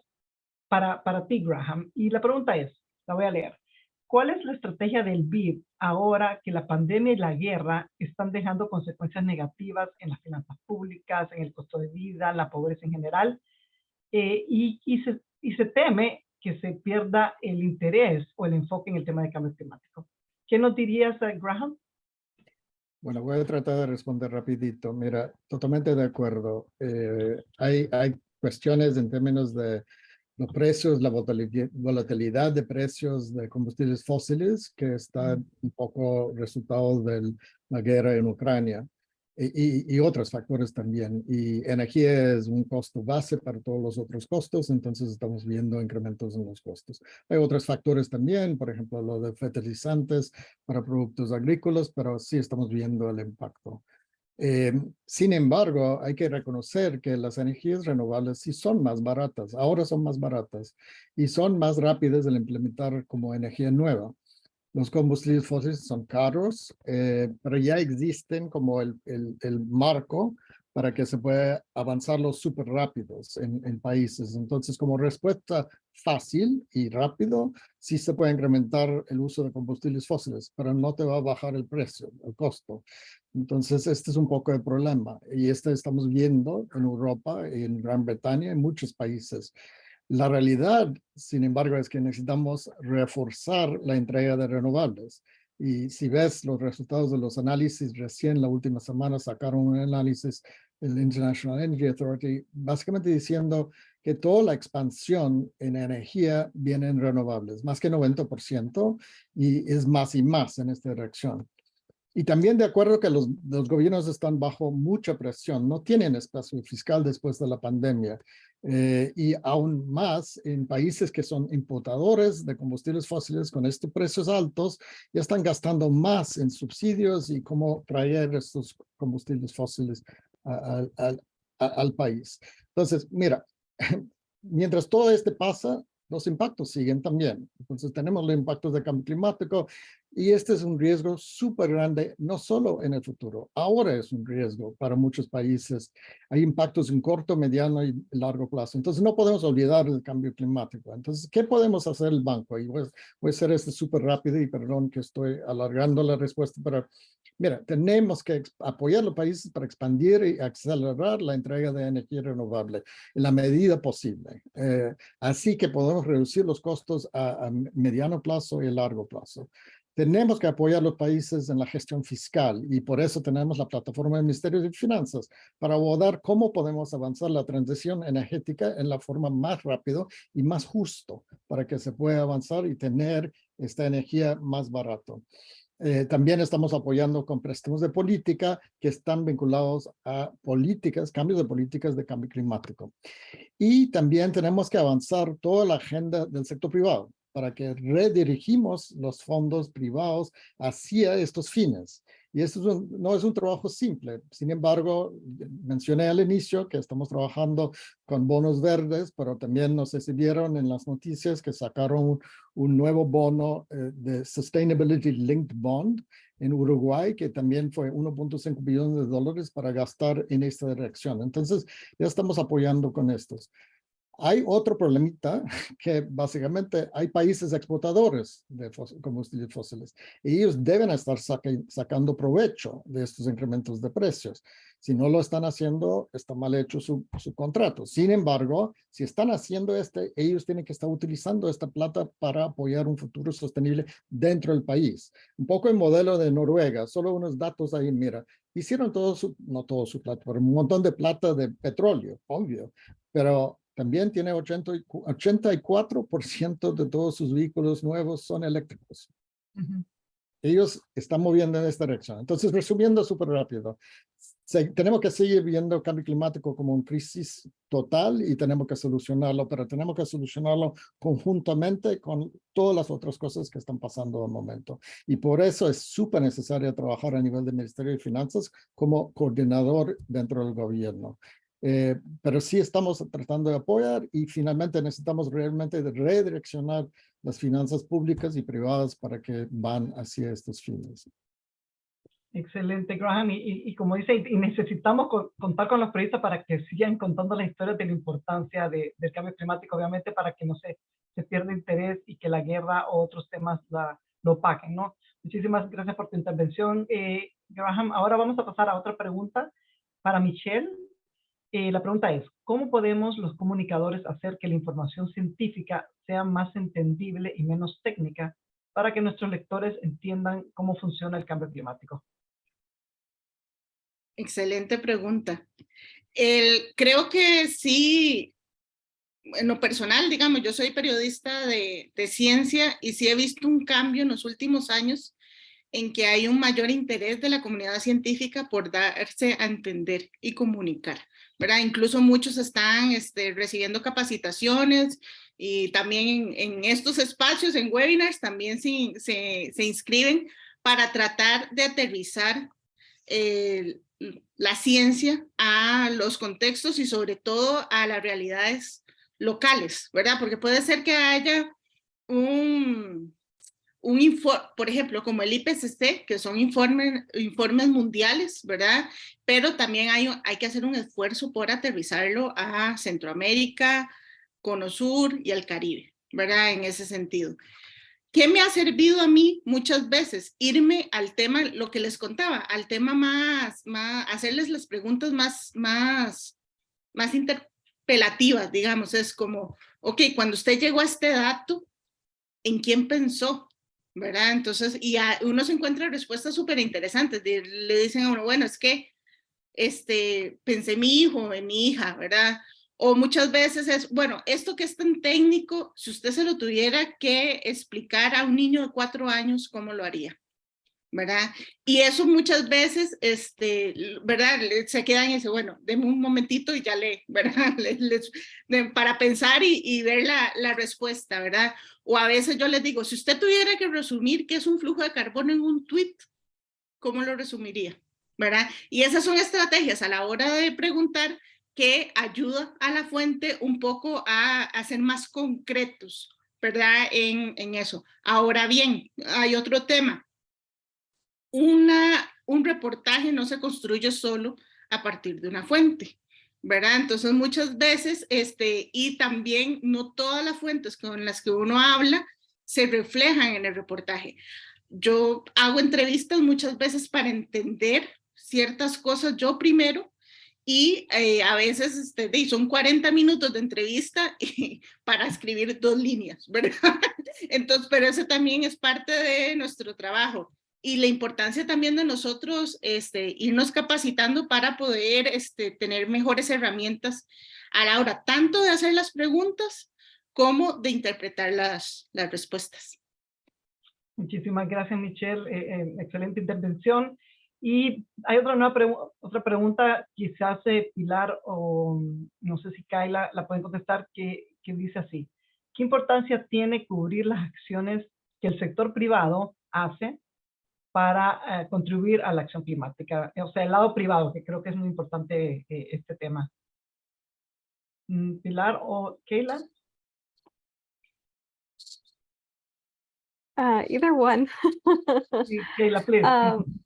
para ti, Graham, y la pregunta es, la voy a leer. ¿Cuál es la estrategia del BID ahora que la pandemia y la guerra están dejando consecuencias negativas en las finanzas públicas, en el costo de vida, la pobreza en general? Y se teme que se pierda el interés o el enfoque en el tema de cambio climático. ¿Qué nos dirías, Graham? Bueno, voy a tratar de responder rapidito. Mira, totalmente de acuerdo. Hay cuestiones en términos de los precios, la volatilidad de precios de combustibles fósiles que están un poco resultado de la guerra en Ucrania y otros factores también. Y energía es un costo base para todos los otros costos, entonces estamos viendo incrementos en los costos. Hay otros factores también, por ejemplo, lo de fertilizantes para productos agrícolas, pero sí estamos viendo el impacto. Sin embargo, hay que reconocer que las energías renovables sí son más baratas, ahora son más baratas y son más rápidas de implementar como energía nueva. Los combustibles fósiles son caros, pero ya existen como el marco para que se pueda avanzar los súper rápidos en países. Entonces, como respuesta fácil y rápido, sí se puede incrementar el uso de combustibles fósiles, pero no te va a bajar el precio, el costo. Entonces, este es un poco el problema. Y estamos viendo en Europa, en Gran Bretaña, en muchos países. La realidad, sin embargo, es que necesitamos reforzar la entrega de renovables. Y si ves los resultados de los análisis, recién la última semana sacaron un análisis del International Energy Authority, básicamente diciendo que toda la expansión en energía viene en renovables, más que 90%, y es más y más en esta dirección. Y también de acuerdo que los gobiernos están bajo mucha presión, no tienen espacio fiscal después de la pandemia. Y aún más en países que son importadores de combustibles fósiles con estos precios altos, ya están gastando más en subsidios y cómo traer estos combustibles fósiles al país. Entonces, mira, mientras todo pasa, los impactos siguen también. Entonces tenemos los impactos de cambio climático y este es un riesgo súper grande, no solo en el futuro, ahora es un riesgo para muchos países. Hay impactos en corto, mediano y largo plazo. Entonces no podemos olvidar el cambio climático. Entonces, ¿qué podemos hacer el banco? Y voy a hacer súper rápido y perdón que estoy alargando la respuesta, pero mira, tenemos que apoyar a los países para expandir y acelerar la entrega de energía renovable en la medida posible. Así que podemos reducir los costos a mediano plazo y largo plazo. Tenemos que apoyar a los países en la gestión fiscal y por eso tenemos la plataforma del Ministerio de Finanzas para abordar cómo podemos avanzar la transición energética en la forma más rápido y más justo para que se pueda avanzar y tener esta energía más barato. También estamos apoyando con préstamos de política que están vinculados a políticas, cambios de políticas de cambio climático. Y también tenemos que avanzar toda la agenda del sector privado para que redirigimos los fondos privados hacia estos fines. Y esto no es un trabajo simple. Sin embargo, mencioné al inicio que estamos trabajando con bonos verdes, pero también no sé si vieron en las noticias que sacaron un nuevo bono de Sustainability Linked Bond en Uruguay, que también fue 1.5 billones de dólares para gastar en esta dirección. Entonces, ya estamos apoyando con estos. Hay otro problemita que básicamente hay países exportadores de combustibles fósiles y ellos deben estar sacando provecho de estos incrementos de precios. Si no lo están haciendo, está mal hecho su contrato. Sin embargo, si están haciendo ellos tienen que estar utilizando esta plata para apoyar un futuro sostenible dentro del país. Un poco el modelo de Noruega, solo unos datos ahí, mira, hicieron no todo su plata, pero un montón de plata de petróleo, obvio, pero también tiene 84% de todos sus vehículos nuevos son eléctricos. Ellos están moviendo en esta dirección. Entonces, resumiendo súper rápido, tenemos que seguir viendo el cambio climático como una crisis total y tenemos que solucionarlo, pero tenemos que solucionarlo conjuntamente con todas las otras cosas que están pasando al momento. Y por eso es súper necesario trabajar a nivel del Ministerio de Finanzas como coordinador dentro del gobierno. Pero sí estamos tratando de apoyar y finalmente necesitamos realmente redireccionar las finanzas públicas y privadas para que van hacia estos fines. Excelente, Graham. Y como dice, y necesitamos contar con los periodistas para que sigan contando la historia de la importancia del cambio climático, obviamente, para que no se pierda interés y que la guerra o otros temas lo opaquen, ¿no? Muchísimas gracias por tu intervención, Graham. Ahora vamos a pasar a otra pregunta para Michelle. La pregunta es, ¿cómo podemos los comunicadores hacer que la información científica sea más entendible y menos técnica para que nuestros lectores entiendan cómo funciona el cambio climático? Excelente pregunta. Creo que sí, en lo personal, digamos, yo soy periodista de ciencia y sí he visto un cambio en los últimos años en que hay un mayor interés de la comunidad científica por darse a entender y comunicar, ¿verdad? Incluso muchos están recibiendo capacitaciones y también en estos espacios, en webinars, también se inscriben para tratar de aterrizar la ciencia a los contextos y sobre todo a las realidades locales, ¿verdad? Porque puede ser que haya por ejemplo, como el IPCC, que son informes mundiales, ¿verdad? Pero también hay que hacer un esfuerzo por aterrizarlo a Centroamérica, Cono Sur y al Caribe, ¿verdad? En ese sentido. ¿Qué me ha servido a mí muchas veces? Irme al tema, lo que les contaba, al tema más hacerles las preguntas más interpelativas, digamos. Es como, ok, cuando usted llegó a este dato, ¿en quién pensó? ¿Verdad? Entonces, uno se encuentra respuestas súper interesantes. Le dicen a uno, bueno, es que pensé en mi hijo, en mi hija, ¿verdad? O muchas veces es, bueno, esto que es tan técnico, si usted se lo tuviera que explicar a un niño de 4 años, ¿cómo lo haría? ¿Verdad? Y eso muchas veces, ¿verdad? Se quedan y dicen, bueno, denme un momentito y ya ¿verdad? Para pensar y ver la respuesta, ¿verdad? O a veces yo les digo, si usted tuviera que resumir qué es un flujo de carbono en un tweet, ¿cómo lo resumiría? ¿Verdad? Y esas son estrategias a la hora de preguntar que ayuda a la fuente un poco a ser más concretos, ¿verdad? En eso. Ahora bien, hay otro tema. Un reportaje no se construye solo a partir de una fuente, ¿verdad? Entonces muchas veces, y también no todas las fuentes con las que uno habla se reflejan en el reportaje. Yo hago entrevistas muchas veces para entender ciertas cosas yo primero, y a veces son 40 minutos de entrevista para escribir 2 líneas, ¿verdad? Entonces, pero eso también es parte de nuestro trabajo. Y la importancia también de nosotros irnos capacitando para poder tener mejores herramientas a la hora tanto de hacer las preguntas como de interpretar las respuestas. Muchísimas gracias, Michelle. Excelente intervención. Y hay otra pregunta, quizás Pilar o no sé si Kayla la pueden contestar, que dice así. ¿Qué importancia tiene cubrir las acciones que el sector privado hace para contribuir a la acción climática? O sea, el lado privado, que creo que es muy importante este tema. Pilar o Kayla. Either one. Kayla, please.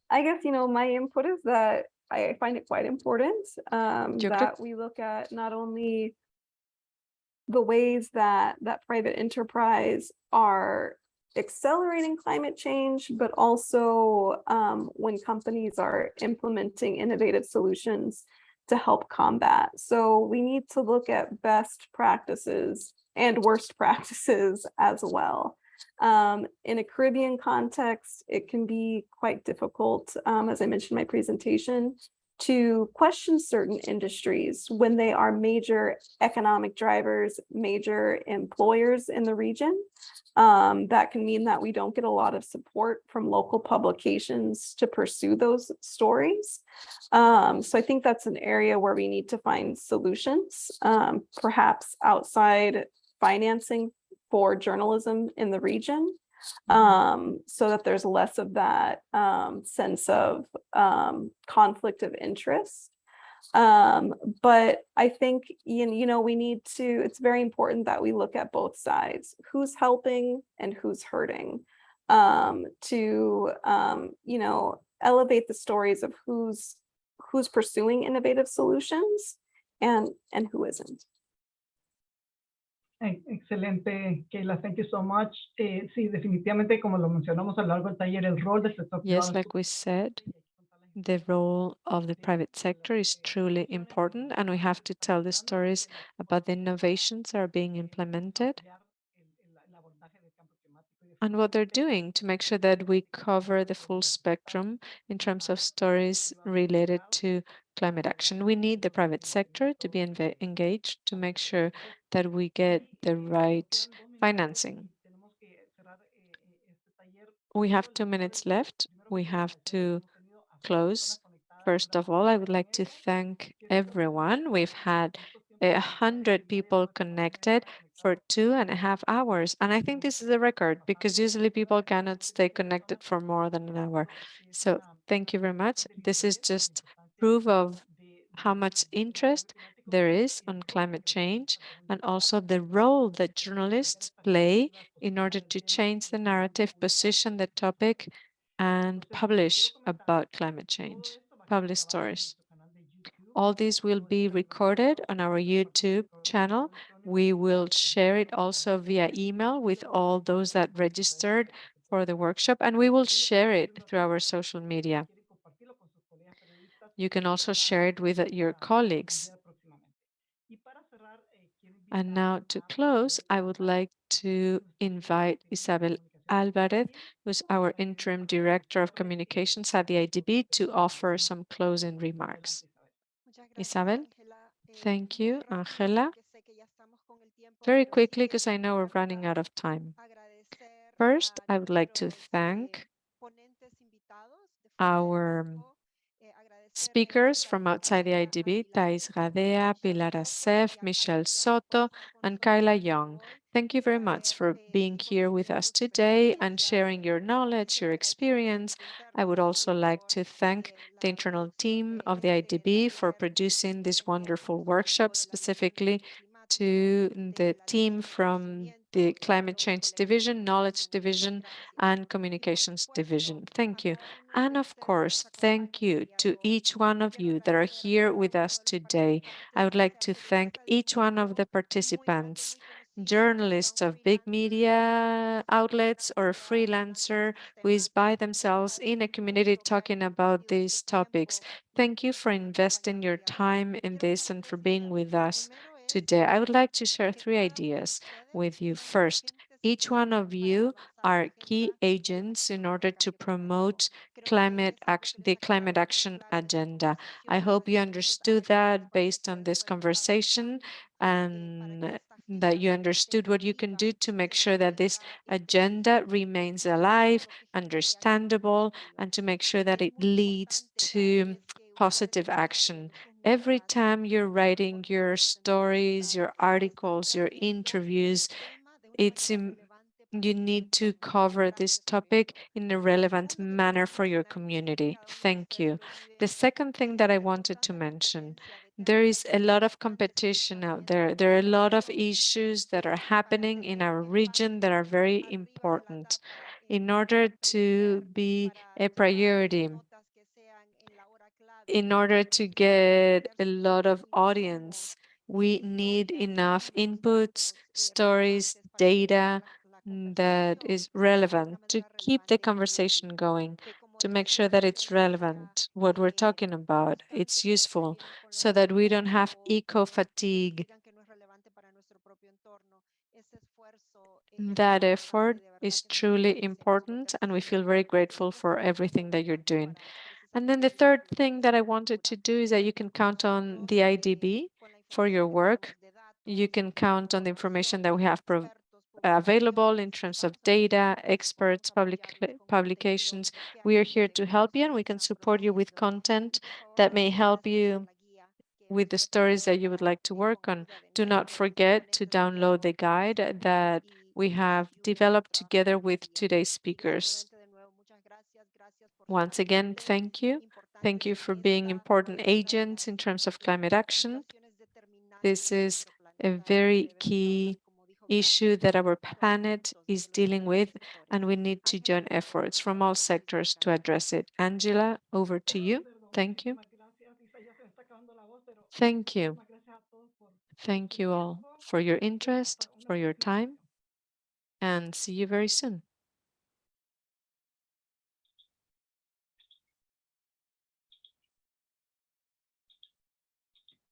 I guess, my input is that I find it quite important that we look at not only the ways that private enterprise are accelerating climate change, but also when companies are implementing innovative solutions to help combat. So we need to look at best practices and worst practices as well. In a Caribbean context, it can be quite difficult, as I mentioned in my presentation, to question certain industries when they are major economic drivers, major employers in the region. That can mean that we don't get a lot of support from local publications to pursue those stories. So I think that's an area where we need to find solutions, perhaps outside financing for journalism in the region, so that there's less of that sense of conflict of interest. But I think, we need to, it's very important that we look at both sides, who's helping and who's hurting, to, elevate the stories of who's pursuing innovative solutions and who isn't. Excelente, Kayla, thank you so much. Sí, definitivamente, como lo mencionamos a lo largo del taller, el rol del sector privado. Yes, like we said, the role of the private sector is truly important, and we have to tell the stories about the innovations that are being implemented and what they're doing to make sure that we cover the full spectrum in terms of stories related to climate action. We need the private sector to be engaged to make sure that we get the right financing. We have 2 minutes left. We have to close. First of all, I would like to thank everyone. We've had 100 people connected for 2.5 hours. And I think this is a record because usually people cannot stay connected for more than an hour. So thank you very much. This is just proof of how much interest there is on climate change and also the role that journalists play in order to change the narrative, position the topic, and publish about climate change, publish stories. All these will be recorded on our YouTube channel. We will share it also via email with all those that registered for the workshop, and we will share it through our social media. You can also share it with your colleagues. And now to close, I would like to invite Isabel Alvarez, who's our Interim Director of Communications at the IDB, to offer some closing remarks. Isabel? Thank you, Angela. Very quickly, because I know we're running out of time. First, I would like to thank our speakers from outside the IDB, Thais Gadea, Pilar Asef, Michelle Soto, and Kyla Young. Thank you very much for being here with us today and sharing your knowledge, your experience. I would also like to thank the internal team of the IDB for producing this wonderful workshop, specifically to the team from the Climate Change Division, Knowledge Division, and Communications Division. Thank you. And of course, thank you to each one of you that are here with us today. I would like to thank each one of the participants, journalists of big media outlets or a freelancer who is by themselves in a community talking about these topics. Thank you for investing your time in this and for being with us today. I would like to share 3 ideas with you. First, each one of you are key agents in order to promote the climate action agenda. I hope you understood that based on this conversation and that you understood what you can do to make sure that this agenda remains alive, understandable, and to make sure that it leads to positive action. Every time you're writing your stories, your articles, your interviews, you need to cover this topic in a relevant manner for your community. Thank you. The second thing that I wanted to mention, there is a lot of competition out there. There are a lot of issues that are happening in our region that are very important. In order to be a priority, in order to get a lot of audience, we need enough inputs, stories, data that is relevant to keep the conversation going, to make sure that it's relevant, what we're talking about, it's useful, so that we don't have eco fatigue. That effort is truly important, and we feel very grateful for everything that you're doing. And then the third thing that I wanted to do is that you can count on the IDB for your work. You can count on the information that we have available in terms of data, experts, publications. We are here to help you, and we can support you with content that may help you with the stories that you would like to work on. Do not forget to download the guide that we have developed together with today's speakers. Once again, thank you. Thank you for being important agents in terms of climate action. This is a very key issue that our planet is dealing with, and we need to join efforts from all sectors to address it. Angela, over to you. Thank you. Thank you. Thank you all for your interest, for your time, and see you very soon.